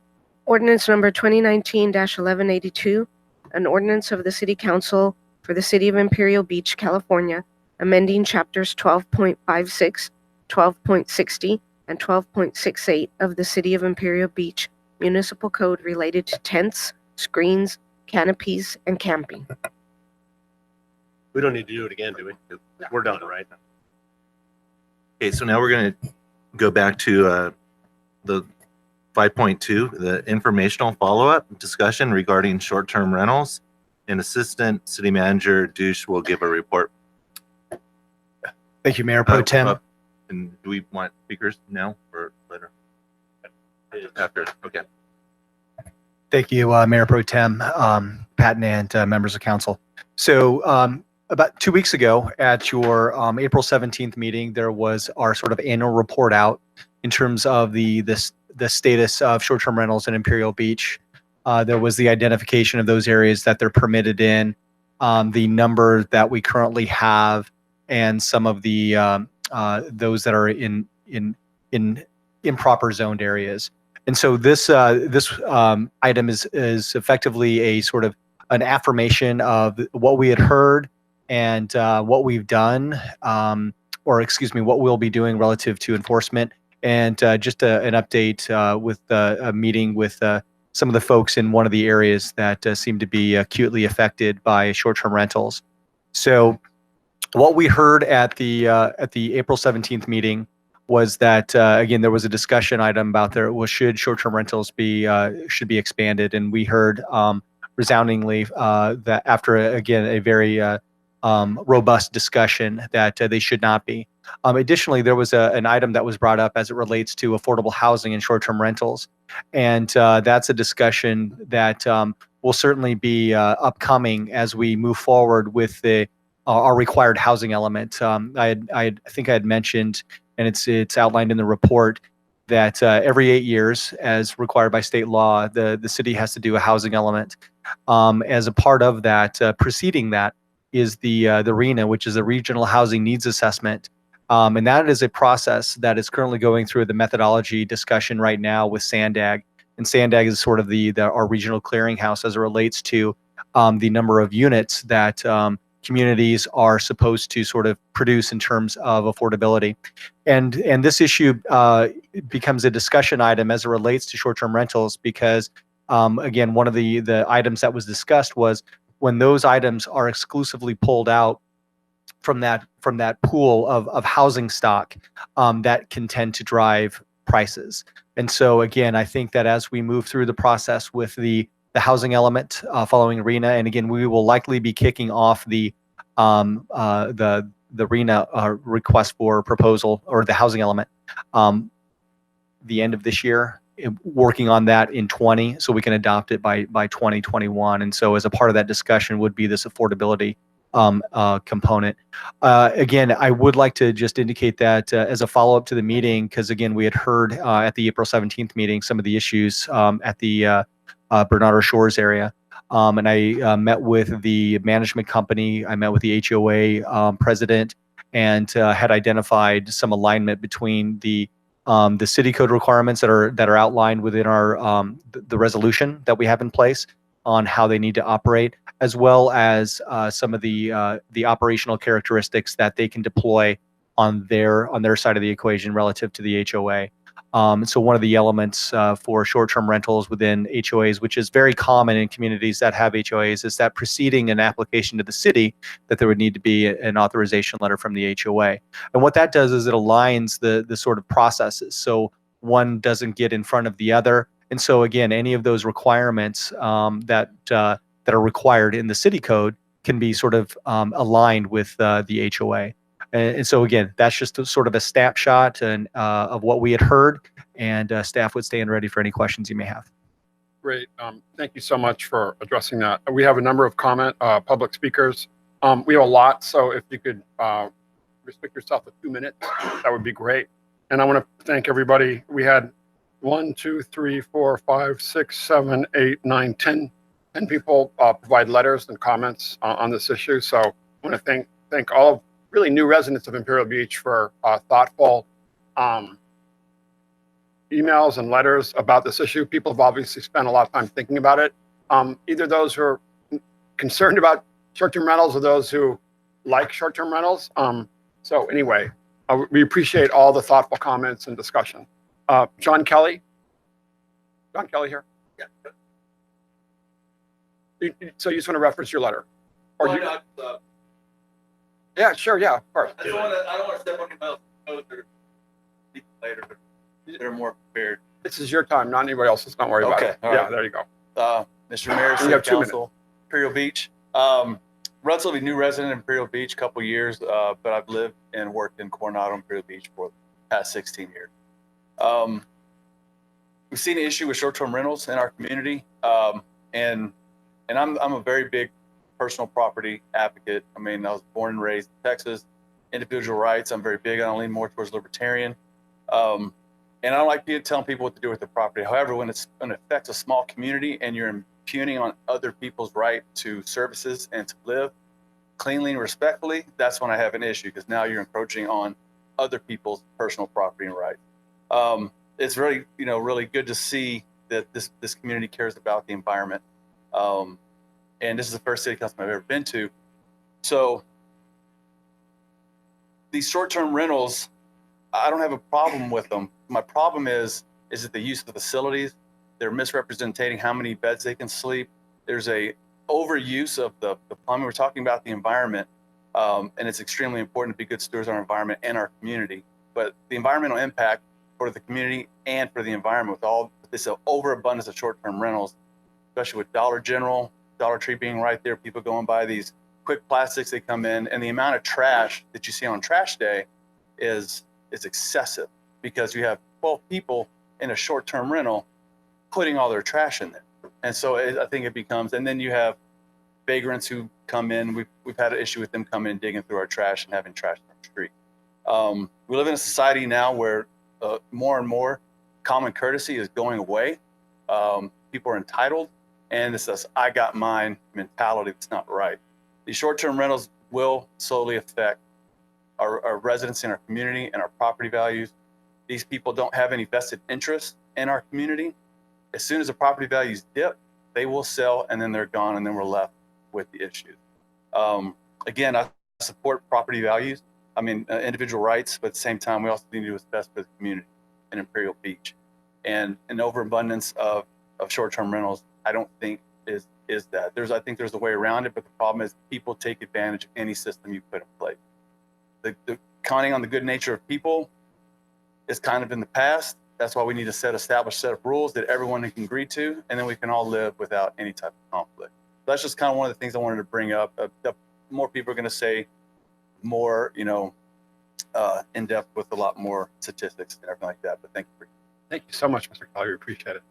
[SPEAKER 2] Ordinance number 2019-1182, an ordinance of the City Council for the City of Imperial Beach, California, amending chapters 12.56, 12.60, and 12.68 of the City of Imperial Beach Municipal Code related to tents, screens, canopies, and camping.
[SPEAKER 3] We don't need to do it again, do we? We're done, right?
[SPEAKER 14] Okay, so now we're going to go back to the 5.2, the informational follow-up discussion regarding short-term rentals. And Assistant City Manager Douche will give a report.
[SPEAKER 17] Thank you, Mayor Pro Tem.
[SPEAKER 14] And do we want speakers now or later? After, okay.
[SPEAKER 17] Thank you, Mayor Pro Tem, Patton, and members of council. So about 2 weeks ago at your April 17th meeting, there was our sort of annual report out in terms of the status of short-term rentals in Imperial Beach. There was the identification of those areas that they're permitted in, the number that we currently have, and some of the those that are in improper zoned areas. And so this item is effectively a sort of an affirmation of what we had heard and what we've done, or excuse me, what we'll be doing relative to enforcement, and just an update with a meeting with some of the folks in one of the areas that seem to be acutely affected by short-term rentals. So what we heard at the April 17th meeting was that again there was a discussion item about should short-term rentals be should be expanded, and we heard resoundingly that after again a very robust discussion that they should not be. Additionally, there was an item that was brought up as it relates to affordable housing and short-term rentals, and that's a discussion that will certainly be upcoming as we move forward with our required housing element. I think I had mentioned, and it's outlined in the report, that every 8 years, as required by state law, the city has to do a housing element. As a part of that, preceding that is the RHNA, which is a Regional Housing Needs Assessment. And that is a process that is currently going through the methodology discussion right now with SANDAG. And SANDAG is sort of our regional clearinghouse as it relates to the number of units that communities are supposed to sort of produce in terms of affordability. And this issue becomes a discussion item as it relates to short-term rentals because, again, one of the items that was discussed was when those items are exclusively pulled out from that pool of housing stock, that can tend to drive prices. And so again, I think that as we move through the process with the housing element following RHNA, and again, we will likely be kicking off the RHNA request for proposal, or the housing element, the end of this year, working on that in 20, so we can adopt it by 2021. And so as a part of that discussion would be this affordability component. Again, I would like to just indicate that as a follow-up to the meeting, because again, we had heard at the April 17th meeting some of the issues at the Bernardo Shores area. And I met with the management company, I met with the HOA president, and had identified some alignment between the city code requirements that are outlined within our the resolution that we have in place on how they need to operate, as well as some of the operational characteristics that they can deploy on their side of the equation relative to the HOA. So one of the elements for short-term rentals within HOAs, which is very common in communities that have HOAs, is that preceding an application to the city, that there would need to be an authorization letter from the HOA. And what that does is it aligns the sort of processes, so one doesn't get in front of the other. And so again, any of those requirements that are required in the city code can be sort of aligned with the HOA. And so again, that's just sort of a snapshot of what we had heard, and staff would stand ready for any questions you may have.
[SPEAKER 1] Great. Thank you so much for addressing that. We have a number of public speakers. We have a lot, so if you could restrict yourself to 2 minutes, that would be great. And I want to thank everybody. We had 1, 2, 3, 4, 5, 6, 7, 8, 9, 10 people provide letters and comments on this issue. So I want to thank all of really new residents of Imperial Beach for thoughtful emails and letters about this issue. People have obviously spent a lot of time thinking about it. Either those who are concerned about short-term rentals or those who like short-term rentals. So anyway, we appreciate all the thoughtful comments and discussion. John Kelly? John Kelly here? Yeah. So you just want to reference your letter? Or yeah, sure, yeah, of course.
[SPEAKER 15] I don't want to step on anybody else's toes or speak later, but they're more prepared.
[SPEAKER 1] This is your time, not anybody else's. Don't worry about it.
[SPEAKER 15] All
[SPEAKER 1] yeah,
[SPEAKER 15] right.
[SPEAKER 1] There you go.
[SPEAKER 15] Mr. Mayor,
[SPEAKER 1] You
[SPEAKER 15] City
[SPEAKER 1] have 2
[SPEAKER 15] Council, Imperial Beach. Relatively new resident in Imperial Beach, couple years, but I've lived and worked in Coronado, Imperial Beach for the past 16 years. We've seen an issue with short-term rentals in our community, and I'm a very big personal property advocate. I mean, I was born and raised in Texas. Individual rights, I'm very big on. I lean more towards libertarian. And I don't like telling people what to do with their property. However, when it affects a small community and you're impugning on other people's right to services and to live cleanly and respectfully, that's when I have an issue, because now you're encroaching on other people's personal property and rights. It's really, really good to see that this community cares about the environment. And this is the first city council I've ever been to. So these short-term rentals, I don't have a problem with them. My problem is it the use of the facilities? They're misrepresenting how many beds they can sleep. There's a overuse of the plumbing. We're talking about the environment, and it's extremely important to be good stewards of our environment and our community. but the environmental impact for the community and for the environment with all this overabundance of short-term rentals, especially with Dollar General, Dollar Tree being right there, people going by these quick plastics, they come in, and the amount of trash that you see on trash day is excessive because you have 12 people in a short-term rental putting all their trash in there. And so I think it becomes, and then you have vagrants who come in. We've had an issue with them coming and digging through our trash and having trash on the street. We live in a society now where more and more common courtesy is going away. People are entitled, and it's this I got mine mentality that's not right. These short-term rentals will slowly affect our residents in our community and our property values. These people don't have any vested interest in our community. As soon as the property values dip, they will sell, and then they're gone, and then we're left with the issues. Again, I support property values. I mean, individual rights, but at the same time, we also need to do what's best for the community in Imperial Beach. And an overabundance of short-term rentals, I don't think is that. I think there's a way around it, but the problem is people take advantage of any system you put in place. The counting on the good nature of people is kind of in the past. That's why we need to establish a set of rules that everyone can agree to, and then we can all live without any type of conflict. That's just kind of one of the things I wanted to bring up. More people are going to say more, in depth with a lot more statistics and everything like that. But thank you.
[SPEAKER 1] Thank you so much, Mr. Collier. Appreciate it.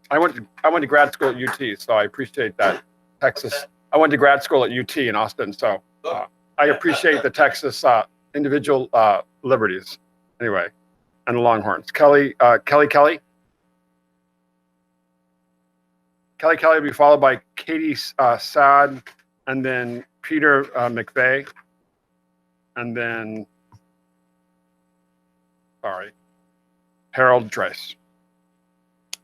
[SPEAKER 1] I went to grad school at UT, so I appreciate that. Texas. I went to grad school at UT in Austin, so I appreciate the Texas individual liberties. Anyway, and the Longhorns. Kelly will be followed by Katie Saad, and then Peter McVeigh, and then Harold Dreis.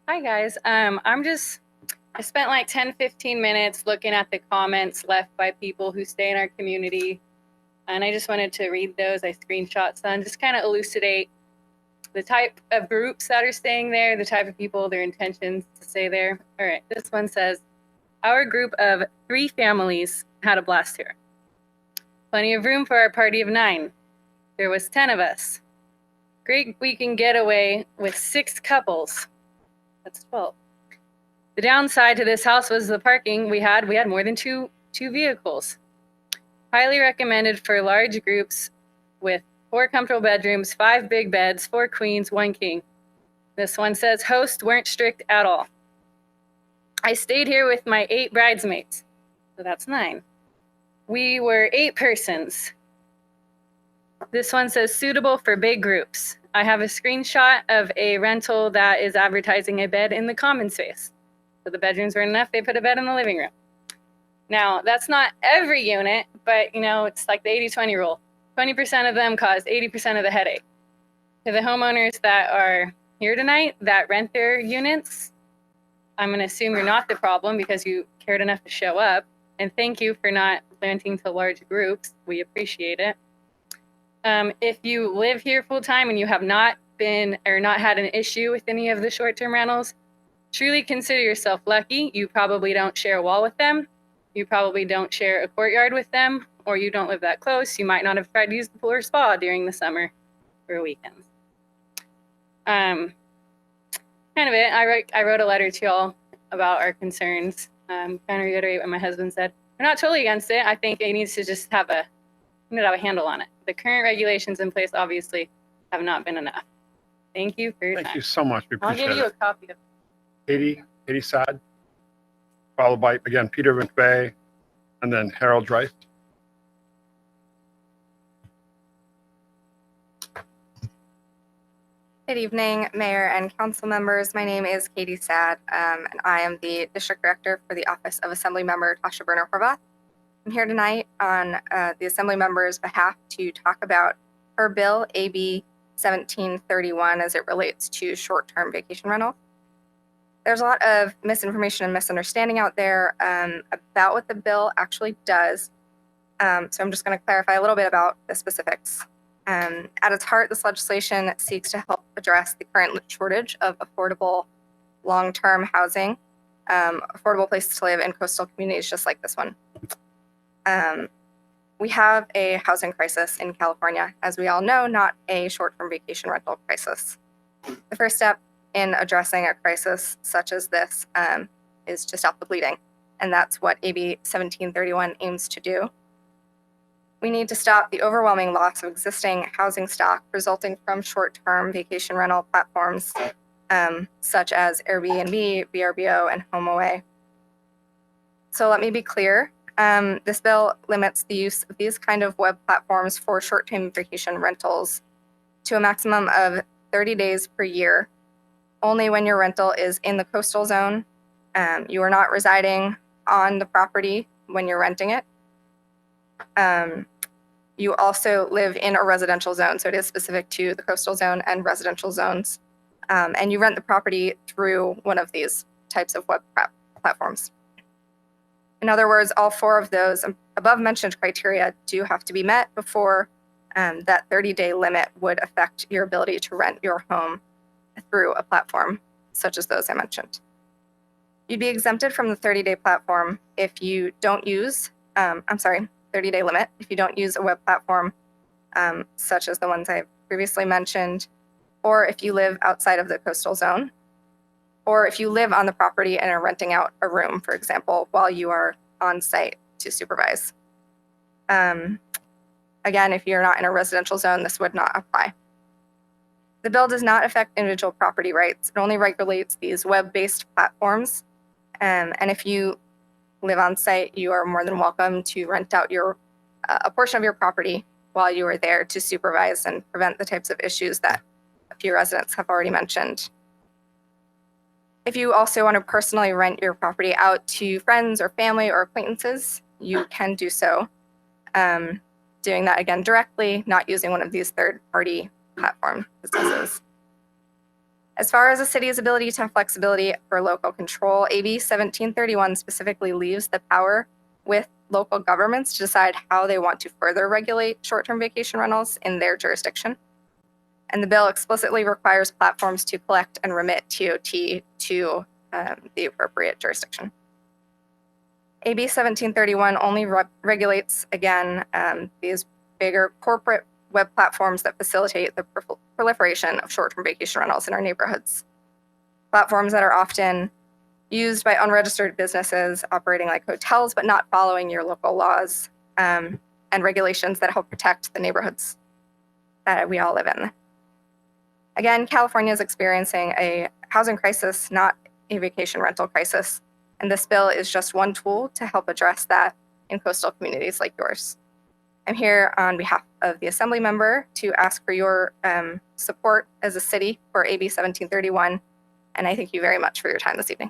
[SPEAKER 19] Hi guys. I spent like 10-15 minutes looking at the comments left by people who stay in our community, and I just wanted to read those. I screenshot some, just kind of elucidate the type of groups that are staying there, the type of people, their intentions to stay there. All right, this one says, our group of 3 families had a blast here. Plenty of room for our party of 9. There was 10 of us. Great weekend getaway with 6 couples. That's 12. The downside to this house was the parking we had more than two vehicles. Highly recommended for large groups with 4 comfortable bedrooms, 5 big beds, 4 queens, 1 king. This one says hosts weren't strict at all. I stayed here with my 8 bridesmaids, so that's 9. We were 8 persons. This one says suitable for big groups. I have a screenshot of a rental that is advertising a bed in the common space. So the bedrooms weren't enough, they put a bed in the living room. Now, that's not every unit, but it's like the 80-20 rule. 20% of them cause 80% of the headache. To the homeowners that are here tonight that rent their units, I'm going to assume you're not the problem because you cared enough to show up. And thank you for not renting to large groups. We appreciate it. If you live here full time and you have not had an issue with any of the short-term rentals, truly consider yourself lucky. You probably don't share a wall with them. You probably don't share a courtyard with them, or you don't live that close. You might not have tried to use the pool or spa during the summer or weekends. Kind of it. I wrote a letter to y'all about our concerns. Kind of reiterate what my husband said. We're not totally against it. I think it needs to just have a handle on it. The current regulations in place obviously have not been enough. Thank you for your time.
[SPEAKER 1] Thank you so much. We
[SPEAKER 19] I'll
[SPEAKER 1] appreciate
[SPEAKER 19] give you a
[SPEAKER 1] it.
[SPEAKER 19] copy of
[SPEAKER 1] Katie Saad, followed by, again, Peter McVeigh, and then Harold Dreis.
[SPEAKER 20] Good evening, Mayor and Council members. My name is Katie Saad, and I am the District Director for the Office of Assembly Member Tasha Berner Horvath. I'm here tonight on the Assembly member's behalf to talk about her bill, AB 1731, as it relates to short-term vacation rental. There's a lot of misinformation and misunderstanding out there about what the bill actually does. So I'm just going to clarify a little bit about the specifics. At its heart, this legislation seeks to help address the current shortage of affordable long-term housing, affordable places to live in coastal communities just like this one. We have a housing crisis in California, as we all know, not a short-term vacation rental crisis. The first step in addressing a crisis such as this is to stop the bleeding, and that's what AB 1731 aims to do. We need to stop the overwhelming loss of existing housing stock resulting from short-term vacation rental platforms such as Airbnb, VRBO, and HomeAway. So let me be clear. This bill limits the use of these kind of web platforms for short-term vacation rentals to a maximum of 30 days per year, only when your rental is in the coastal zone. You are not residing on the property when you're renting it. You also live in a residential zone, so it is specific to the coastal zone and residential zones. And you rent the property through one of these types of web platforms. In other words, all four of those above mentioned criteria do have to be met before that 30-day limit would affect your ability to rent your home through a platform such as those I mentioned. You'd be exempted from the 30-day platform if you don't use, 30-day limit if you don't use a web platform such as the ones I previously mentioned, or if you live outside of the coastal zone, or if you live on the property and are renting out a room, for example, while you are on site to supervise. Again, if you're not in a residential zone, this would not apply. The bill does not affect individual property rights. It only regulates these web-based platforms. And if you live on site, you are more than welcome to rent out a portion of your property while you are there to supervise and prevent the types of issues that a few residents have already mentioned. If you also want to personally rent your property out to friends or family or acquaintances, you can do so. Doing that again directly, not using one of these third-party platform businesses. As far as the city's ability to have flexibility for local control, AB 1731 specifically leaves the power with local governments to decide how they want to further regulate short-term vacation rentals in their jurisdiction. And the bill explicitly requires platforms to collect and remit TOT to the appropriate jurisdiction. AB 1731 only regulates, again, these bigger corporate web platforms that facilitate the proliferation of short-term vacation rentals in our neighborhoods. Platforms that are often used by unregistered businesses operating like hotels, but not following your local laws and regulations that help protect the neighborhoods that we all live in. Again, California is experiencing a housing crisis, not a vacation rental crisis. And this bill is just one tool to help address that in coastal communities like yours. I'm here on behalf of the Assembly member to ask for your support as a city for AB 1731. And I thank you very much for your time this evening.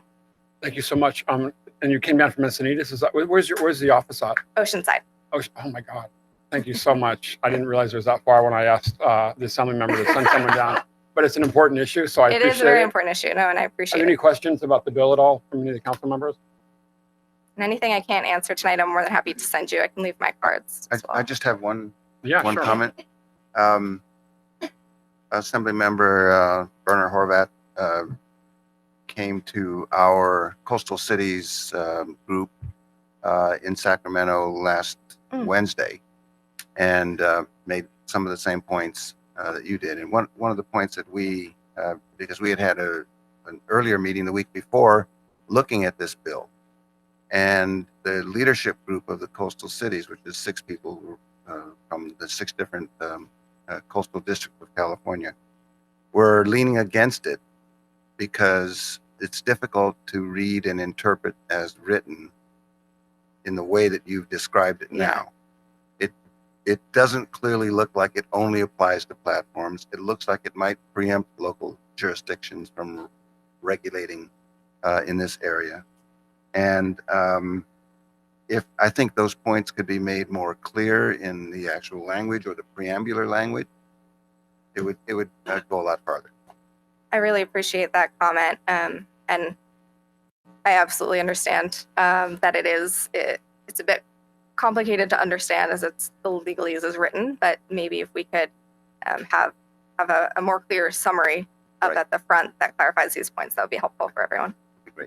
[SPEAKER 1] Thank you so much. And you came down from Encinitas. Where's the office at?
[SPEAKER 20] Oceanside.
[SPEAKER 1] Oh my God. Thank you so much. I didn't realize it was that far when I asked the Assembly member to send someone down. But it's an important issue, so I appreciate it.
[SPEAKER 20] It is a very important issue, no, and I appreciate
[SPEAKER 1] it. Are there any questions about the bill at all from any of the council members?
[SPEAKER 20] And anything I can't answer tonight, I'm more than happy to send you. I can leave my cards as well.
[SPEAKER 6] I just have one
[SPEAKER 1] sure.
[SPEAKER 6] comment. Assembly member Werner Horvath came to our Coastal Cities group in Sacramento last Wednesday and made some of the same points that you did. And one of the points that we, because we had an earlier meeting the week before looking at this bill, and the leadership group of the coastal cities, which is 6 people from the 6 different coastal districts of California, were leaning against it because it's difficult to read and interpret as written in the way that you've described it now. It doesn't clearly look like it only applies to platforms. It looks like it might preempt local jurisdictions from regulating in this area. And if I think those points could be made more clear in the actual language or the preambular language, it would go a lot farther.
[SPEAKER 20] I really appreciate that comment. And I absolutely understand that it's a bit complicated to understand as it's the legalese is written, but maybe if we could have a more clear summary up at the front that clarifies these points, that would be helpful for everyone.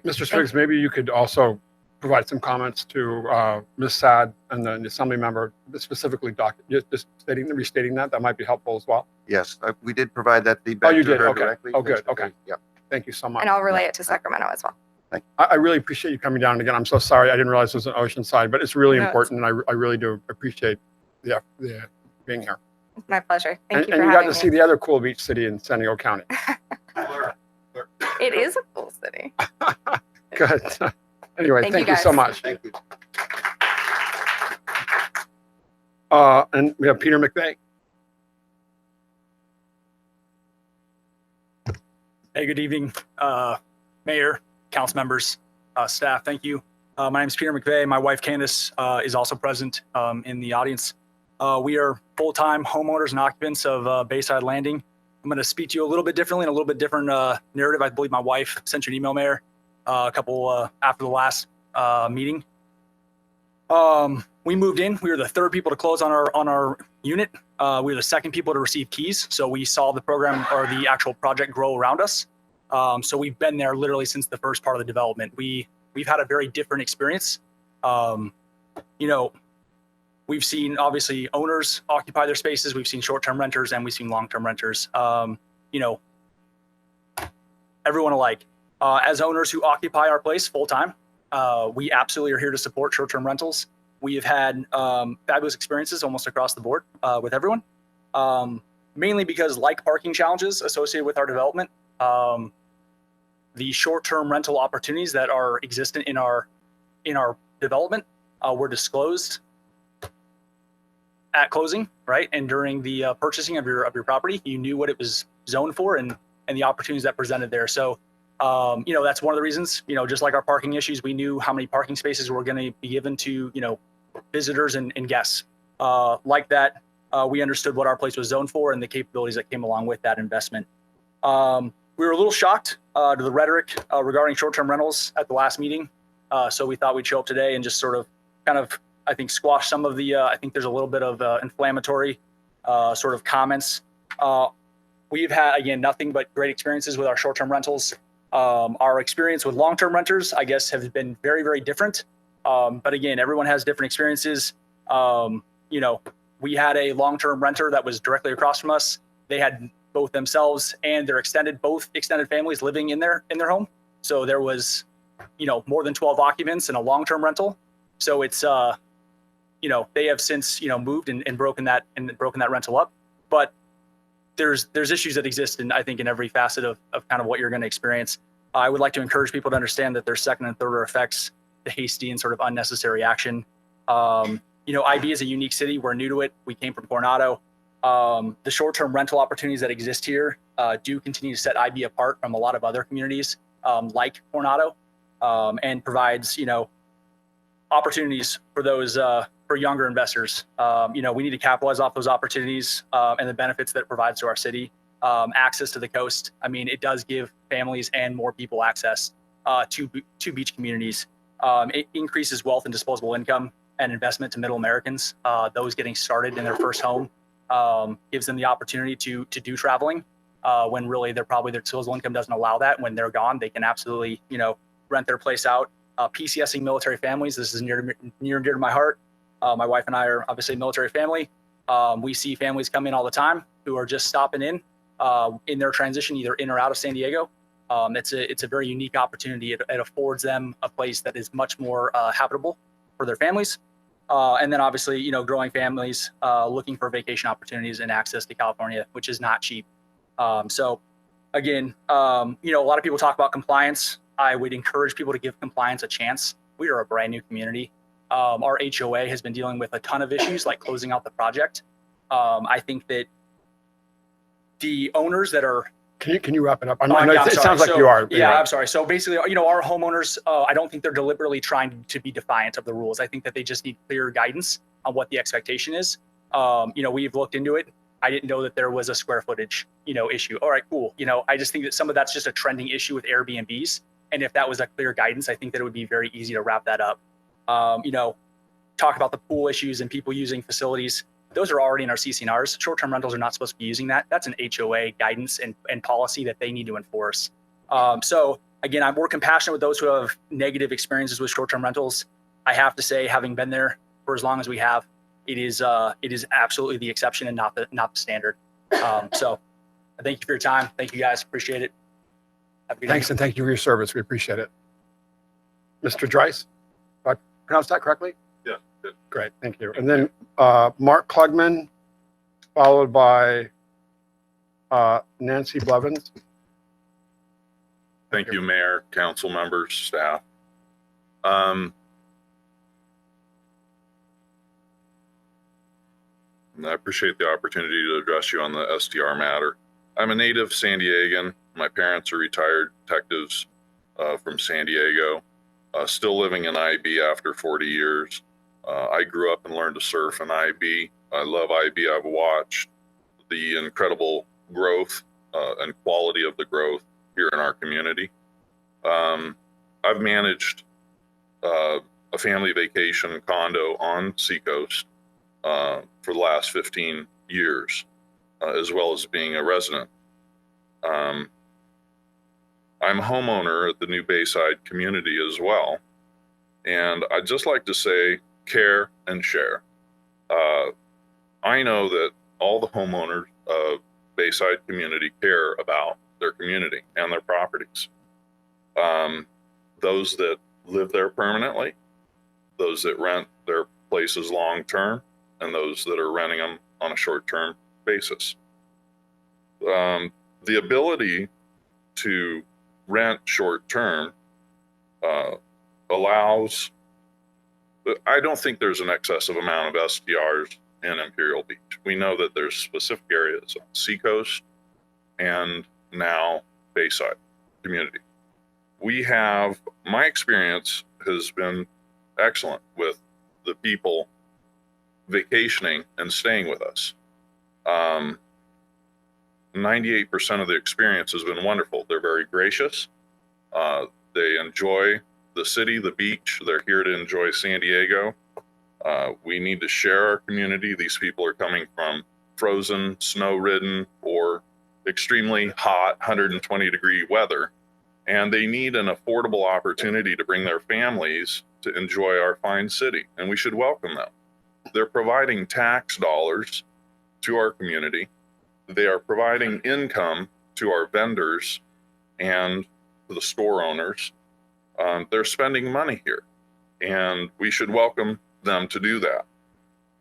[SPEAKER 1] Mr. Spriggs, maybe you could also provide some comments to Ms. Sad and the Assembly member, specifically just restating that might be helpful as well.
[SPEAKER 6] Yes, we did provide that feedback
[SPEAKER 1] Oh, you
[SPEAKER 6] to
[SPEAKER 1] did?
[SPEAKER 6] her
[SPEAKER 1] Okay.
[SPEAKER 6] directly.
[SPEAKER 1] Oh, good.
[SPEAKER 6] face-to-face.
[SPEAKER 1] Okay.
[SPEAKER 6] Yep.
[SPEAKER 1] Thank you so much.
[SPEAKER 20] And I'll relay it to Sacramento as well.
[SPEAKER 1] I really appreciate you coming down again. I'm so sorry. I didn't realize it was an Oceanside, but it's really
[SPEAKER 20] No, it's-
[SPEAKER 1] important. And I really do appreciate the being here.
[SPEAKER 20] It's my pleasure. Thank
[SPEAKER 1] And
[SPEAKER 20] you
[SPEAKER 1] you
[SPEAKER 20] for
[SPEAKER 1] got
[SPEAKER 20] having
[SPEAKER 1] to
[SPEAKER 20] me.
[SPEAKER 1] see the other cool beach city in San Diego County.
[SPEAKER 20] It is a cool city.
[SPEAKER 1] Good. Anyway,
[SPEAKER 20] Thank
[SPEAKER 1] thank
[SPEAKER 20] you
[SPEAKER 1] you so
[SPEAKER 20] guys.
[SPEAKER 1] much.
[SPEAKER 6] Thank you.
[SPEAKER 1] And we have Peter McVeigh.
[SPEAKER 5] Hey, good evening, Mayor, council members, staff. Thank you. My name is Peter McVeigh. My wife Candace is also present in the audience. We are full-time homeowners and occupants of Bayside Landing. I'm going to speak to you a little bit differently in a little bit different narrative. I believe my wife sent you an email, Mayor, a couple after the last meeting. We moved in. We were the third people to close on our unit. We were the second people to receive keys. So we saw the program or the actual project grow around us. So we've been there literally since the first part of the development. We've had a very different experience. We've seen obviously owners occupy their spaces. We've seen short-term renters and we've seen long-term renters. Everyone alike. As owners who occupy our place full-time, we absolutely are here to support short-term rentals. We have had fabulous experiences almost across the board with everyone, mainly because like parking challenges associated with our development, the short-term rental opportunities that are existent in our development were disclosed at closing, right? And during the purchasing of your property, you knew what it was zoned for and the opportunities that presented there. So, that's one of the reasons, just like our parking issues, we knew how many parking spaces were going to be given to, visitors and guests. Like that, we understood what our place was zoned for and the capabilities that came along with that investment. We were a little shocked to the rhetoric regarding short-term rentals at the last meeting. So we thought we'd show up today and just sort of I think squash some of the, I think there's a little bit of inflammatory sort of comments. We've had, again, nothing but great experiences with our short-term rentals. Our experience with long-term renters, I guess, have been very, very different. But again, everyone has different experiences. We had a long-term renter that was directly across from us. They had both themselves and their both extended families living in their home. So there was, more than 12 occupants in a long-term rental. So it's, they have since, moved and broken that rental up. But there's issues that exist in, I think, in every facet of kind of what you're going to experience. I would like to encourage people to understand that there's second and third order effects to hasty and sort of unnecessary action. IB is a unique city. We're new to it. We came from Coronado. The short-term rental opportunities that exist here do continue to set IB apart from a lot of other communities like Coronado, and provides, opportunities for those for younger investors. We need to capitalize off those opportunities and the benefits that it provides to our city. Access to the coast. I mean, it does give families and more people access to beach communities. It increases wealth and disposable income and investment to middle Americans. Those getting started in their first home gives them the opportunity to do traveling when really their disposable income doesn't allow that. When they're gone, they can absolutely rent their place out. Pcsing military families. This is near and dear to my heart. My wife and I are obviously a military family. We see families come in all the time who are just stopping in their transition, either in or out of San Diego. It's a very unique opportunity. It affords them a place that is much more habitable for their families. And then obviously, growing families looking for vacation opportunities and access to California, which is not cheap. So again, a lot of people talk about compliance. I would encourage people to give compliance a chance. We are a brand new community. Our HOA has been dealing with a ton of issues like closing out the project. I think that the owners that are...
[SPEAKER 1] Can you wrap it up? It sounds like you are.
[SPEAKER 5] Yeah, I'm sorry. So basically, our homeowners, I don't think they're deliberately trying to be defiant of the rules. I think that they just need clear guidance on what the expectation is. We've looked into it. I didn't know that there was a square footage, issue. All right, cool. I just think that some of that's just a trending issue with Airbnbs. And if that was a clear guidance, I think that it would be very easy to wrap that up. Talk about the pool issues and people using facilities. Those are already in our CC&Rs. Short-term rentals are not supposed to be using that. That's an HOA guidance and policy that they need to enforce. So again, I'm more compassionate with those who have negative experiences with short-term rentals. I have to say, having been there for as long as we have, it is absolutely the exception and not the standard. So I thank you for your time. Thank you guys. Appreciate it. Have a good
[SPEAKER 1] Thanks, and thank you for your service. We appreciate it. Mr. Dreiss, did I pronounce that correctly?
[SPEAKER 12] Yeah. Good.
[SPEAKER 1] Great, thank you. And then Mark Klugman, followed by Nancy Blevins.
[SPEAKER 12] Thank you, Mayor, council members, staff. I appreciate the opportunity to address you on the STR matter. I'm a native San Diegan. My parents are retired detectives from San Diego, still living in IB after 40 years. I grew up and learned to surf in IB. I love IB. I've watched the incredible growth and quality of the growth here in our community. I've managed a family vacation condo on Seacoast for the last 15 years, as well as being a resident. I'm a homeowner at the new Bayside community as well. And I'd just like to say, care and share. I know that all the homeowners of Bayside community care about their community and their properties. Those that live there permanently, those that rent their places long-term, and those that are renting them on a short-term basis. The ability to rent short-term allows, I don't think there's an excessive amount of STRs in Imperial Beach. We know that there's specific areas on Seacoast and now Bayside community. We have, my experience has been excellent with the people vacationing and staying with us. 98% of the experience has been wonderful. They're very gracious. They enjoy the city, the beach. They're here to enjoy San Diego. We need to share our community. These people are coming from frozen, snow-ridden, or extremely hot 120-degree weather, and they need an affordable opportunity to bring their families to enjoy our fine city, and we should welcome them. They're providing tax dollars to our community. They are providing income to our vendors and to the store owners. They're spending money here, and we should welcome them to do that.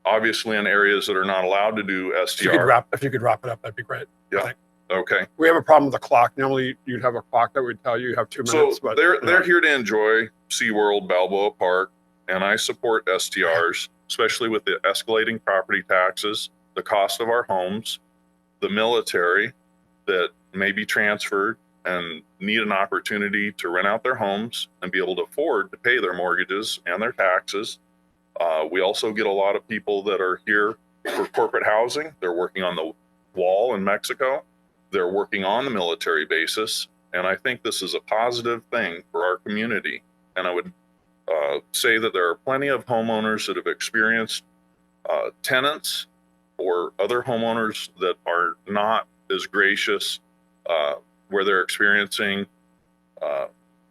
[SPEAKER 12] Obviously, in areas that are not allowed to do STR.
[SPEAKER 1] If you could wrap it up, that'd be great.
[SPEAKER 12] Yeah. Okay.
[SPEAKER 1] We have a problem with the clock. Normally, you'd have a clock that would tell you have 2 minutes.
[SPEAKER 12] So
[SPEAKER 1] But
[SPEAKER 12] they're here to enjoy SeaWorld, Balboa Park, and I support STRs, especially with the escalating property taxes, the cost of our homes, the military that may be transferred and need an opportunity to rent out their homes and be able to afford to pay their mortgages and their taxes. We also get a lot of people that are here for corporate housing. They're working on the wall in Mexico. They're working on the military basis. And I think this is a positive thing for our community. And I would say that there are plenty of homeowners that have experienced tenants or other homeowners that are not as gracious, where they're experiencing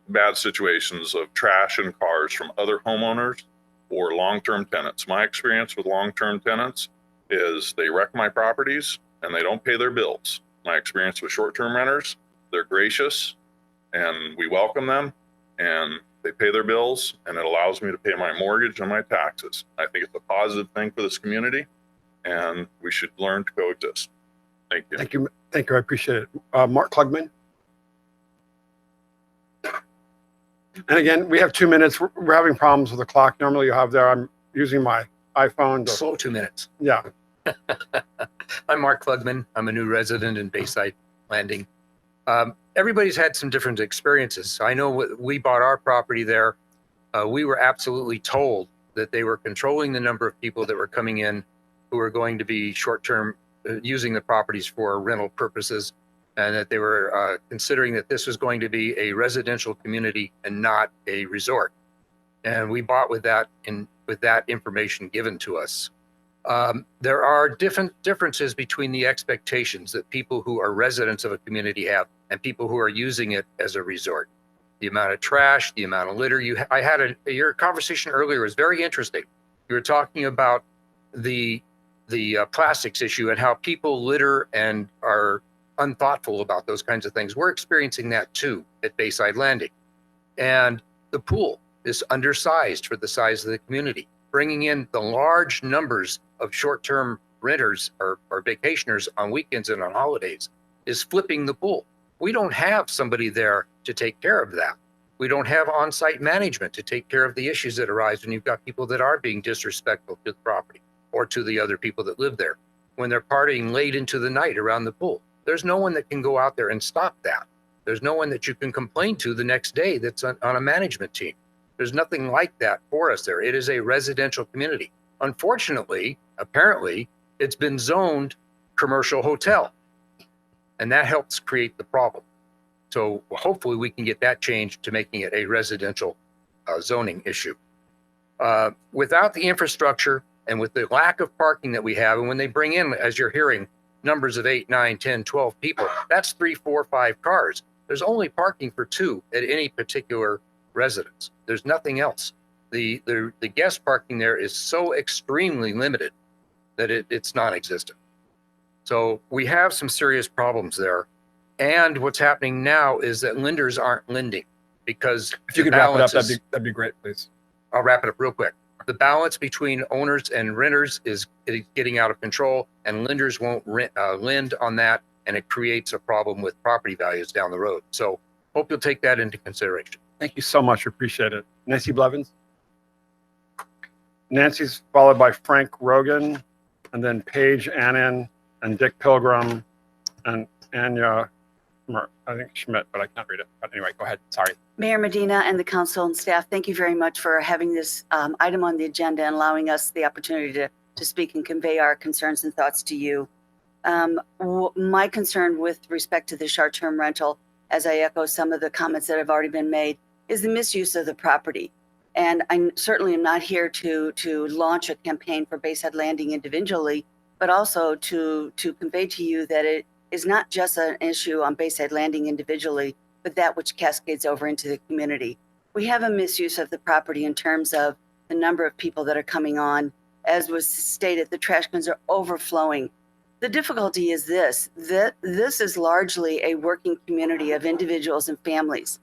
[SPEAKER 12] bad situations of trash and cars from other homeowners or long-term tenants. My experience with long-term tenants is they wreck my properties and they don't pay their bills. My experience with short-term renters, they're gracious and we welcome them and they pay their bills and it allows me to pay my mortgage and my taxes. I think it's a positive thing for this community and we should learn to coexist. Thank you.
[SPEAKER 1] Thank you. Thank you. I appreciate it. Mark Klugman. And again, we have 2 minutes. We're having problems with the clock. Normally you have there, I'm using my iPhone.
[SPEAKER 21] Slow 2 minutes.
[SPEAKER 1] Yeah.
[SPEAKER 21] I'm Mark Klugman. I'm a new resident in Bayside Landing. Everybody's had some different experiences. I know when we bought our property there, we were absolutely told that they were controlling the number of people that were coming in who were going to be short-term using the properties for rental purposes, and that they were considering that this was going to be a residential community and not a resort. And we bought with that information given to us. There are differences between the expectations that people who are residents of a community have and people who are using it as a resort. the amount of trash, the amount of litter. I had your conversation earlier was very interesting. You were talking about the plastics issue and how people litter and are unthoughtful about those kinds of things. We're experiencing that too at Bayside Landing. And the pool is undersized for the size of the community. Bringing in the large numbers of short-term renters or vacationers on weekends and on holidays is flipping the pool. We don't have somebody there to take care of that. We don't have on-site management to take care of the issues that arise when you've got people that are being disrespectful to the property or to the other people that live there when they're partying late into the night around the pool. There's no one that can go out there and stop that. There's no one that you can complain to the next day that's on a management team. There's nothing like that for us there. It is a residential community. Unfortunately, apparently, it's been zoned commercial hotel, and that helps create the problem. So hopefully we can get that changed to making it a residential zoning issue. Without the infrastructure and with the lack of parking that we have, and when they bring in, as you're hearing, numbers of 8, 9, 10, 12 people, that's 3, 4, 5 cars. There's only parking for 2 at any particular residence. There's nothing else. The guest parking there is so extremely limited that it's non-existent. So we have some serious problems there. And what's happening now is that lenders aren't lending because
[SPEAKER 1] If you could wrap it up, that'd be great, please.
[SPEAKER 21] I'll wrap it up real quick. The balance between owners and renters is getting out of control, and lenders won't lend on that, and it creates a problem with property values down the road. So hope you'll take that into consideration.
[SPEAKER 1] Thank you so much. Appreciate it. Nancy Blevins. Nancy's followed by Frank Rogan, and then Paige Annan, and Dick Pilgrim, and Anya, I think Schmidt, but I can't read it. But anyway, go ahead. Sorry.
[SPEAKER 13] Mayor Medina and the council and staff, thank you very much for having this item on the agenda and allowing us the opportunity to speak and convey our concerns and thoughts to you. My concern with respect to the short-term rental, as I echo some of the comments that have already been made, is the misuse of the property. And I certainly am not here to launch a campaign for Bayside Landing individually, but also to convey to you that it is not just an issue on Bayside Landing individually, but that which cascades over into the community. We have a misuse of the property in terms of the number of people that are coming on. As was stated, the trash cans are overflowing. The difficulty is this, that this is largely a working community of individuals and families.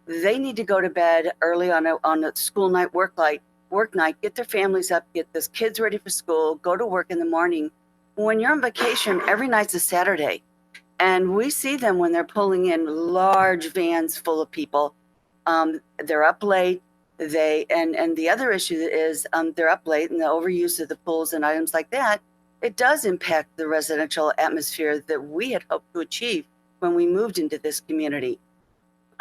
[SPEAKER 13] They need to go to bed early on a school night, work night, get their families up, get those kids ready for school, go to work in the morning. When you're on vacation, every night's a Saturday. And we see them when they're pulling in large vans full of people. They're up late. And the other issue is they're up late, and the overuse of the pools and items like that, it does impact the residential atmosphere that we had hoped to achieve when we moved into this community.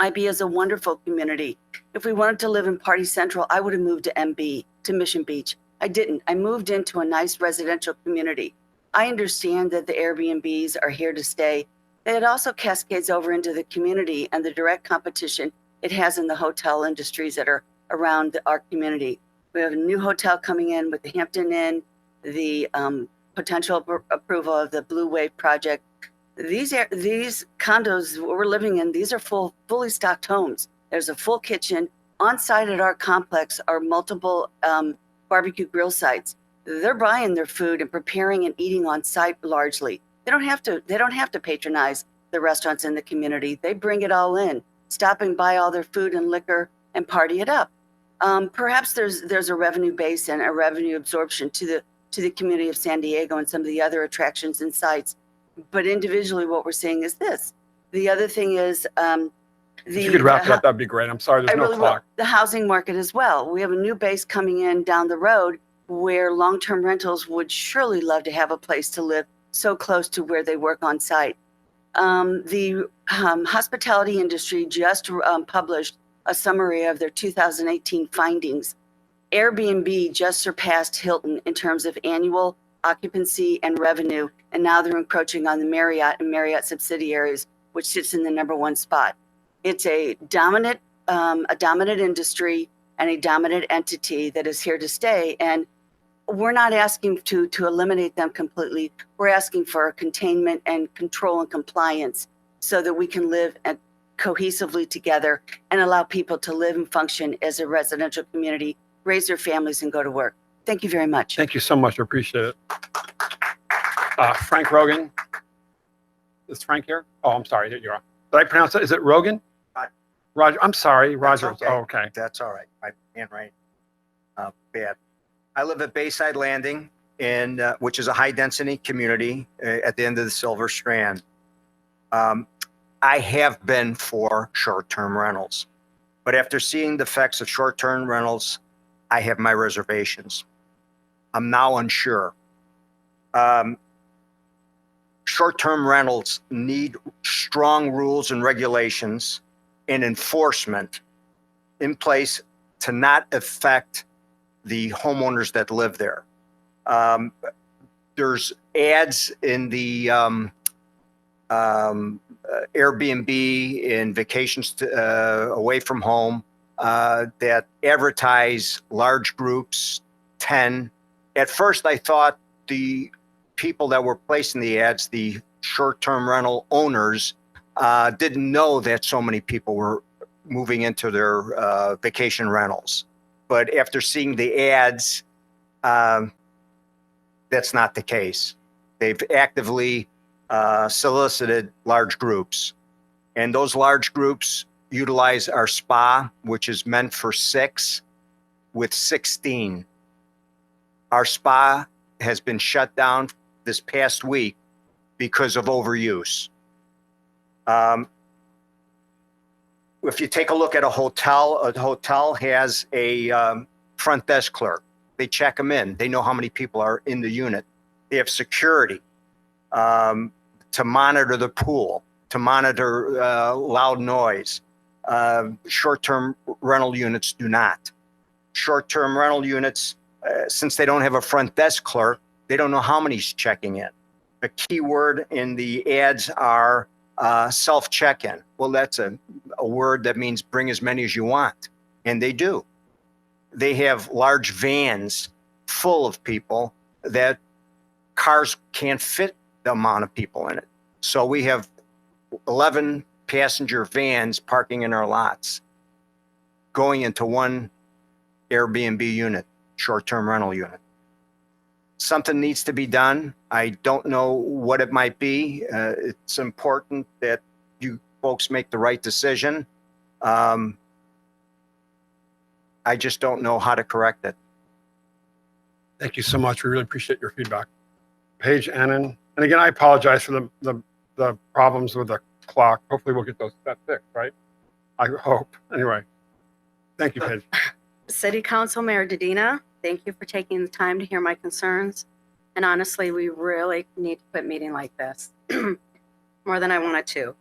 [SPEAKER 13] IB is a wonderful community. If we wanted to live in Party Central, I would have moved to MB, to Mission Beach. I didn't. I moved into a nice residential community. I understand that the Airbnbs are here to stay. It also cascades over into the community and the direct competition it has in the hotel industries that are around our community. We have a new hotel coming in with the Hampton Inn, the potential approval of the Blue Wave project. These condos we're living in, these are fully stocked homes. There's a full kitchen. On site at our complex are multiple barbecue grill sites. They're buying their food and preparing and eating on site largely. They don't have to patronize the restaurants in the community. They bring it all in, stop and buy all their food and liquor and party it up. Perhaps there's a revenue base and a revenue absorption to the community of San Diego and some of the other attractions and sites. But individually, what we're seeing is this. The other thing is
[SPEAKER 1] If you could wrap it up, that'd be great. I'm sorry, there's no clock.
[SPEAKER 13] the housing market as well. We have a new base coming in down the road where long-term rentals would surely love to have a place to live so close to where they work on site. The hospitality industry just published a summary of their 2018 findings. Airbnb just surpassed Hilton in terms of annual occupancy and revenue, and now they're encroaching on the Marriott and Marriott subsidiaries, which sits in the #1 spot. It's a dominant industry and a dominant entity that is here to stay. And we're not asking to eliminate them completely. We're asking for containment and control and compliance so that we can live cohesively together and allow people to live and function as a residential community, raise their families, and go to work. Thank you very much.
[SPEAKER 1] Thank you so much. I appreciate it. Frank Rogan. Is Frank here? Oh, I'm sorry. You're on. Did I pronounce it? Is it Rogan? Roger. I'm sorry. Roger.
[SPEAKER 8] Okay.
[SPEAKER 1] Oh, okay.
[SPEAKER 8] That's all right. My handwriting, bad. I live at Bayside Landing, which is a high-density community at the end of the Silver Strand. I have been for short-term rentals, but after seeing the effects of short-term rentals, I have my reservations. I'm now unsure. Short-term rentals need strong rules and regulations and enforcement in place to not affect the homeowners that live there. There's ads in the Airbnb in vacations away from home that advertise large groups, 10. At first, I thought the people that were placing the ads, the short-term rental owners, didn't know that so many people were moving into their vacation rentals. But after seeing the ads, that's not the case. They've actively solicited large groups. And those large groups utilize our spa, which is meant for 6 with 16. Our spa has been shut down this past week because of overuse. If you take a look at a hotel has a front desk clerk. They check them in. They know how many people are in the unit. They have security to monitor the pool, to monitor loud noise. Short-term rental units do not. Short-term rental units, since they don't have a front desk clerk, they don't know how many's checking in. The key word in the ads are self-check-in. Well, that's a word that means bring as many as you want. And they do. They have large vans full of people that cars can't fit the amount of people in it. So we have 11 passenger vans parking in our lots, going into one Airbnb unit, short-term rental unit. Something needs to be done. I don't know what it might be. It's important that you folks make the right decision. I just don't know how to correct it.
[SPEAKER 1] Thank you so much. We really appreciate your feedback. Paige Annan. And again, I apologize for the problems with the clock. Hopefully we'll get that fixed, right? I hope. Anyway, thank you, Paige.
[SPEAKER 22] City Council Mayor Dedina, thank you for taking the time to hear my concerns. And honestly, we really need to quit meeting like this more than I wanted to.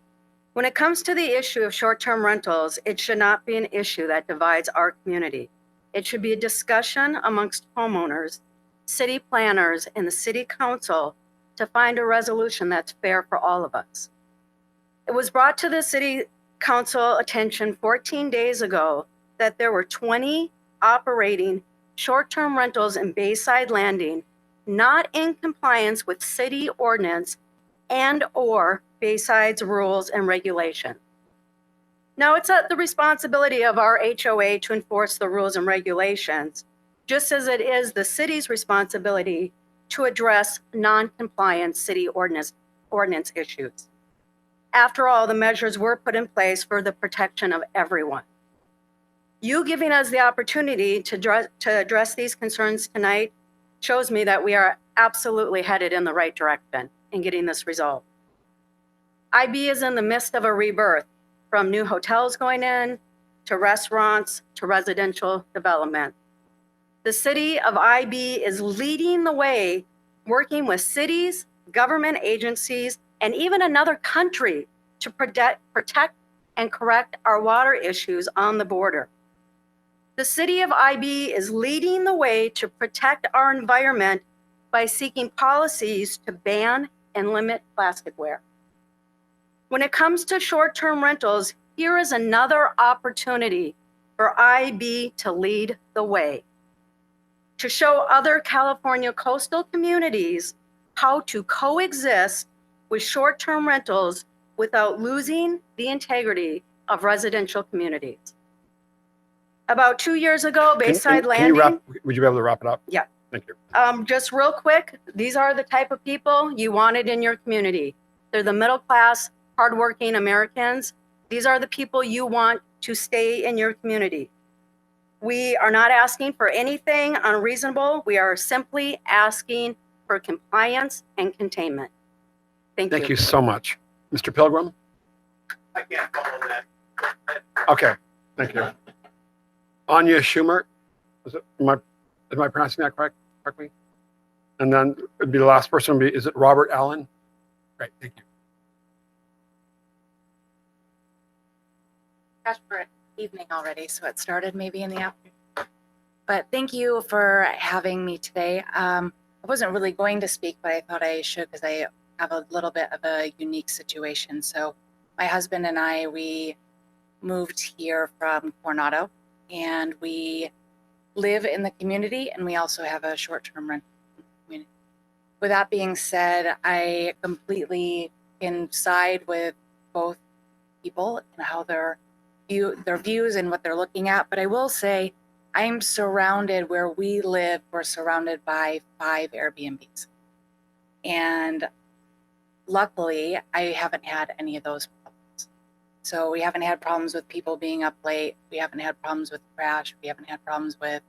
[SPEAKER 22] When it comes to the issue of short-term rentals, it should not be an issue that divides our community. It should be a discussion amongst homeowners, city planners, and the city council to find a resolution that's fair for all of us. It was brought to the city council attention 14 days ago that there were 20 operating short-term rentals in Bayside Landing not in compliance with city ordinance and/or Bayside's rules and regulations. Now, it's the responsibility of our HOA to enforce the rules and regulations, just as it is the city's responsibility to address non-compliant city ordinance issues. After all, the measures were put in place for the protection of everyone. You giving us the opportunity to address these concerns tonight shows me that we are absolutely headed in the right direction in getting this resolved. IB is in the midst of a rebirth, from new hotels going in, to restaurants, to residential development. The city of IB is leading the way, working with cities, government agencies, and even another country to protect and correct our water issues on the border. The city of IB is leading the way to protect our environment by seeking policies to ban and limit plasticware. When it comes to short-term rentals, here is another opportunity for IB to lead the way, to show other California coastal communities how to coexist with short-term rentals without losing the integrity of residential communities. About 2 years ago, Bayside
[SPEAKER 1] Can you
[SPEAKER 22] Landing.
[SPEAKER 1] would you be able to wrap it up?
[SPEAKER 22] Yeah.
[SPEAKER 1] Thank you.
[SPEAKER 22] Just real quick, these are the type of people you wanted in your community. They're the middle class, hardworking Americans. These are the people you want to stay in your community. We are not asking for anything unreasonable. We are simply asking for compliance and containment. Thank you.
[SPEAKER 1] Thank you so much. Mr. Pilgrim?
[SPEAKER 3] I can't follow that.
[SPEAKER 1] Okay, thank you. Anya Schumer, am I pronouncing that correctly? And then it'd be the last person would be, is it Robert Allen? Great, thank you.
[SPEAKER 9] Gosh, we're at evening already, so it started maybe in the afternoon. But thank you for having me today. I wasn't really going to speak, but I thought I should because I have a little bit of a unique situation. So my husband and I, we moved here from Coronado, and we live in the community, and we also have a short-term rental community. With that being said, I completely can side with both people and how their views and what they're looking at. But I will say, I'm surrounded where we live. We're surrounded by 5 Airbnbs, and luckily, I haven't had any of those problems. So we haven't had problems with people being up late. We haven't had problems with crash. We haven't had problems with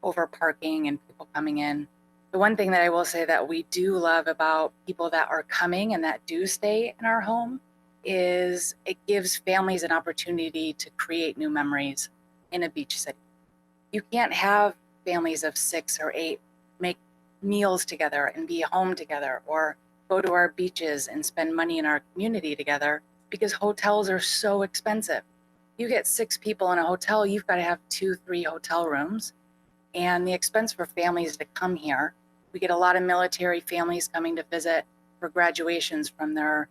[SPEAKER 9] over parking and people coming in. The one thing that I will say that we do love about people that are coming and that do stay in our home is it gives families an opportunity to create new memories in a beach city. You can't have families of 6 or 8 make meals together and be home together, or go to our beaches and spend money in our community together, because hotels are so expensive. You get 6 people in a hotel, you've got to have 2-3 hotel rooms. And the expense for families to come here, we get a lot of military families coming to visit for graduations from their,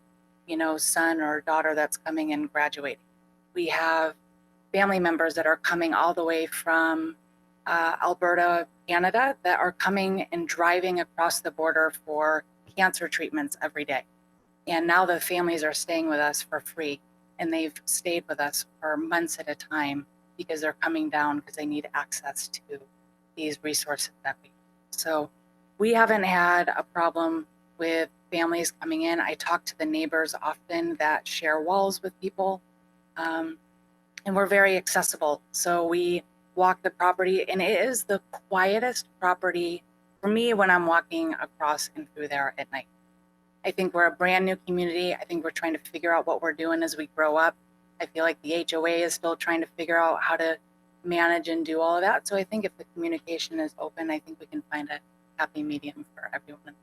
[SPEAKER 9] son or daughter that's coming and graduating. We have family members that are coming all the way from Alberta, Canada, that are coming and driving across the border for cancer treatments every day. And now the families are staying with us for free, and they've stayed with us for months at a time because they're coming down because they need access to these resources that we have. So we haven't had a problem with families coming in. I talk to the neighbors often that share walls with people, and we're very accessible. So we walk the property, and it is the quietest property for me when I'm walking across and through there at night. I think we're a brand new community. I think we're trying to figure out what we're doing as we grow up. I feel like the HOA is still trying to figure out how to manage and do all of that. So I think if the communication is open, I think we can find a happy medium for everyone.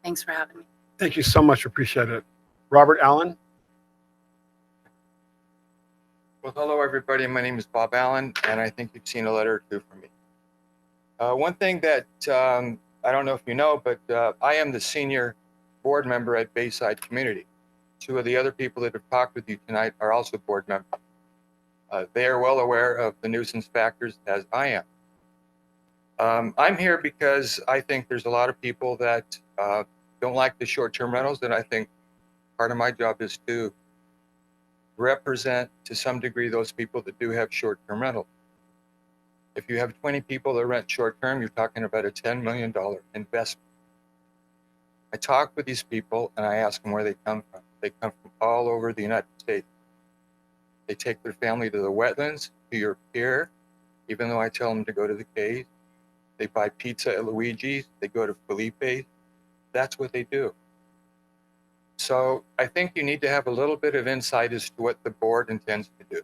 [SPEAKER 9] Thanks for having me.
[SPEAKER 1] Thank you so much. Appreciate it. Robert Allen?
[SPEAKER 10] Well, hello, everybody. My name is Bob Allen, and I think you've seen a letter or two from me. One thing that I don't know if you know, but I am the senior board member at Bayside Community. 2 of the other people that have talked with you tonight are also board members. They are well aware of the nuisance factors, as I am. I'm here because I think there's a lot of people that don't like the short-term rentals, and I think part of my job is to represent to some degree those people that do have short-term rentals. If you have 20 people that rent short-term, you're talking about a $10 million investment. I talk with these people and I ask them where they come from. They come from all over the United States. They take their family to the wetlands, to your pier, even though I tell them to go to the caves. They buy pizza at Luigi's. They go to Felipe's. That's what they do. So I think you need to have a little bit of insight as to what the board intends to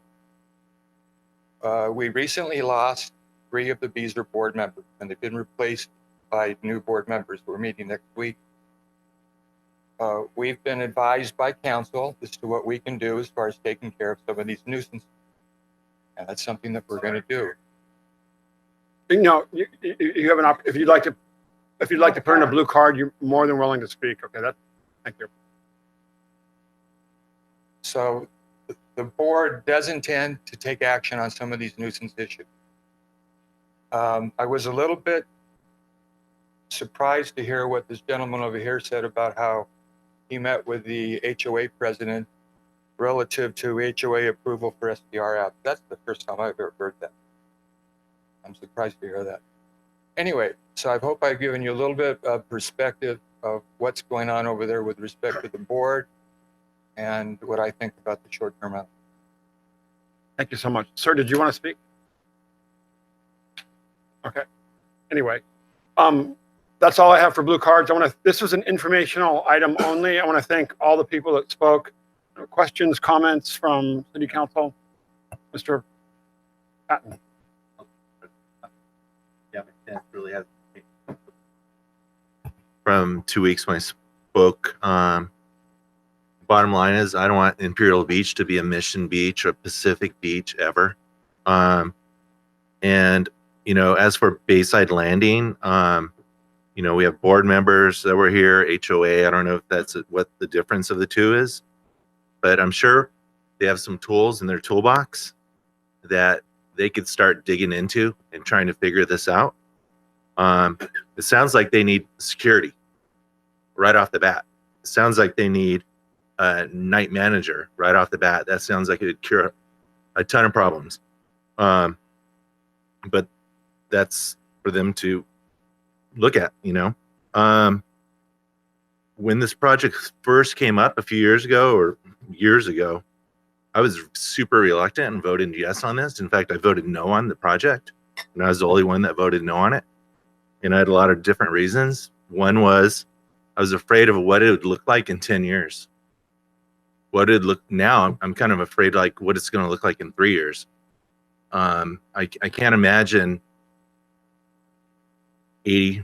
[SPEAKER 10] do. We recently lost 3 of the Beazer board members, and they've been replaced by new board members. We're meeting next week. We've been advised by council as to what we can do as far as taking care of some of these nuisances. And that's something that we're going to do.
[SPEAKER 1] You have an if you'd like to put in a blue card, you're more than willing to speak. Okay, thank you.
[SPEAKER 10] So the board does intend to take action on some of these nuisance issues. I was a little bit surprised to hear what this gentleman over here said about how he met with the HOA president relative to HOA approval for STR apps. That's the first time I've ever heard that. I'm surprised to hear that. Anyway, so I hope I've given you a little bit of perspective of what's going on over there with respect to the board and what I think about the short-term rental.
[SPEAKER 1] Thank you so much. Sir, did you want to speak? Okay. Anyway, that's all I have for blue cards. This was an informational item only. I want to thank all the people that spoke. Questions, comments from City Council? Mr. Patton.
[SPEAKER 14] Yeah, really has. From 2 weeks when I spoke, bottom line is I don't want Imperial Beach to be a Mission Beach or Pacific Beach ever. And, you know, as for Bayside Landing, you know, we have board members that were here, HOA. I don't know if that's what the difference of the two is, but I'm sure they have some tools in their toolbox that they could start digging into and trying to figure this out. It sounds like they need security right off the bat. It sounds like they need a night manager right off the bat. That sounds like it would cure a ton of problems. But that's for them to look at, you know. When this project first came up a few years ago or years ago, I was super reluctant and voted yes on this. In fact, I voted no on the project, and I was the only one that voted no on it. And I had a lot of different reasons. One was I was afraid of what it would look like in 10 years. What it look now, I'm kind of afraid like what it's going to look like in 3 years. I can't imagine 80%,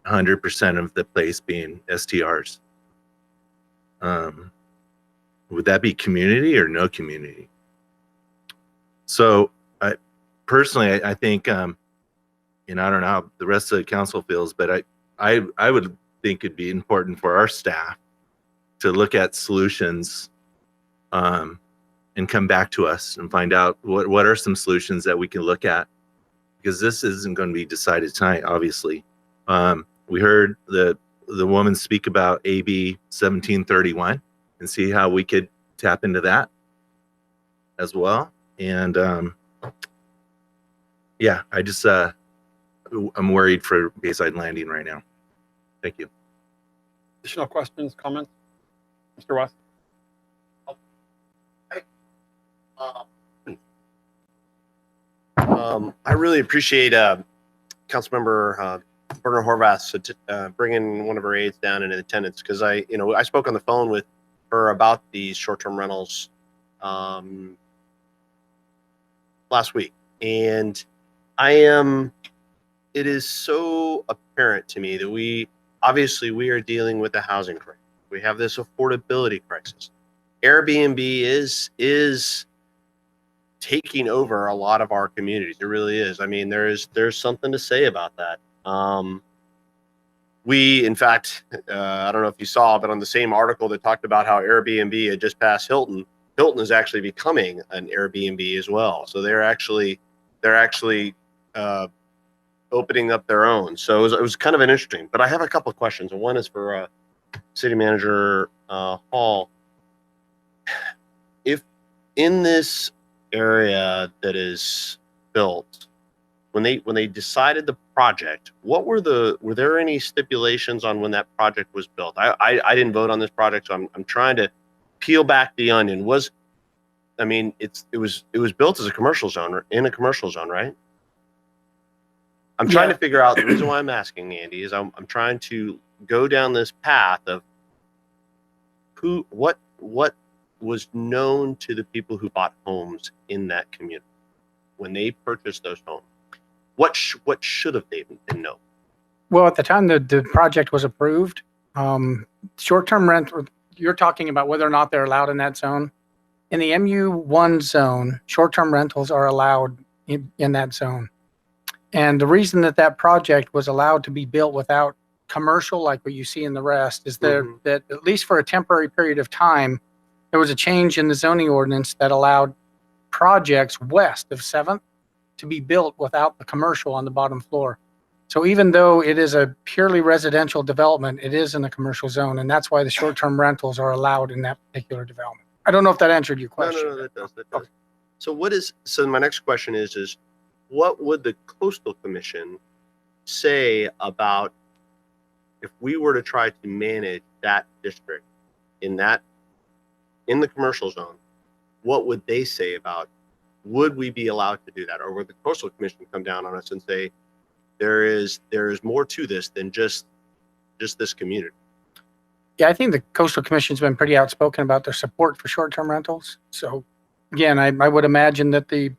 [SPEAKER 14] 100% of the place being STRs. Would that be community or no community? So personally, I think, and I don't know how the rest of the council feels, but I would think it'd be important for our staff to look at solutions and come back to us and find out what are some solutions that we can look at, because this isn't going to be decided tonight, obviously. We heard the woman speak about AB 1731 and see how we could tap into that as well. And yeah, I just I'm worried for Bayside Landing right now. Thank you.
[SPEAKER 1] Additional questions, comments? Mr. West?
[SPEAKER 3] I really appreciate Councilmember Berner Horvath bringing one of her aides down into attendance, because I spoke on the phone with her about these short-term rentals last week, and it is so apparent to me that we are dealing with a housing crisis. We have this affordability crisis. Airbnb is taking over a lot of our communities. It really is. I mean, there's something to say about that. We, in fact, I don't know if you saw, but on the same article that talked about how Airbnb had just passed Hilton is actually becoming an Airbnb as well. So they're actually opening up their own. So it was kind of an interesting. But I have a couple of questions, and one is for City Manager Hall. If in this area that is built, when they decided the project, were there any stipulations on when that project was built? I didn't vote on this project, so I'm trying to peel back the onion. It was built as a commercial zone, in a commercial zone, right? I'm trying to figure out the reason why I'm asking, Andy, is I'm trying to go down this path of what was known to the people who bought homes in that community when they purchased those homes. What should have they been known?
[SPEAKER 4] Well, at the time the project was approved, short-term rent, you're talking about whether or not they're allowed in that zone. In the MU1 zone, short-term rentals are allowed in that zone. And the reason that project was allowed to be built without commercial, like what you see in the rest, is that at least for a temporary period of time, there was a change in the zoning ordinance that allowed projects west of 7th to be built without the commercial on the bottom floor. So even though it is a purely residential development, it is in the commercial zone, and that's why the short-term rentals are allowed in that particular development. I don't know if that answered your
[SPEAKER 3] No,
[SPEAKER 4] question.
[SPEAKER 3] no, no, that does, that does. So my next question is what would the Coastal Commission say about if we were to try to manage that district in the commercial zone? What would they say about, would we be allowed to do that? Or would the Coastal Commission come down on us and say, there is more to this than just this community?
[SPEAKER 4] Yeah, I think the Coastal Commission's been pretty outspoken about their support for short-term rentals. So again, I would imagine that if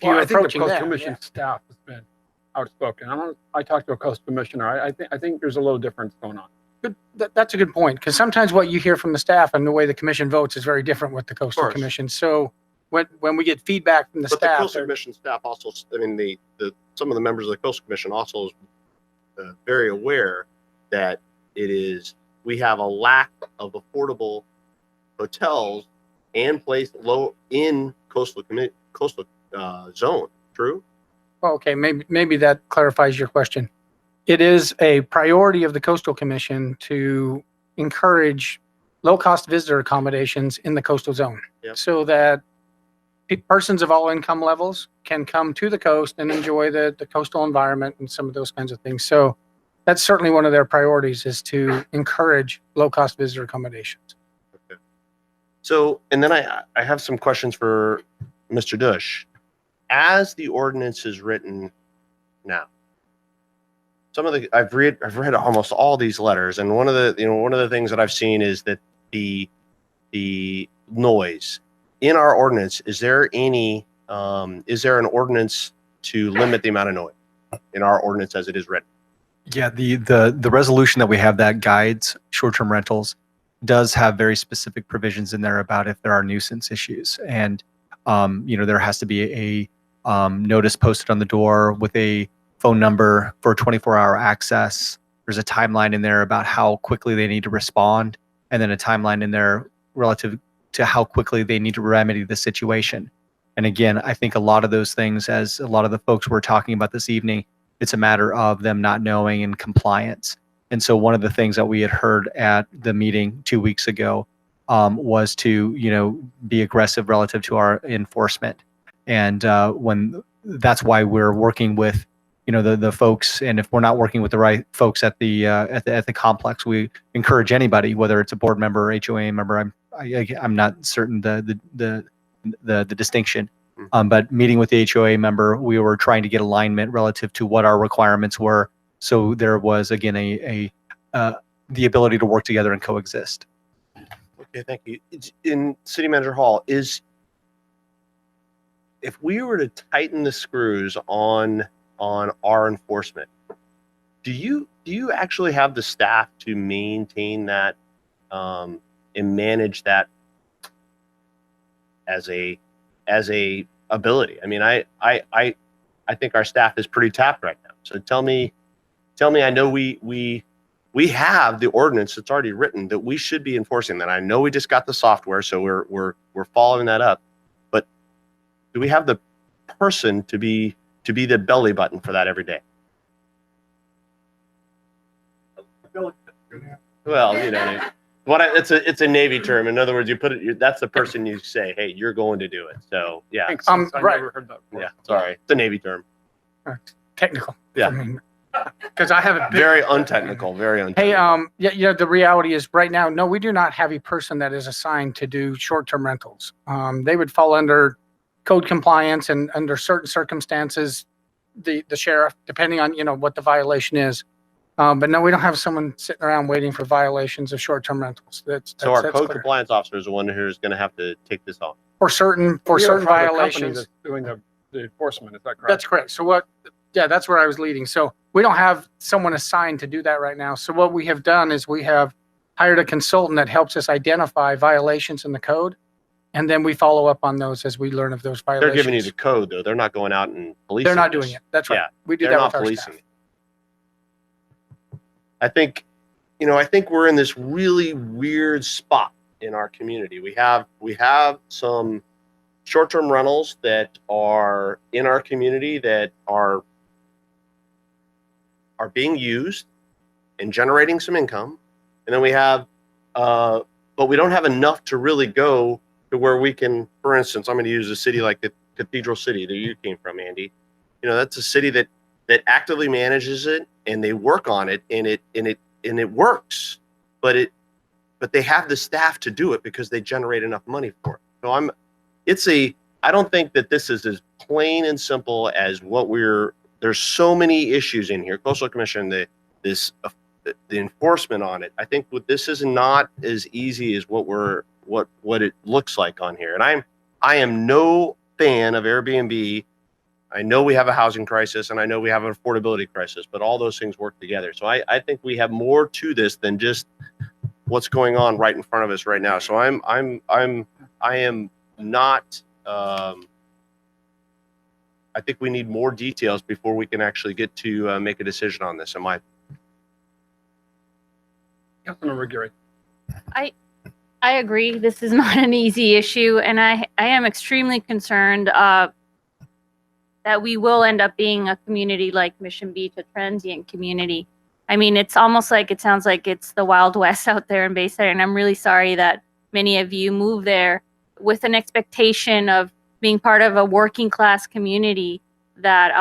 [SPEAKER 1] Well,
[SPEAKER 4] you're
[SPEAKER 1] I think the
[SPEAKER 4] approaching
[SPEAKER 1] Coastal
[SPEAKER 4] that,
[SPEAKER 1] Commission
[SPEAKER 4] yeah.
[SPEAKER 1] staff has been outspoken. I talked to a Coastal Commissioner. I think there's a little difference going on.
[SPEAKER 4] That's a good point, because sometimes what you hear from the staff and the way the commission votes is very different with the Coastal
[SPEAKER 3] course.
[SPEAKER 4] Commission. So when we get feedback from the
[SPEAKER 3] But the
[SPEAKER 4] staff,
[SPEAKER 3] Coastal Commission staff also, I mean, some of the members of the Coastal Commission also is very aware that we have a lack of affordable hotels and place low in coastal zone. True.
[SPEAKER 4] well, okay, maybe that clarifies your question. It is a priority of the Coastal Commission to encourage low-cost visitor accommodations in the coastal zone,
[SPEAKER 3] Yep.
[SPEAKER 4] so that persons of all income levels can come to the coast and enjoy the coastal environment and some of those kinds of things. So that's certainly one of their priorities, is to encourage low-cost visitor accommodations.
[SPEAKER 3] Okay. So, and then I have some questions for Mr. Dush. As the ordinance is written now, I've read almost all these letters, and one of the things that I've seen is that the noise in our ordinance. Is there an ordinance to limit the amount of noise in our ordinance as it is written?
[SPEAKER 17] Yeah, the resolution that we have that guides short-term rentals does have very specific provisions in there about if there are nuisance issues. And, there has to be a notice posted on the door with a phone number for 24-hour access. There's a timeline in there about how quickly they need to respond, and then a timeline in there relative to how quickly they need to remedy the situation. And again, I think a lot of those things, as a lot of the folks we're talking about this evening, it's a matter of them not knowing and compliance. And so one of the things that we had heard at the meeting 2 weeks ago was to, be aggressive relative to our enforcement. And that's why we're working with, the folks. And if we're not working with the right folks at the complex, we encourage anybody, whether it's a board member or HOA member. I'm not certain the distinction. But meeting with the HOA member, we were trying to get alignment relative to what our requirements were. So there was, again, the ability to work together and coexist.
[SPEAKER 3] Okay, thank you. In City Manager Hall, if we were to tighten the screws on our enforcement, do you actually have the staff to maintain that and manage that as a ability? I mean, I think our staff is pretty tapped right now. So tell me, I know we have the ordinance that's already written that we should be enforcing that. I know we just got the software, so we're following that up. But do we have the person to be the belly button for that every day? Well, it's a Navy term. In other words, you put it. That's the person you say, "Hey, you're going to do it." So yeah.
[SPEAKER 1] Thanks. I never heard that before.
[SPEAKER 3] Yeah. Sorry, it's a Navy term.
[SPEAKER 4] Technical.
[SPEAKER 3] Yeah.
[SPEAKER 4] Because I haven't.
[SPEAKER 3] Very untechnical. Very untechnical.
[SPEAKER 4] Hey, the reality is right now, no, we do not have a person that is assigned to do short-term rentals. They would fall under code compliance, and under certain circumstances, the sheriff, depending on, what the violation is. But no, we don't have someone sitting around waiting for violations of short-term rentals.
[SPEAKER 3] So our
[SPEAKER 4] that's
[SPEAKER 3] code
[SPEAKER 4] clear.
[SPEAKER 3] compliance officer is the one who is going to have to take this on.
[SPEAKER 4] For certain
[SPEAKER 1] We have a private company
[SPEAKER 4] violations.
[SPEAKER 1] that's doing the enforcement. Is that correct?
[SPEAKER 4] That's correct. So that's where I was leading. So we don't have someone assigned to do that right now. So what we have done is we have hired a consultant that helps us identify violations in the code. And then we follow up on those as we learn of those violations.
[SPEAKER 3] They're giving you the code, though. They're not going out and policing.
[SPEAKER 4] They're not
[SPEAKER 3] this.
[SPEAKER 4] doing it. That's right.
[SPEAKER 3] Yeah,
[SPEAKER 4] We do
[SPEAKER 3] they're
[SPEAKER 4] that
[SPEAKER 3] not
[SPEAKER 4] with our
[SPEAKER 3] policing
[SPEAKER 4] staff.
[SPEAKER 3] it. I think we're in this really weird spot in our community. We have some short-term rentals that are in our community that are being used and generating some income, and then we have, but we don't have enough to really go to where we can, for instance, I'm going to use a city like the Cathedral City that you came from, Andy. You know, that's a city that actively manages it, and they work on it, and it works. But they have the staff to do it because they generate enough money for it. So I don't think that this is as plain and simple as there's so many issues in here. Coastal Commission, the enforcement on it. I think this is not as easy as what it looks like on here. And I am no fan of Airbnb. I know we have a housing crisis, and I know we have an affordability crisis, but all those things work together. So I think we have more to this than just what's going on right in front of us right now. So I am not. I think we need more details before we can actually get to make a decision on this.
[SPEAKER 1] Councilmember Geary.
[SPEAKER 7] I agree. This is not an easy issue, and I am extremely concerned that we will end up being a community like Mission Beach, a transient community. I mean, it's almost like it sounds like it's the Wild West out there in Bayside, and I'm really sorry that many of you move there with an expectation of being part of a working class community that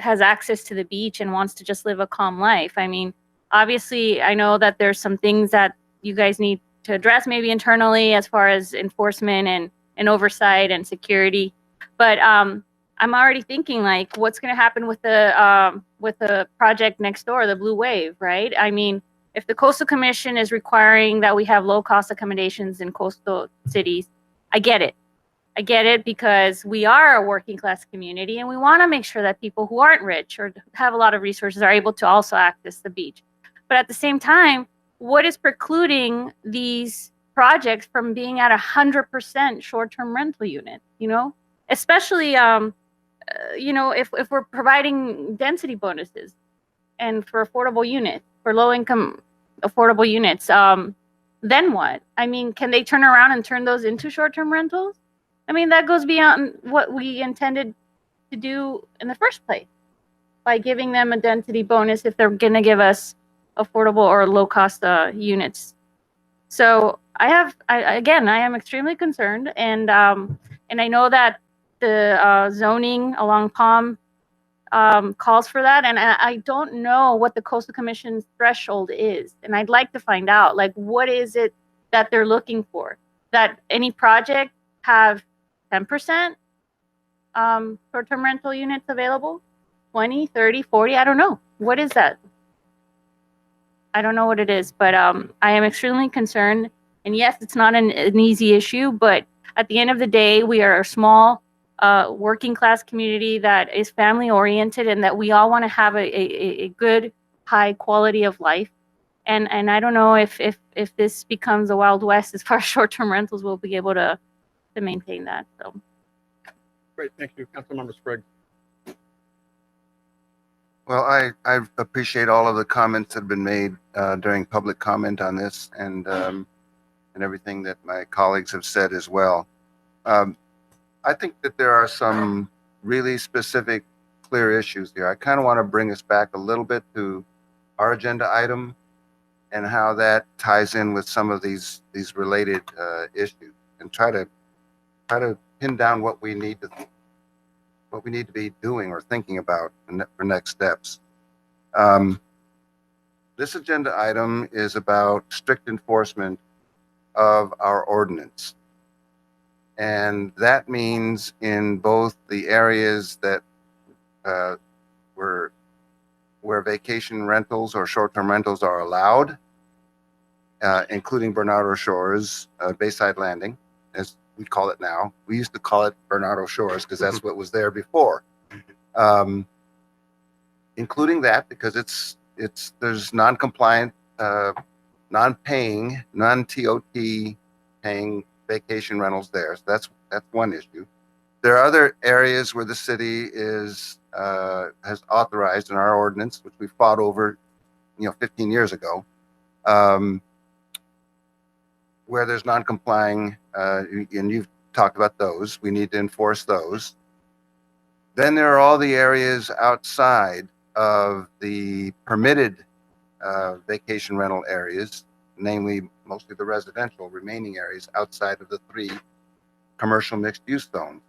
[SPEAKER 7] has access to the beach and wants to just live a calm life. I mean, obviously, I know that there's some things that you guys need to address maybe internally as far as enforcement and oversight and security. But I'm already thinking like, what's going to happen with the project next door, the Blue Wave, right? I mean, if the Coastal Commission is requiring that we have low cost accommodations in coastal cities, I get it. I get it because we are a working class community and we want to make sure that people who aren't rich or have a lot of resources are able to also access the beach. But at the same time, what is precluding these projects from being at 100% short-term rental unit, you know, especially, you know, if we're providing density bonuses and for affordable units, for low-income affordable units, then what? I mean, can they turn around and turn those into short-term rentals? I mean, that goes beyond what we intended to do in the first place by giving them a density bonus if they're going to give us affordable or low-cost units. So I am extremely concerned, and I know that the zoning along Palm calls for that, and I don't know what the Coastal Commission's threshold is, and I'd like to find out, like, what is it that they're looking for? That any project have 10% short-term rental units available? 20, 30, 40? I don't know. What is that? I don't know what it is, but I am extremely concerned. And yes, it's not an easy issue, but at the end of the day, we are a small working class community that is family oriented and that we all want to have a good, high quality of life. And I don't know if this becomes a Wild West as far as short-term rentals, we'll be able to maintain that. So.
[SPEAKER 1] Great, thank you, Councilmember Spriggs.
[SPEAKER 6] Well, I appreciate all of the comments that have been made during public comment on this, and everything that my colleagues have said as well. I think that there are some really specific, clear issues here. I kind of want to bring us back a little bit to our agenda item and how that ties in with some of these related issues, and try to pin down what we need to be doing or thinking about for next steps. This agenda item is about strict enforcement of our ordinance. And that means in both the areas that where vacation rentals or short-term rentals are allowed, including Bernardo Shores, Bayside Landing, as we call it now. We used to call it Bernardo Shores because that's what was there before. Including that because there's non-compliant, non-paying, non-TOT paying vacation rentals there. So that's one issue. There are other areas where the city has authorized in our ordinance, which we fought over, 15 years ago, where there's non-complying, and you've talked about those. We need to enforce those. Then there are all the areas outside of the permitted vacation rental areas, namely mostly the residential remaining areas outside of the 3 commercial mixed use zones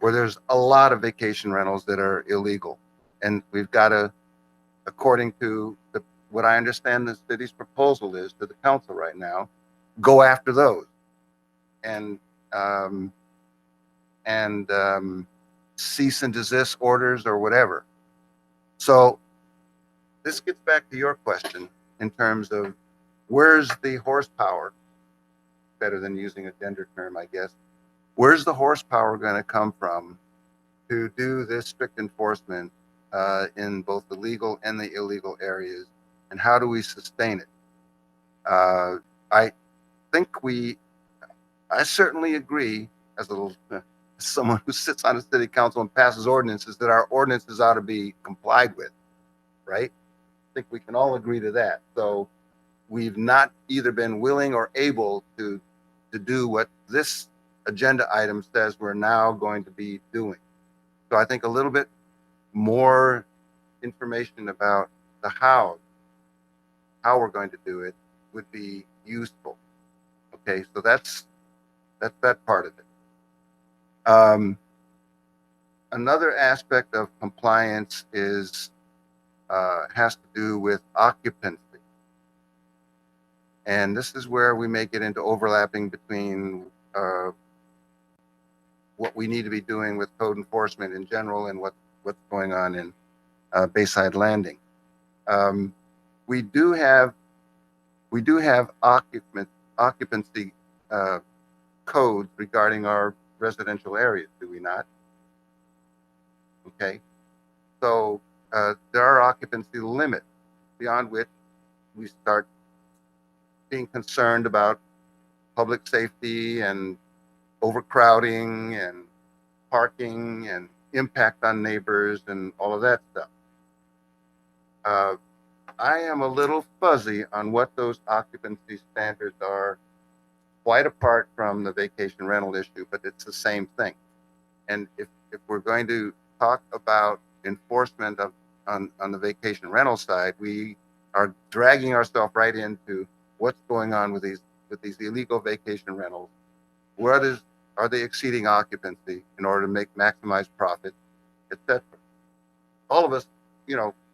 [SPEAKER 6] where there's a lot of vacation rentals that are illegal. And we've got to, according to what I understand the city's proposal is to the council right now, go after those and cease and desist orders or whatever. So this gets back to your question in terms of where's the horsepower, better than using a gender term, I guess. Where's the horsepower going to come from to do this strict enforcement in both the legal and the illegal areas? And how do we sustain it? I think I certainly agree as someone who sits on the city council and passes ordinances that our ordinances ought to be complied with, right? I think we can all agree to that. So we've not either been willing or able to do what this agenda item says we're now going to be doing. So I think a little bit more information about the how we're going to do it would be useful. Okay, so that's that part of it. Another aspect of compliance is has to do with occupancy. And this is where we may get into overlapping between what we need to be doing with code enforcement in general and what's going on in Bayside Landing. We do have occupancy codes regarding our residential areas, do we not? Okay, so there are occupancy limits beyond which we start being concerned about public safety and overcrowding and parking and impact on neighbors and all of that stuff. I am a little fuzzy on what those occupancy standards are, quite apart from the vacation rental issue, but it's the same thing. And if we're going to talk about enforcement on the vacation rental side, we are dragging ourselves right into what's going on with these illegal vacation rentals. Are they exceeding occupancy in order to maximize profit, etc. All of us,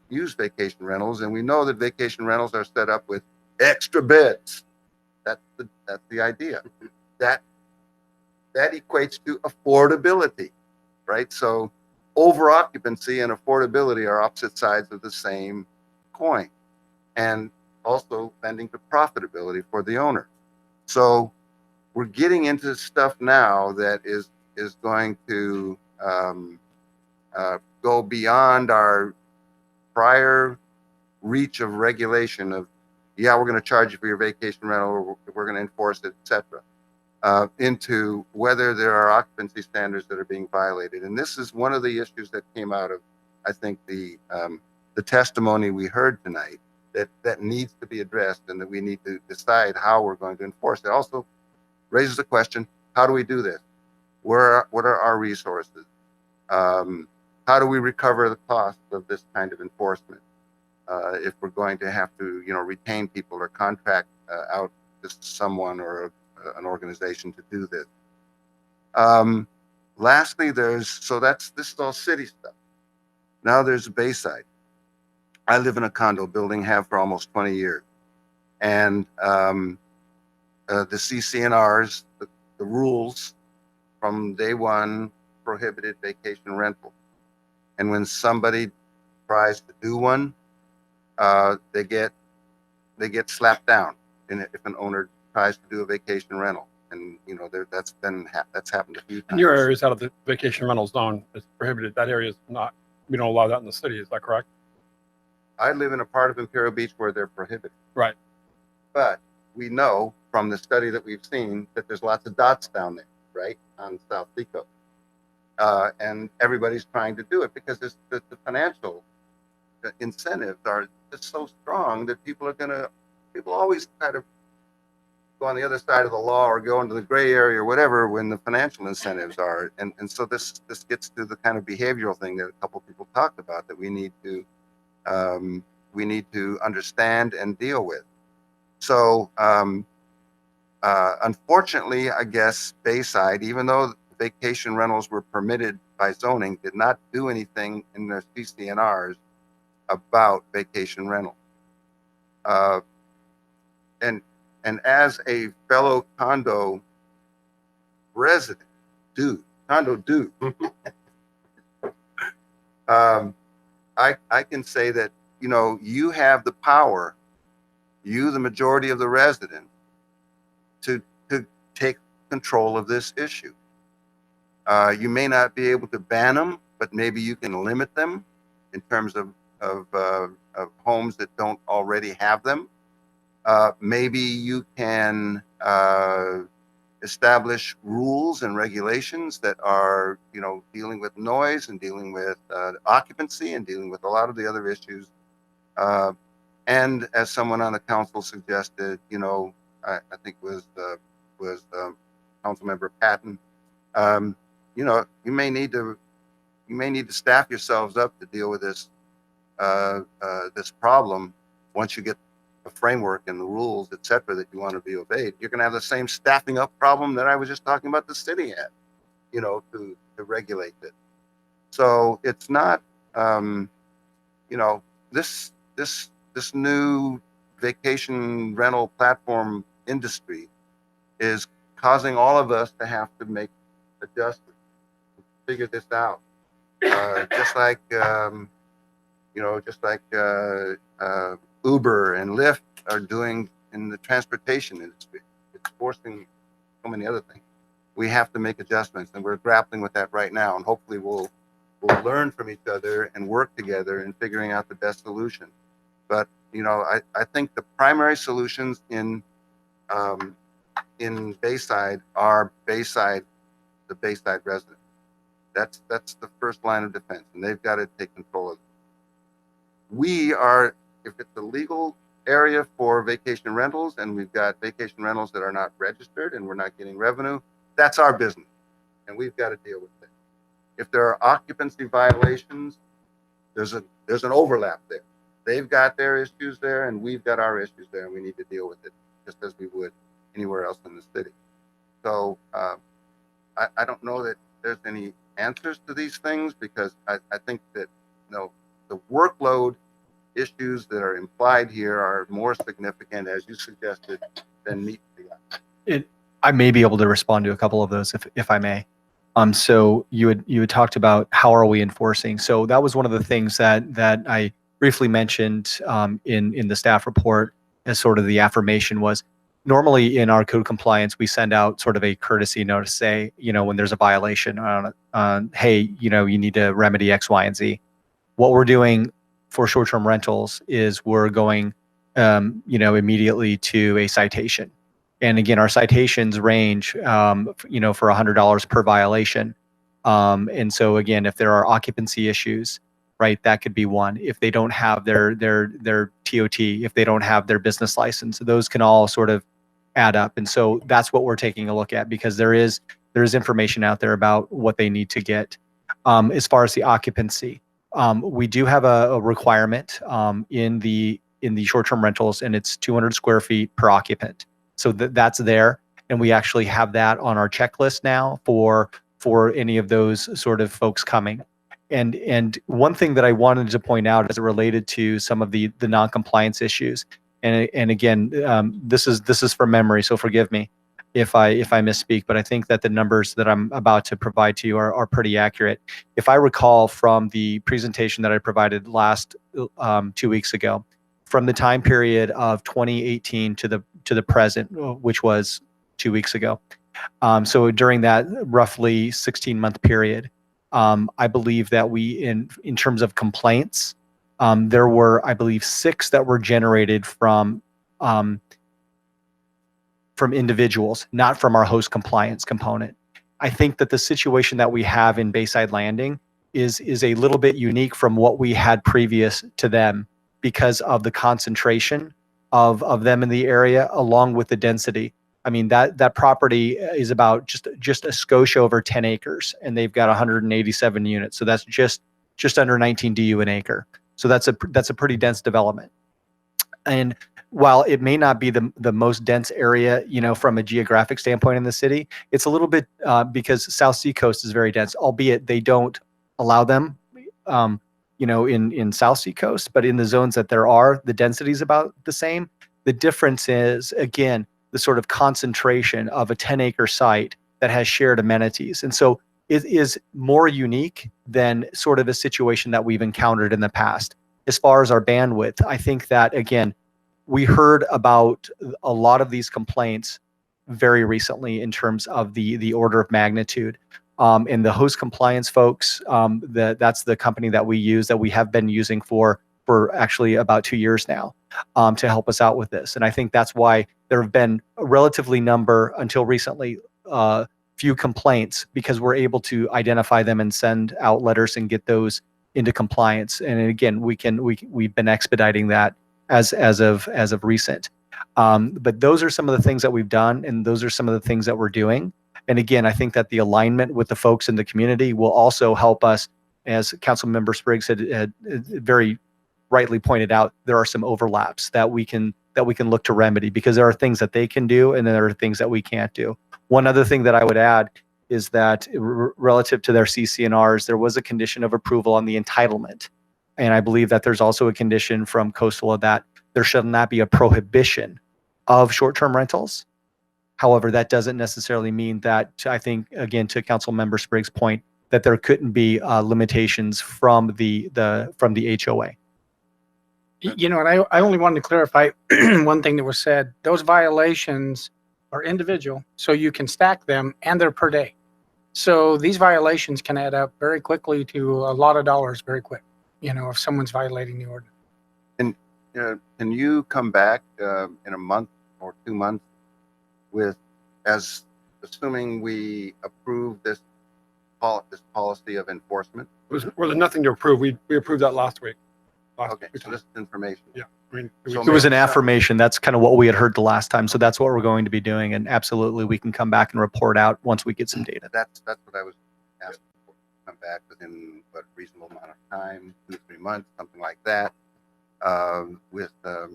[SPEAKER 6] use vacation rentals, and we know that vacation rentals are set up with extra beds. That's the idea. That equates to affordability, right? So over occupancy and affordability are opposite sides of the same coin, and also lending to profitability for the owner. So we're getting into stuff now that is going to go beyond our prior reach of regulation of, yeah, we're going to charge you for your vacation rental, or we're going to enforce it, etc., into whether there are occupancy standards that are being violated. And this is one of the issues that came out of, I think, the testimony we heard tonight that needs to be addressed, and that we need to decide how we're going to enforce it. Also raises the question, how do we do this? What are our resources? How do we recover the cost of this kind of enforcement? If we're going to have to, retain people or contract out just someone or an organization to do this. Lastly, this is all city stuff. Now there's Bayside. I live in a condo building, have for almost 20 years. And the CCNRs, the rules from day one prohibited vacation rental. And when somebody tries to do one, they get slapped down if an owner tries to do a vacation rental. And that's happened a few times.
[SPEAKER 1] And your area is out of the vacation rental zone. It's prohibited. That area is not. We don't allow that in the city. Is that correct?
[SPEAKER 6] I live in a part of Imperial Beach where they're prohibited.
[SPEAKER 1] Right.
[SPEAKER 6] But we know from the study that we've seen that there's lots of dots down there, right, on South Seacoast. And everybody's trying to do it because the financial incentives are just so strong that people always kind of go on the other side of the law or go into the gray area or whatever when the financial incentives are. And so this gets to the kind of behavioral thing that a couple people talked about that we need to understand and deal with. So unfortunately, I guess Bayside, even though vacation rentals were permitted by zoning did not do anything in their CCNRs about vacation rental. And as a fellow condo resident, condo dude, I can say that, you know, you have the power, you, the majority of the residents, to take control of this issue. You may not be able to ban them, but maybe you can limit them in terms of homes that don't already have them. Maybe you can establish rules and regulations that are, you know, dealing with noise and dealing with occupancy and dealing with a lot of the other issues. And as someone on the council suggested, you know, I think was Councilmember Patton, you know, you may need to staff yourselves up to deal with this this problem. Once you get a framework and the rules, et cetera, that you want to be obeyed, you're going to have the same staffing up problem that I was just talking about the city had, you know, to regulate it. So it's not, you know, this new vacation rental platform industry is causing all of us to have to make adjustments, figure this out. Just like, you know, just like Uber and Lyft are doing in the transportation industry. It's forcing so many other things. We have to make adjustments, and we're grappling with that right now. And hopefully we'll learn from each other and work together in figuring out the best solution. But, you know, I think the primary solutions in Bayside are the Bayside residents. That's the first line of defense, and they've got to take control of it. We are, if it's a legal area for vacation rentals and we've got vacation rentals that are not registered and we're not getting revenue, that's our business, and we've got to deal with it. If there are occupancy violations, there's an overlap there. They've got their issues there and we've got our issues there, and we need to deal with it just as we would anywhere else in the city. So I don't know that there's any answers to these things, because I think that, you know, the workload issues that are implied here are more significant, as you suggested, than meet the eye.
[SPEAKER 17] I may be able to respond to a couple of those if I may. So you had talked about how are we enforcing. So that was one of the things that I briefly mentioned in the staff report as sort of the affirmation was, normally in our code compliance, we send out sort of a courtesy notice, say, you know, when there's a violation on, hey, you know, you need to remedy X, Y, and Z. What we're doing for short-term rentals is we're going, you know, immediately to a citation. And again, our citations range, you know, for $100 per violation. And so again, if there are occupancy issues, right, that could be one. If they don't have their TOT, if they don't have their business license, those can all sort of add up. And so that's what we're taking a look at, because there is information out there about what they need to get. As far as the occupancy, we do have a requirement in the short-term rentals, and it's 200 square feet per occupant. So that's there, and we actually have that on our checklist now for any of those sort of folks coming. And one thing that I wanted to point out as it related to some of the non-compliance issues, and again, this is from memory, so forgive me if I misspeak, but I think that the numbers that I'm about to provide to you are pretty accurate. If I recall from the presentation that I provided last 2 weeks ago, from the time period of 2018 to the present, which was 2 weeks ago. So during that roughly 16-month period, I believe that we, in terms of complaints, there were, I believe, 6 that were generated from individuals, not from our host compliance component. I think that the situation that we have in Bayside Landing is a little bit unique from what we had previous to them, because of the concentration of them in the area, along with the density. I mean, that property is about just a skosh over 10 acres, and they've got 187 units. So that's just under 19 DU an acre. So that's a pretty dense development. And while it may not be the most dense area, from a geographic standpoint in the city, it's a little bit because South Seacoast is very dense, albeit they don't allow them, in South Seacoast, but in the zones that there are, the density is about the same. The difference is, again, the sort of concentration of a 10-acre site that has shared amenities. And so it is more unique than sort of a situation that we've encountered in the past. As far as our bandwidth, I think that, again, we heard about a lot of these complaints very recently in terms of the order of magnitude. And the host compliance folks, that's the company that we use, that we have been using for actually about 2 years now, to help us out with this. And I think that's why there have been a relatively number until recently, few complaints, because we're able to identify them and send out letters and get those into compliance. And again, we've been expediting that as of recent. But those are some of the things that we've done, and those are some of the things that we're doing. And again, I think that the alignment with the folks in the community will also help us, as Councilmember Spriggs had very rightly pointed out. There are some overlaps that we can look to remedy, because there are things that they can do and there are things that we can't do. One other thing that I would add is that relative to their CCNRs, there was a condition of approval on the entitlement. And I believe that there's also a condition from Coastal that there should not be a prohibition of short-term rentals. However, that doesn't necessarily mean that, I think, again, to Councilmember Spriggs' point, that there couldn't be limitations from the HOA.
[SPEAKER 4] And I only wanted to clarify one thing that was said. Those violations are individual, so you can stack them, and they're per day. So these violations can add up very quickly to a lot of dollars very quick, if someone's violating the ordinance.
[SPEAKER 6] And can you come back in a month or 2 months with, assuming we approve this policy of enforcement?
[SPEAKER 1] Well, there's nothing to approve. We approved that last week.
[SPEAKER 6] Okay, so this is information.
[SPEAKER 1] Yeah.
[SPEAKER 17] It was an affirmation. That's kind of what we had heard the last time. So that's what we're going to be doing. And absolutely, we can come back and report out once we get some data.
[SPEAKER 6] That's what I was asking for. Come back within a reasonable amount of time, 2 to 3 months, something like that, with a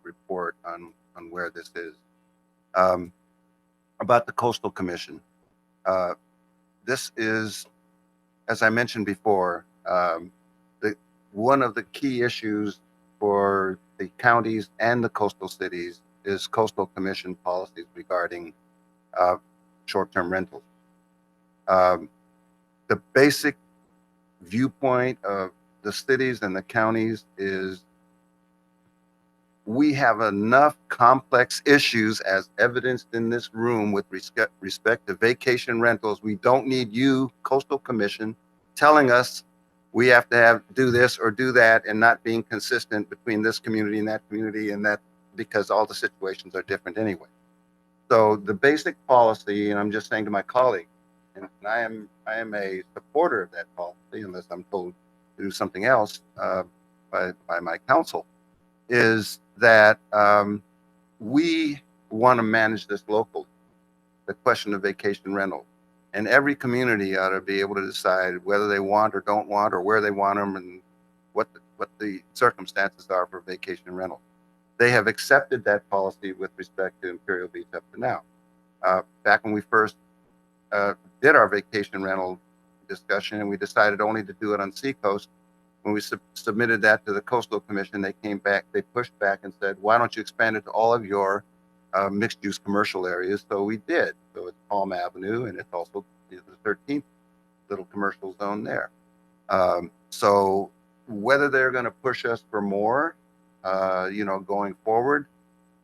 [SPEAKER 6] report on where this is. About the Coastal Commission. This is, as I mentioned before, one of the key issues for the counties and the coastal cities is Coastal Commission policies regarding short-term rentals. The basic viewpoint of the cities and the counties is we have enough complex issues, as evidenced in this room, with respect to vacation rentals. We don't need you, Coastal Commission, telling us we have to do this or do that, and not being consistent between this community and that, because all the situations are different anyway. So the basic policy, and I'm just saying to my colleague, and I am a supporter of that policy, unless I'm told to do something else by my counsel, is that we want to manage this locally, the question of vacation rental. And every community ought to be able to decide whether they want or don't want, or where they want them, and what the circumstances are for vacation rental. They have accepted that policy with respect to Imperial Beach up to now. Back when we first did our vacation rental discussion, and we decided only to do it on Seacoast, when we submitted that to the Coastal Commission, they came back, they pushed back and said, why don't you expand it to all of your mixed-use commercial areas? So we did. So it's Palm Avenue, and it's also the 13th little commercial zone there. So whether they're going to push us for more, going forward,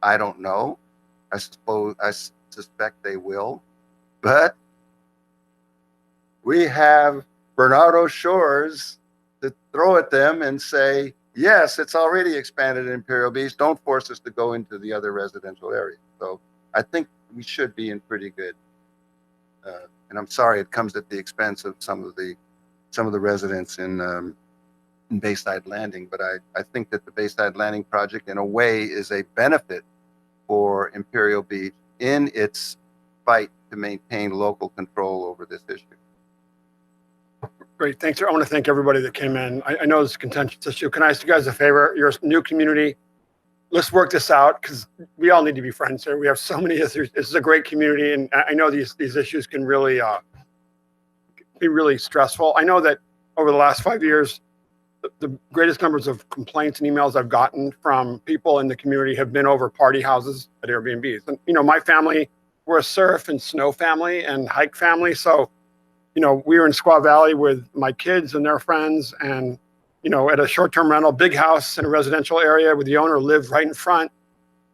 [SPEAKER 6] I don't know. I suspect they will. But we have Bernardo Shores to throw at them and say, yes, it's already expanded in Imperial Beach. Don't force us to go into the other residential areas. So I think we should be in pretty good. And I'm sorry it comes at the expense of some of the residents in Bayside Landing, but I think that the Bayside Landing project, in a way, is a benefit for Imperial Beach in its fight to maintain local control over this issue.
[SPEAKER 1] Great, thanks. I want to thank everybody that came in. I know this is a contentious issue. Can I ask you guys a favor? You're a new community. let's work this out because we all need to be friends here. We have so many issues. This is a great community, and I know these issues can really be really stressful. I know that over the last 5 years, the greatest numbers of complaints and emails I've gotten from people in the community have been over party houses at Airbnbs. And, you know, my family, we're a surf and snow family and hike family. So, you know, we were in Squaw Valley with my kids and their friends and, you know, at a short-term rental, big house in a residential area where the owner lived right in front.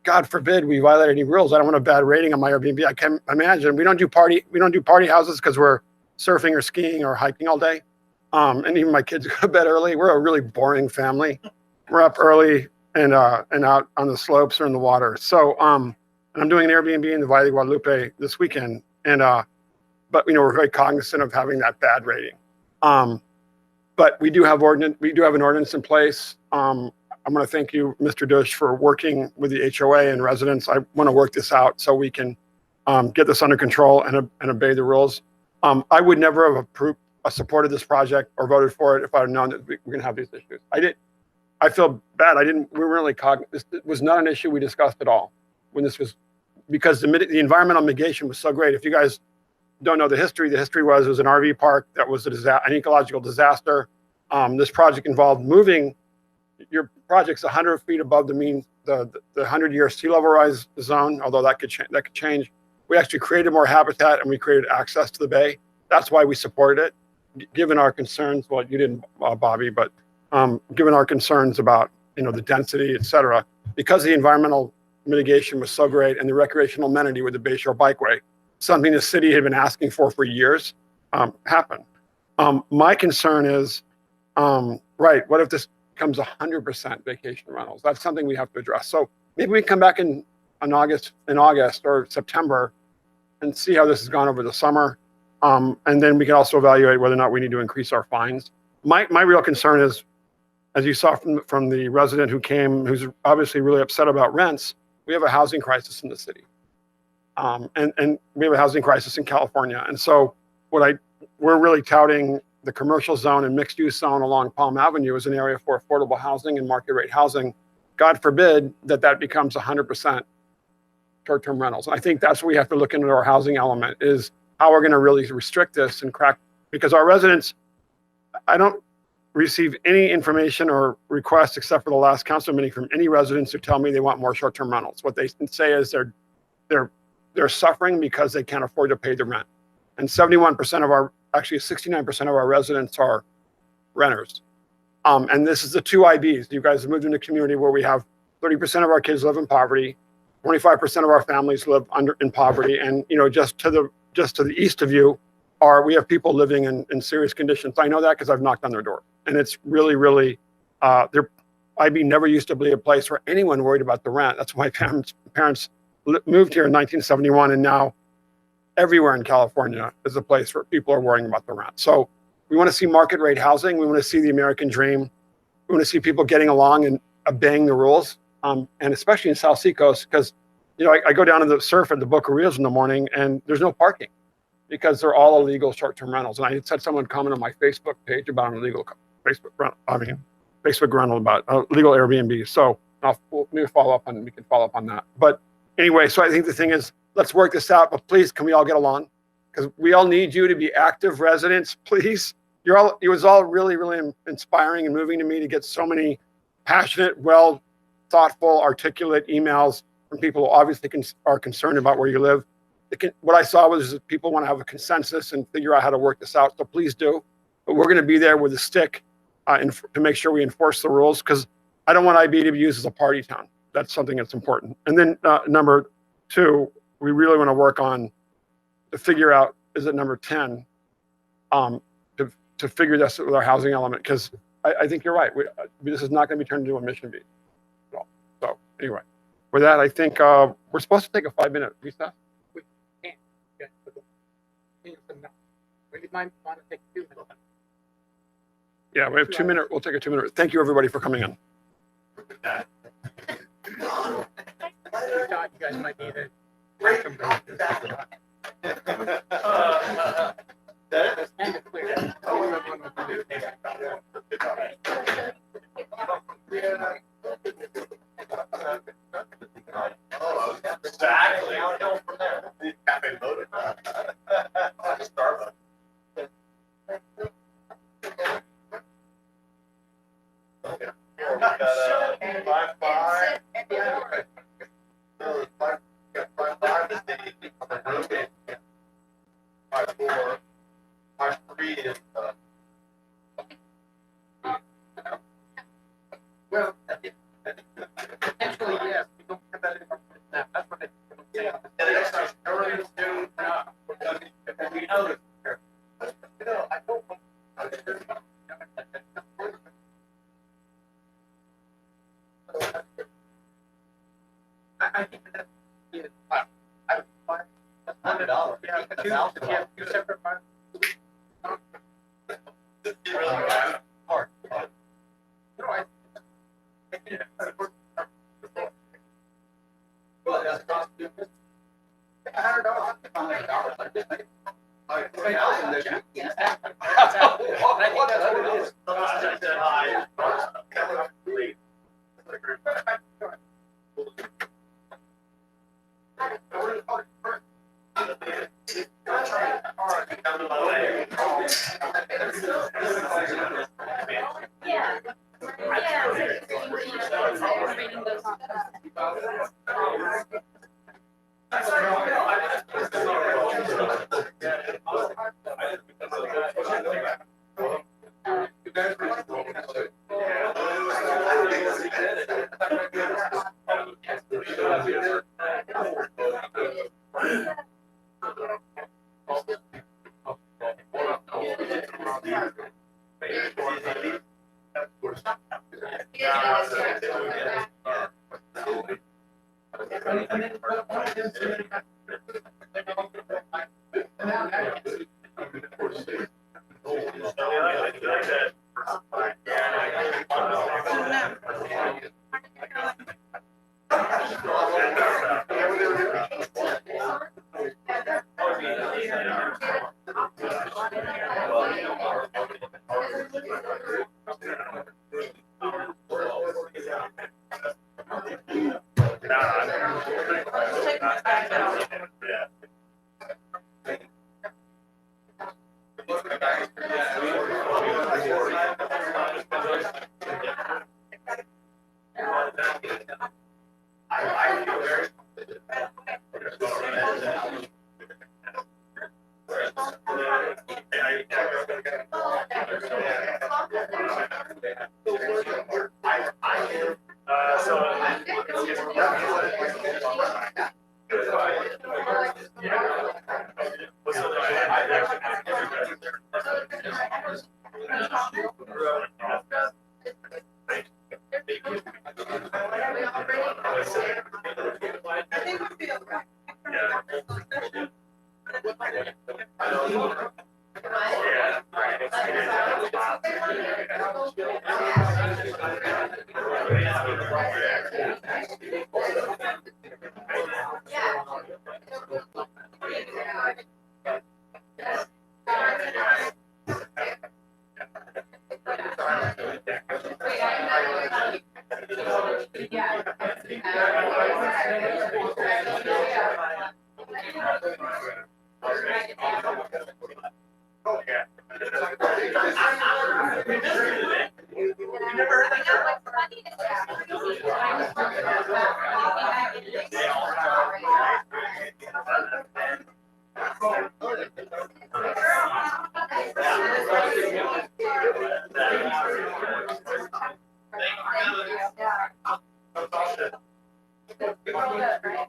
[SPEAKER 1] God forbid we violate any rules. I don't want a bad rating on my Airbnb. I can't imagine. We don't do party houses because we're surfing or skiing or hiking all day. And even my kids go to bed early. We're a really boring family. We're up early and out on the slopes or in the water. So, and I'm doing an Airbnb in the Valle de Guadalupe this weekend. And, but, you know, we're very cognizant of having that bad rating. But we do have an ordinance in place. I'm going to thank you, Mr. Dush, for working with the HOA and residents. I want to work this out so we can get this under control and obey the rules. I would never have supported this project or voted for it if I had known that we're going to have these issues. I feel bad. We weren't really cognizant. This was not an issue we discussed at all when this was, because the environmental mitigation was so great. If you guys don't know the history was it was an RV park that was an ecological disaster. This project involved moving your project's 100 feet above the 100-year sea level rise zone, although that could change. We actually created more habitat and we created access to the bay. That's why we supported it. Given our concerns, well, you didn't, Bobby, but given our concerns about, you know, the density, et cetera, because the environmental mitigation was so great and the recreational amenity with the Bayshore Bikeway, something the city had been asking for years, happened. My concern is, right, what if this becomes 100% vacation rentals? That's something we have to address. So maybe we come back in August or September and see how this has gone over the summer. And then we can also evaluate whether or not we need to increase our fines. My real concern is, as you saw from the resident who came, who's obviously really upset about rents, we have a housing crisis in the city. And we have a housing crisis in California. And so we're really touting the commercial zone and mixed use zone along Palm Avenue as an area for affordable housing and market rate housing. God forbid that becomes 100% short-term rentals. I think that's what we have to look into our housing element is how we're going to really restrict this and crack, because our residents, I don't receive any information or requests except for the last council meeting from any residents who tell me they want more short-term rentals. What they say is they're suffering because they can't afford to pay the rent. And 69% of our residents are renters. And this is the two IBs. You guys have moved into a community where we have 30% of our kids live in poverty, 25% of our families live in poverty, and, you know, just to the east of you we have people living in serious conditions. I know that because I've knocked on their door, and it's really, really, IB never used to be a place where anyone worried about the rent. That's why parents moved here in 1971, and now everywhere in California is a place where people are worrying about the rent. So we want to see market rate housing. We want to see the American dream. We want to see people getting along and obeying the rules, and especially in South Seacoast, because, you know, I go down to the surf at the Boca Rios in the morning, and there's no parking because they're all illegal short-term rentals. And I had someone comment on my Facebook page about an illegal Facebook rental about illegal Airbnb. So we can follow up on that. But anyway, so I think the thing is, let's work this out, but please, can we all get along? Because we all need you to be active residents, please. It was all really, really inspiring and moving to me to get so many passionate, well, thoughtful, articulate emails from people who obviously are concerned about where you live. What I saw was that people want to have a consensus and figure out how to work this out. So please do. But we're going to be there with a stick to make sure we enforce the rules, because I don't want IB to be used as a party town. That's something that's important. And then number two, we really want to work on to figure out, is it number 10, to figure this with our housing element, because I think you're right. This is not going to be turned into a mission beat at all. So anyway, with that, I think we're supposed to take a 5-minute recess.
[SPEAKER 4] We can't. We might want to take 2 minutes.
[SPEAKER 1] Yeah, we have 2 minutes. We'll take a 2-minute. Thank you, everybody, for coming in.
[SPEAKER 4] I thought you guys might need it. That's kind of clear. Yeah. $100. Yeah, two separate files. Hard. Well, that's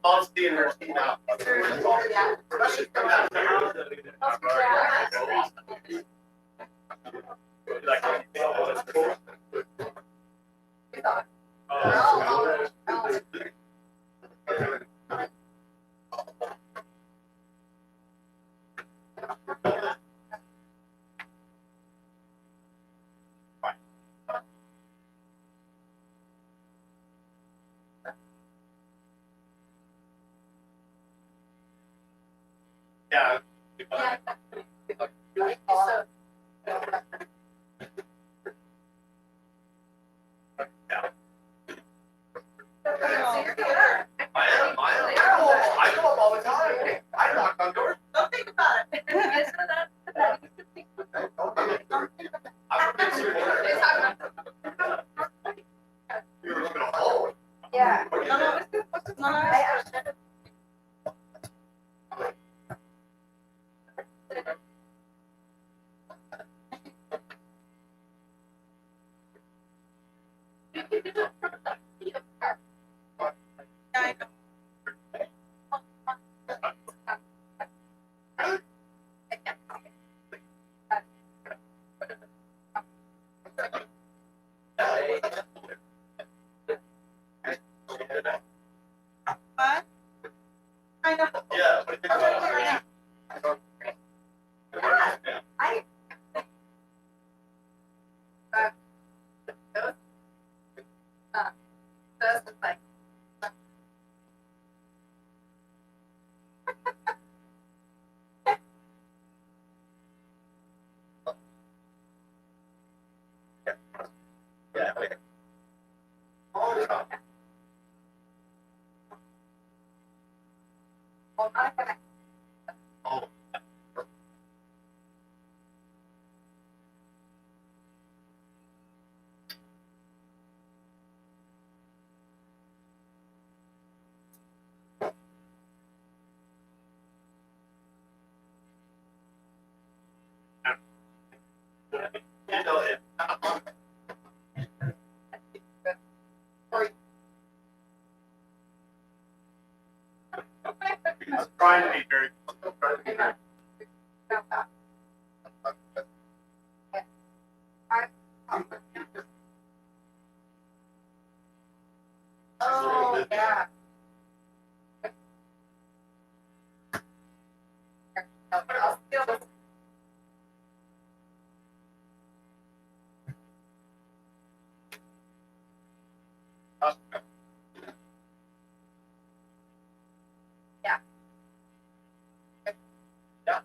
[SPEAKER 4] cost you $100.
[SPEAKER 20] Oh, yeah. Yeah.
[SPEAKER 3] Yeah.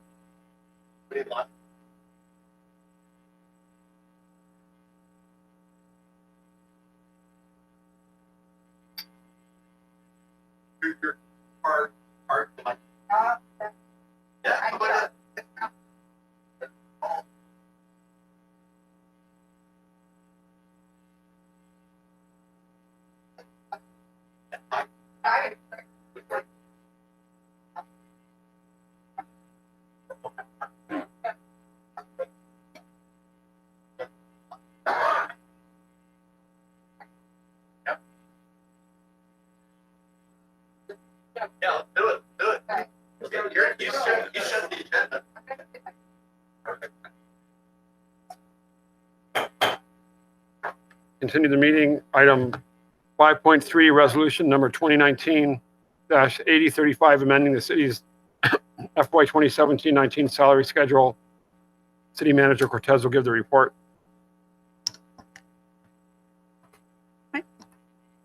[SPEAKER 3] Yeah, let's do it. Do it. You set the agenda.
[SPEAKER 1] Continue the meeting. Item 5.3, resolution number 2019-8035, amending the city's FY 2017-19 salary schedule. City Manager Cortez will give the report.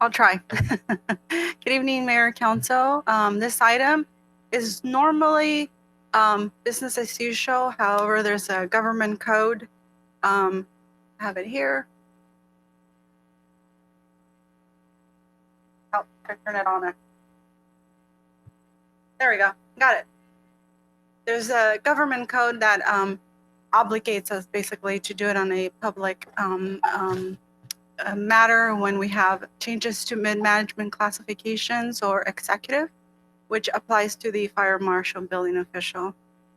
[SPEAKER 11] I'll try. Good evening, Mayor, Council. This item is normally business as usual. However, there's a government code. I have it here. Oh, I turn it on. There we go. Got it. There's a government code that obligates us basically to do it on a public matter when we have changes to mid-management classifications or executive, which applies to the fire marshal building official.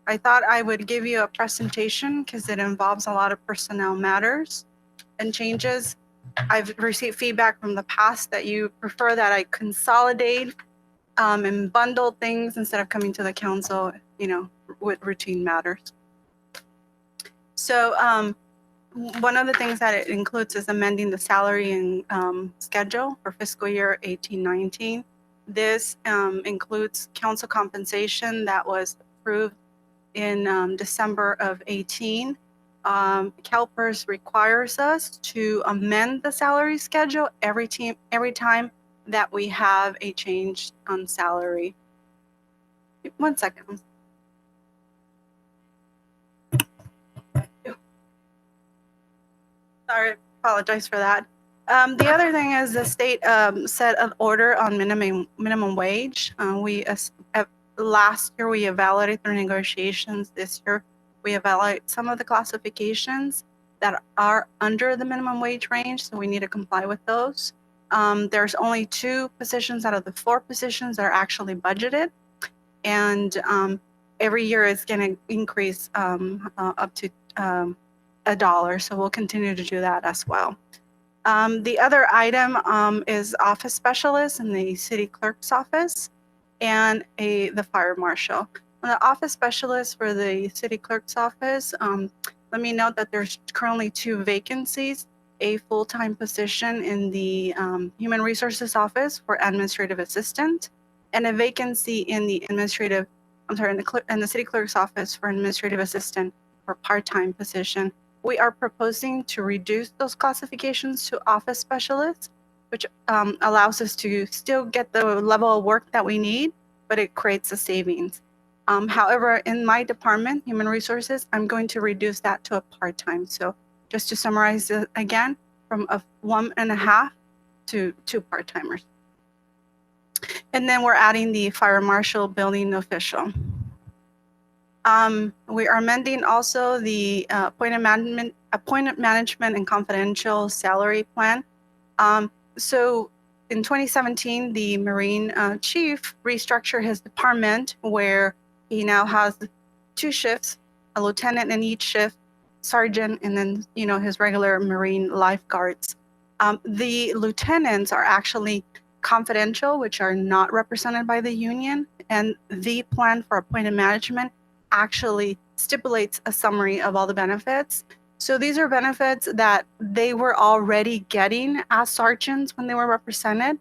[SPEAKER 11] I thought I would give you a presentation because it involves a lot of personnel matters and changes. I've received feedback from the past that you prefer that I consolidate and bundle things instead of coming to the council, with routine matters. So one of the things that it includes is amending the salary and schedule for fiscal year 18-19. This includes council compensation that was approved in December of 18. CalPERS requires us to amend the salary schedule every time that we have a change on salary. 1 second. Sorry, apologize for that. The other thing is the state set an order on minimum wage. Last year we evaluated through negotiations. This year we evaluate some of the classifications that are under the minimum wage range, so we need to comply with those. There's only 2 positions out of the 4 positions that are actually budgeted, and every year it's going to increase up to $1, so we'll continue to do that as well. The other item is office specialist in the city clerk's office and the fire marshal. On the office specialist for the city clerk's office, let me note that there's currently 2 vacancies, a full-time position in the human resources office for administrative assistant, and a vacancy in the in the city clerk's office for administrative assistant for part-time position. We are proposing to reduce those classifications to office specialists, which allows us to still get the level of work that we need, but it creates a savings. However, in my department, human resources, I'm going to reduce that to a part-time. So just to summarize it again, from a 1.5 to 2 part-timers. And then we're adding the fire marshal building official. We are amending also the appointment management and confidential salary plan. So in 2017, the Marine chief restructured his department where he now has 2 shifts, a lieutenant in each shift, sergeant, and then his regular Marine lifeguards. The lieutenants are actually confidential, which are not represented by the union, and the plan for appointed management actually stipulates a summary of all the benefits. So these are benefits that they were already getting as sergeants when they were represented.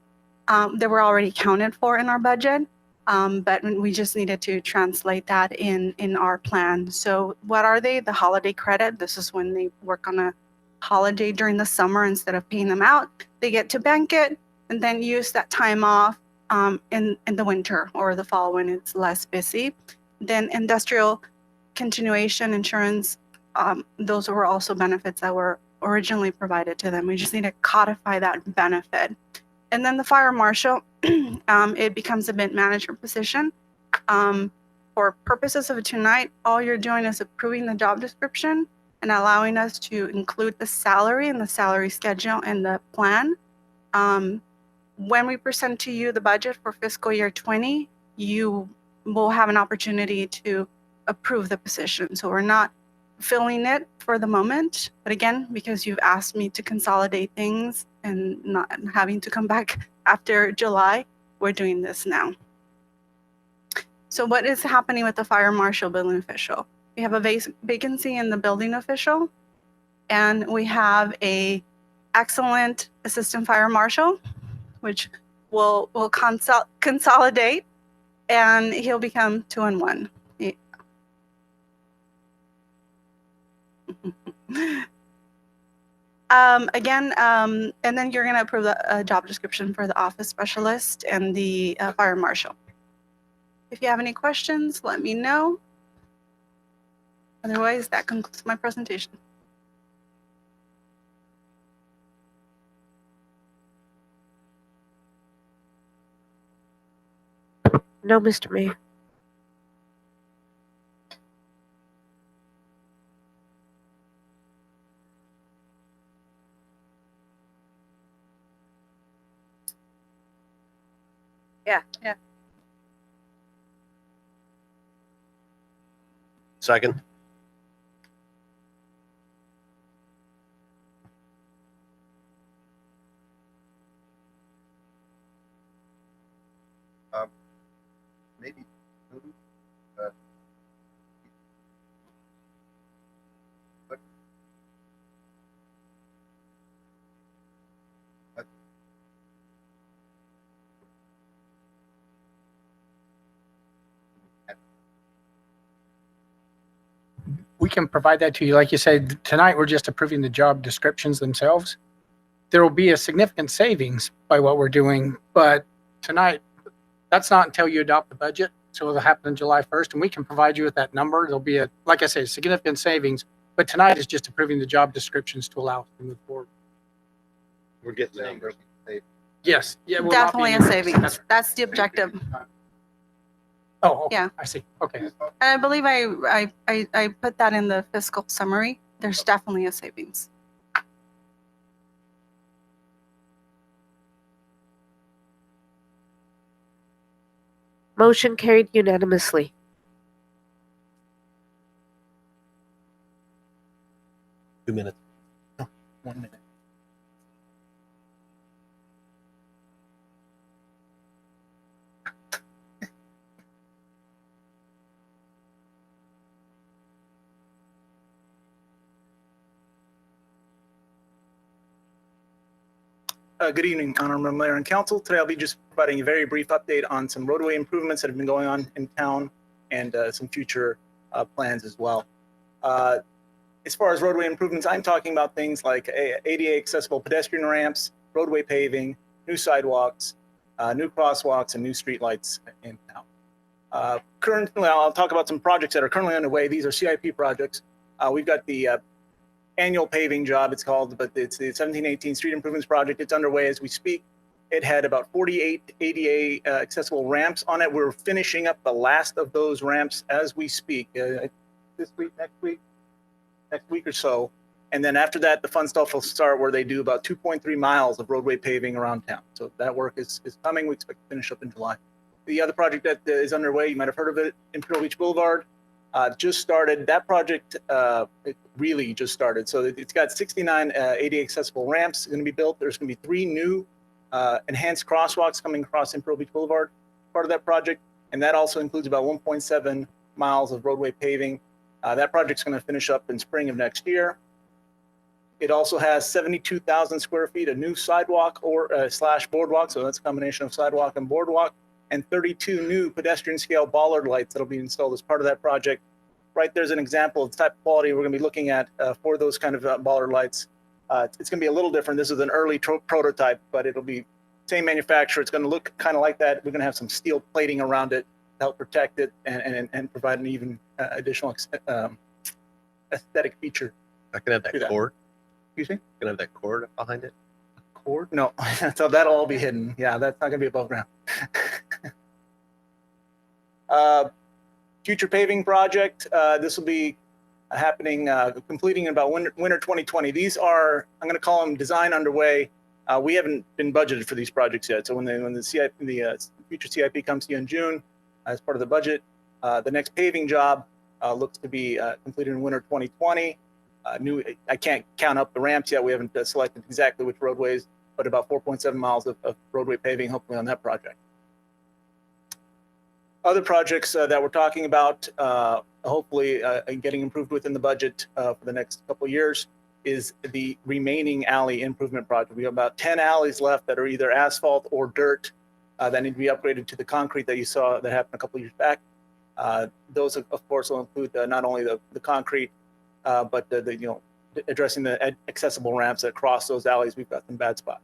[SPEAKER 11] They were already accounted for in our budget, but we just needed to translate that in our plan. So what are they? The holiday credit. This is when they work on a holiday during the summer. Instead of paying them out, they get to bank it and then use that time off in the winter or the fall when it's less busy. Then industrial continuation insurance, those were also benefits that were originally provided to them. We just need to codify that benefit. And then the fire marshal, it becomes a bid manager position. For purposes of tonight, all you're doing is approving the job description and allowing us to include the salary and the salary schedule in the plan. When we present to you the budget for fiscal year 20, you will have an opportunity to approve the position. So we're not filling it for the moment, but again, because you've asked me to consolidate things and not having to come back after July, we're doing this now. So what is happening with the fire marshal building official? We have a vacancy in the building official, and we have a excellent assistant fire marshal, which will consolidate, and he'll become 2 in 1. And then you're going to approve the job description for the office specialist and the fire marshal. If you have any questions, let me know. Otherwise, that concludes my presentation.
[SPEAKER 2] No, Mr. Mayor.
[SPEAKER 11] Yeah.
[SPEAKER 3] Second.
[SPEAKER 6] Maybe.
[SPEAKER 4] We can provide that to you. Like you said, tonight we're just approving the job descriptions themselves. There will be a significant savings by what we're doing, but tonight, that's not until you adopt the budget. So it'll happen on July 1st, and we can provide you with that number. There'll be like I say, significant savings, but tonight is just approving the job descriptions to allow us to move forward.
[SPEAKER 3] We're getting the numbers.
[SPEAKER 4] Yes. Yeah.
[SPEAKER 11] Definitely a savings. That's the objective.
[SPEAKER 4] Oh, okay.
[SPEAKER 11] Yeah.
[SPEAKER 4] I see. Okay.
[SPEAKER 11] And I believe I put that in the fiscal summary. There's definitely a savings.
[SPEAKER 2] Motion carried unanimously.
[SPEAKER 3] Two minutes.
[SPEAKER 4] No, 1 minute.
[SPEAKER 5] Good evening, Honorable Mayor and Council. Today I'll be just providing a very brief update on some roadway improvements that have been going on in town and some future plans as well. As far as roadway improvements, I'm talking about things like ADA accessible pedestrian ramps, roadway paving, new sidewalks, new crosswalks, and new streetlights in town. Currently, I'll talk about some projects that are currently underway. These are CIP projects. We've got the annual paving job, it's called, but it's the 1718 Street Improvements Project. It's underway as we speak. It had about 48 ADA accessible ramps on it. We're finishing up the last of those ramps as we speak. This week, next week or so. And then after that, the fun stuff will start where they do about 2.3 miles of roadway paving around town. So that work is coming. We expect to finish up in July. The other project that is underway, you might have heard of it, Imperial Beach Boulevard. Just started. That project it really just started. So it's got 69 ADA accessible ramps going to be built. There's going to be 3 new
[SPEAKER 4] enhanced crosswalks coming across Imperial Beach Boulevard, part of that project. And that also includes about 1.7 miles of roadway paving. That project's going to finish up in spring of next year. It also has 72,000 square feet of new sidewalk or slash boardwalk. So that's a combination of sidewalk and boardwalk, and 32 new pedestrian scale bollard lights that'll be installed as part of that project. Right there's an example of the type of quality we're going to be looking at for those kind of bollard lights. It's going to be a little different. This is an early prototype, but it'll be same manufacturer. It's going to look kind of like that. We're going to have some steel plating around it to help protect it and provide an even additional aesthetic feature.
[SPEAKER 3] I can have that cord.
[SPEAKER 4] Excuse me?
[SPEAKER 3] Can I have that cord behind it?
[SPEAKER 4] Cord? No, so that'll all be hidden. Yeah, that's not going to be above ground. Future paving project. This will be happening, completing in about winter 2020. These are, I'm going to call them design underway. We haven't been budgeted for these projects yet. So when the CIP, the future CIP comes to you in June as part of the budget, the next paving job looks to be completed in winter 2020. I can't count up the ramps yet. We haven't selected exactly which roadways, but about 4.7 miles of roadway paving, hopefully on that project. Other projects that we're talking about, hopefully getting improved within the budget for the next couple of years, is the remaining alley improvement project. We have about 10 alleys left that are either asphalt or dirt that need to be upgraded to the concrete that you saw that happened a couple of years back. Those, of course, will include not only the concrete, but addressing the accessible ramps that cross those alleys. We've got some bad spots.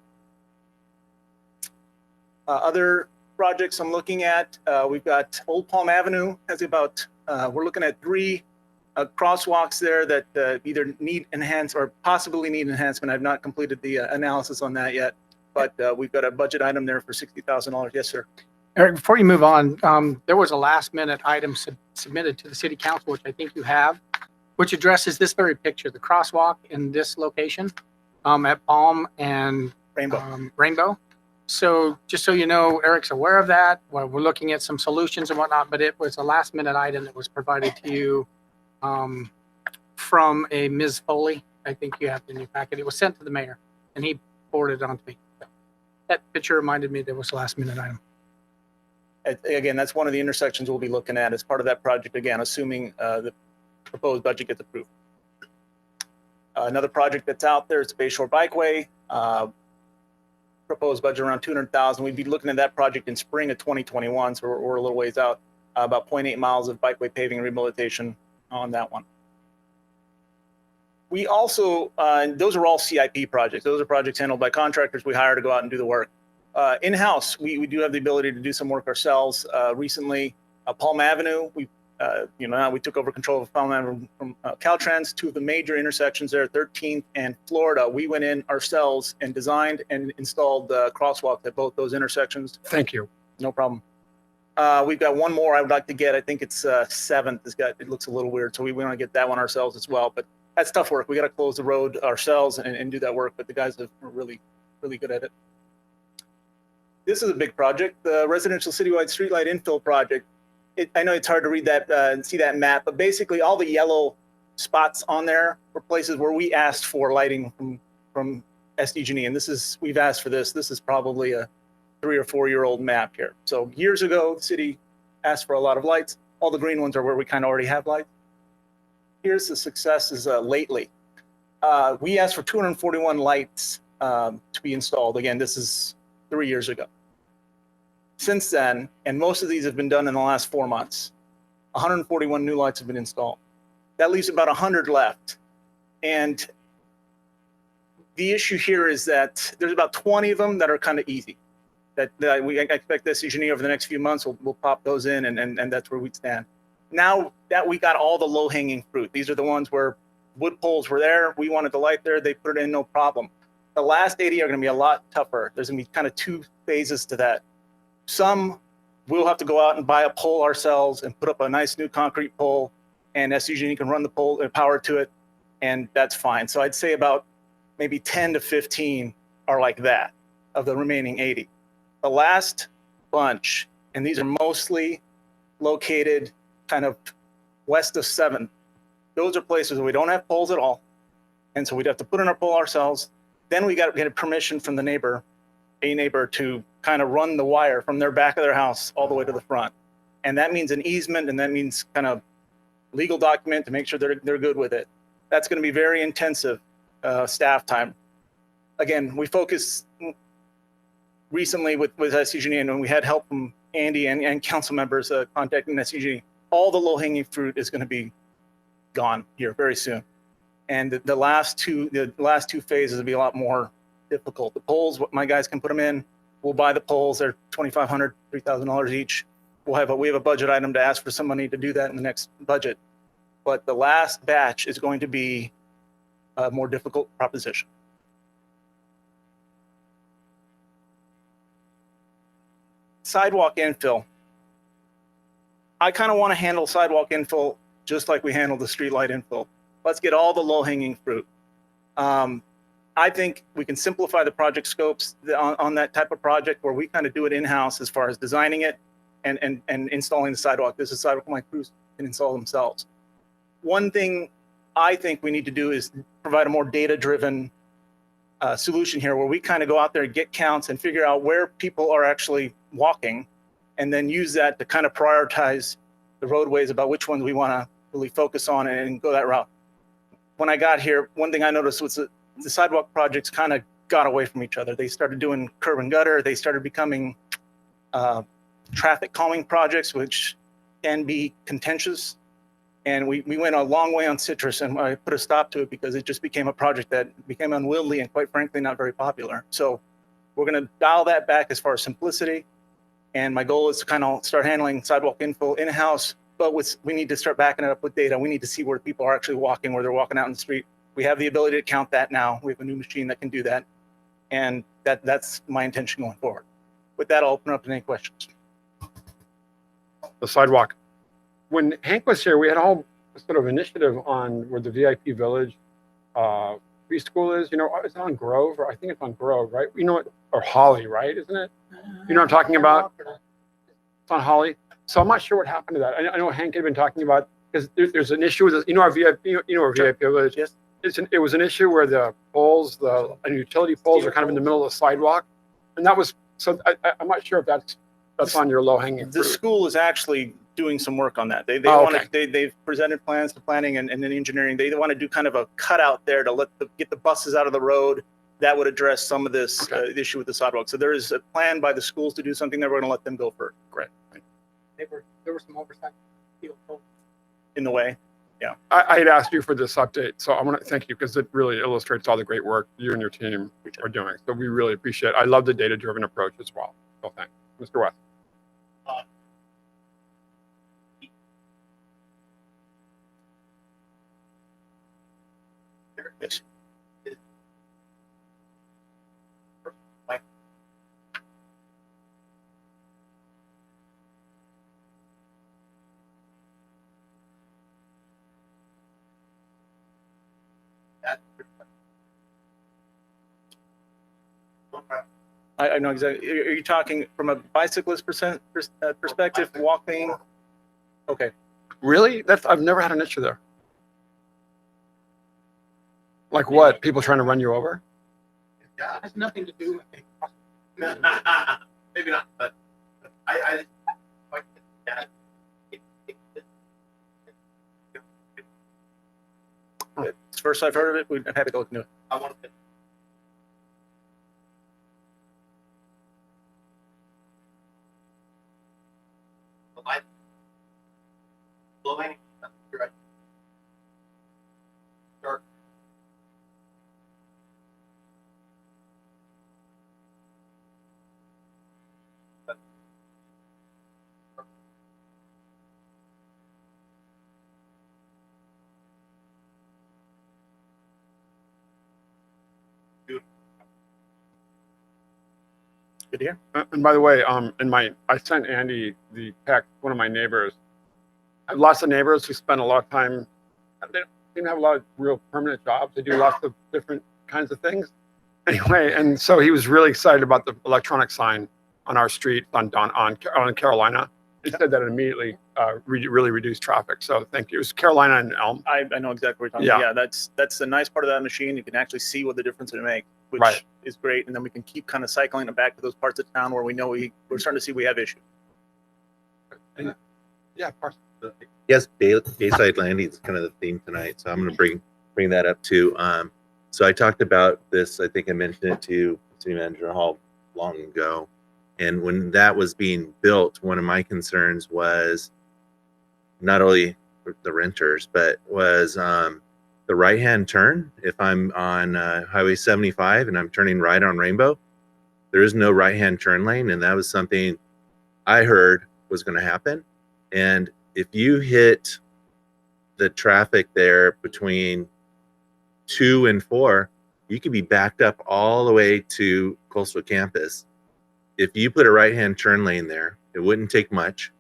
[SPEAKER 4] Other projects I'm looking at, we've got Old Palm Avenue has about, we're looking at 3 crosswalks there that either need enhance or possibly need enhancement. I've not completed the analysis on that yet, but we've got a budget item there for $60,000. Yes, sir. Eric, before you move on, there was a last minute item submitted to the city council, which I think you have, which addresses this very picture, the crosswalk in this location at Palm and Rainbow. So just so you know, Eric's aware of that. Well, we're looking at some solutions and whatnot, but it was a last minute item that was provided to you from a Ms. Foley. I think you have it in your packet. It was sent to the mayor and he forwarded it on to me. So that picture reminded me there was a last minute item. Again, that's one of the intersections we'll be looking at as part of that project, again, assuming the proposed budget gets approved. Another project that's out there is Bayshore Bikeway. Proposed budget around $200,000. We'd be looking at that project in spring of 2021, so we're a little ways out. About 0.8 miles of bikeway paving and rehabilitation on that one. We also, those are all CIP projects. Those are projects handled by contractors we hire to go out and do the work. In-house, we do have the ability to do some work ourselves. Recently, Palm Avenue, now we took over control of Palm Avenue from Caltrans. 2 of the major intersections there, 13th and Florida. We went in ourselves and designed and installed crosswalks at both those intersections.
[SPEAKER 16] Thank you.
[SPEAKER 4] No problem. We've got one more I would like to get. I think it's 7th. It looks a little weird, so we want to get that one ourselves as well. But that's tough work. We got to close the road ourselves and do that work. But the guys are really, really good at it. This is a big project, the residential citywide streetlight infill project. I know it's hard to read that and see that map, but basically all the yellow spots on there were places where we asked for lighting from SDG&E, and we've asked for this. This is probably a 3 or 4 year old map here. So years ago, the city asked for a lot of lights. All the green ones are where we kind of already have lights. Here's the successes lately. We asked for 241 lights to be installed. Again, this is 3 years ago. Since then, and most of these have been done in the last 4 months, 141 new lights have been installed. That leaves about 100 left. And the issue here is that there's about 20 of them that are kind of easy. That we expect SDG&E over the next few months, we'll pop those in, and that's where we stand. Now that we got all the low-hanging fruit, these are the ones where wood poles were there, we wanted the light there, they put it in, no problem. The last 80 are going to be a lot tougher. There's going to be kind of 2 phases to that. Some we'll have to go out and buy a pole ourselves and put up a nice new concrete pole, and SDG&E can run the pole and power to it, and that's fine. So I'd say about maybe 10 to 15 are like that of the remaining 80. The last bunch, and these are mostly located kind of west of 7th. Those are places where we don't have poles at all, and so we'd have to put in our pole ourselves. Then we got to get permission from the neighbor,
[SPEAKER 5] a neighbor to kind of run the wire from their back of their house all the way to the front. And that means an easement, and that means kind of legal document to make sure they're good with it. That's going to be very intensive staff time. Again, we focused recently with SCG, and we had help from Andy and council members contacting SCG. All the low-hanging fruit is going to be gone here very soon. And the last two phases will be a lot more difficult. The poles, what my guys can put them in, we'll buy the poles. They're $2,500, $3,000 each. We have a budget item to ask for some money to do that in the next budget. But the last batch is going to be a more difficult proposition. Sidewalk infill. I kind of want to handle sidewalk infill just like we handle the streetlight infill. Let's get all the low-hanging fruit. I think we can simplify the project scopes on that type of project where we kind of do it in-house as far as designing it and installing the sidewalk. This is sidewalk my crews can install themselves. One thing I think we need to do is provide a more data-driven solution here where we kind of go out there and get counts and figure out where people are actually walking and then use that to kind of prioritize the roadways about which ones we want to really focus on and go that route. When I got here, one thing I noticed was that the sidewalk projects kind of got away from each other. They started doing curb and gutter. They started becoming traffic calming projects, which can be contentious. And we went a long way on Citrus, and I put a stop to it because it just became a project that became unwieldy and quite frankly, not very popular. So we're going to dial that back as far as simplicity. And my goal is to kind of start handling sidewalk info in-house, but we need to start backing it up with data. We need to see where people are actually walking, where they're walking out in the street. We have the ability to count that now. We have a new machine that can do that. And that's my intention going forward. With that, I'll open up to any questions.
[SPEAKER 1] The sidewalk. When Hank was here, we had a whole sort of initiative on where the VIP Village preschool is. You know, it's on Grove, or I think it's on Grove, right? You know what? Or Holly, right? Isn't it? You know what I'm talking about? It's on Holly. So I'm not sure what happened to that. I know Hank had been talking about, because there's an issue with, our VIP, our VIP Village.
[SPEAKER 5] Yes.
[SPEAKER 1] It was an issue where the poles, and utility poles are kind of in the middle of the sidewalk. And that was, so I'm not sure if that's on your low hanging fruit.
[SPEAKER 5] The school is actually doing some work on that. They've presented plans to planning and then engineering. They want to do kind of a cutout there to get the buses out of the road. That would address some of this issue with the sidewalk. So there is a plan by the schools to do something that we're going to let them go first.
[SPEAKER 1] Great.
[SPEAKER 4] There were some oversight
[SPEAKER 5] in the way. Yeah.
[SPEAKER 1] I had asked you for this update, so I want to thank you because it really illustrates all the great work you and your team are doing. So we really appreciate it. I love the data-driven approach as well. So thanks. Mr. West.
[SPEAKER 5] Yes. I know exactly. Are you talking from a bicyclist perspective, walking? Okay.
[SPEAKER 1] Really? I've never had an issue there. Like what? People trying to run you over?
[SPEAKER 4] It has nothing to do with it.
[SPEAKER 3] Maybe not, but I
[SPEAKER 5] It's the first I've heard of it. We've had to go look into it.
[SPEAKER 3] I want to. The light. Blowing. You're right. Dark.
[SPEAKER 5] Good to hear.
[SPEAKER 1] And by the way, I sent Andy the text. One of my neighbors. I have lots of neighbors who spend a lot of time. They don't seem to have a lot of real permanent jobs. They do lots of different kinds of things. Anyway, and so he was really excited about the electronic sign on our street on Carolina. He said that it immediately really reduced traffic. So thank you. It was Carolina and Elm.
[SPEAKER 5] I know exactly what you're talking about. Yeah, that's the nice part of that machine. You can actually see what the difference it makes.
[SPEAKER 16] which
[SPEAKER 1] Right.
[SPEAKER 16] is great. And then we can keep kind of cycling it back to those parts of town where we know we're starting to see we have issues.
[SPEAKER 1] Yeah, Carson.
[SPEAKER 14] Yes, Bayside Landing is kind of the theme tonight, so I'm going to bring that up too. So I talked about this. I think I mentioned it to City Manager Hall long ago, and when that was being built, one of my concerns was not only the renters, but was the right-hand turn. If I'm on Highway 75 and I'm turning right on Rainbow, there is no right-hand turn lane, and that was something I heard was going to happen. And if you hit the traffic there between 2 and 4, you could be backed up all the way to Coastal Campus. If you put a right-hand turn lane there, it wouldn't take much.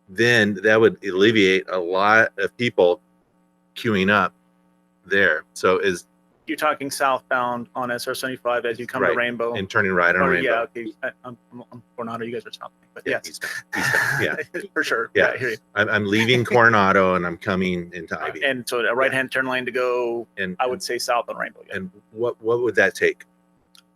[SPEAKER 14] Then that would alleviate a lot of people queuing up there. So
[SPEAKER 16] You're talking southbound on SR 75 as you come to
[SPEAKER 14] Right.
[SPEAKER 16] Rainbow.
[SPEAKER 14] and turning right on
[SPEAKER 16] Oh,
[SPEAKER 14] Rainbow.
[SPEAKER 16] yeah, okay. I'm Coronado, you guys are south. But yes,
[SPEAKER 14] Yeah.
[SPEAKER 16] for sure.
[SPEAKER 14] Yeah.
[SPEAKER 16] I hear you.
[SPEAKER 14] I'm leaving Coronado and I'm coming into Ivy.
[SPEAKER 16] And so a right-hand turn lane to go,
[SPEAKER 14] And
[SPEAKER 16] I would say south on Rainbow. Yeah.
[SPEAKER 14] and what would that take?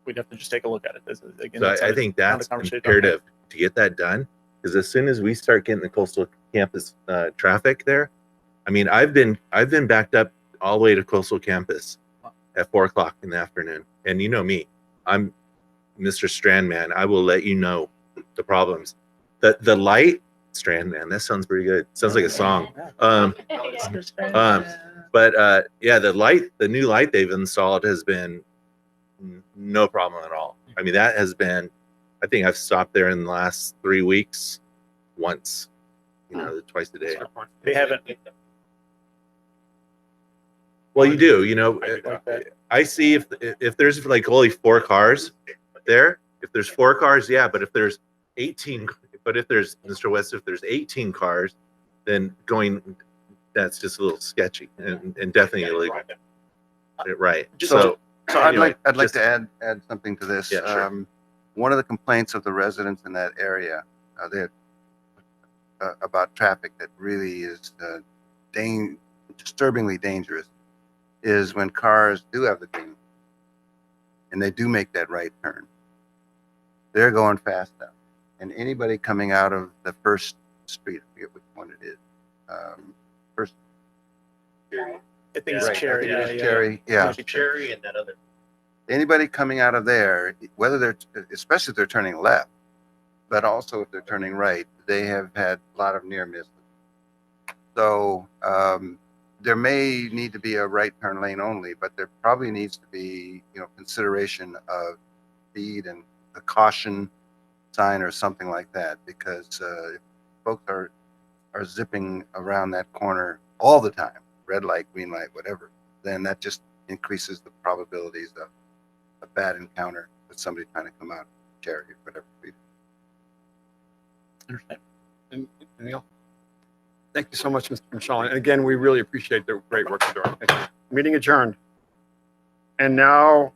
[SPEAKER 16] We'd have to just take a look at it. Again,
[SPEAKER 14] So
[SPEAKER 16] that's
[SPEAKER 14] I
[SPEAKER 16] not a-
[SPEAKER 14] think
[SPEAKER 16] not a
[SPEAKER 14] that's
[SPEAKER 16] conversation.
[SPEAKER 14] imperative to get that done, because as soon as we start getting the Coastal Campus traffic there, I mean, I've been backed up all the way to Coastal Campus at 4:00 in the afternoon, and you know me, I'm Mr. Strandman. I will let you know the problems. The light Strandman. That sounds pretty good. Sounds like a song. But yeah, the new light they've installed has been no problem at all. I mean, that has been, I think I've stopped there in the last 3 weeks once, twice a day.
[SPEAKER 16] They haven't.
[SPEAKER 14] Well, you do, I see if there's like only 4 cars there, if there's 4 cars, yeah, but if there's 18, but if there's, Mr. West, if there's 18 cars, then that's just a little sketchy and definitely illegal. Right.
[SPEAKER 6] So I'd
[SPEAKER 14] anyway,
[SPEAKER 6] like
[SPEAKER 14] just-
[SPEAKER 6] to add something to this.
[SPEAKER 14] Yeah, sure.
[SPEAKER 6] One of the complaints of the residents in that area, about traffic that really is disturbingly dangerous, is when cars do have the green and they do make that right turn. They're going fast now, and anybody coming out of the first street, I forget which one it is, first.
[SPEAKER 16] I think it's
[SPEAKER 6] Right,
[SPEAKER 16] Cherry.
[SPEAKER 6] I think it's Cherry, yeah.
[SPEAKER 3] Cherry and that other.
[SPEAKER 6] Anybody coming out of there, whether they're, especially if they're turning left, but also if they're turning right, they have had a lot of near misses. So there may need to be a right turn lane only, but there probably needs to be, consideration of speed and a caution sign or something like that, because if folks are zipping around that corner all the time, red light, green light, whatever, then that just increases the probabilities of a bad encounter with somebody trying to come out of Cherry or whatever.
[SPEAKER 1] Understand. And Neil? Thank you so much, Mr. Michelle. And again, we really appreciate the great work you're doing. Thank you. Meeting adjourned. And now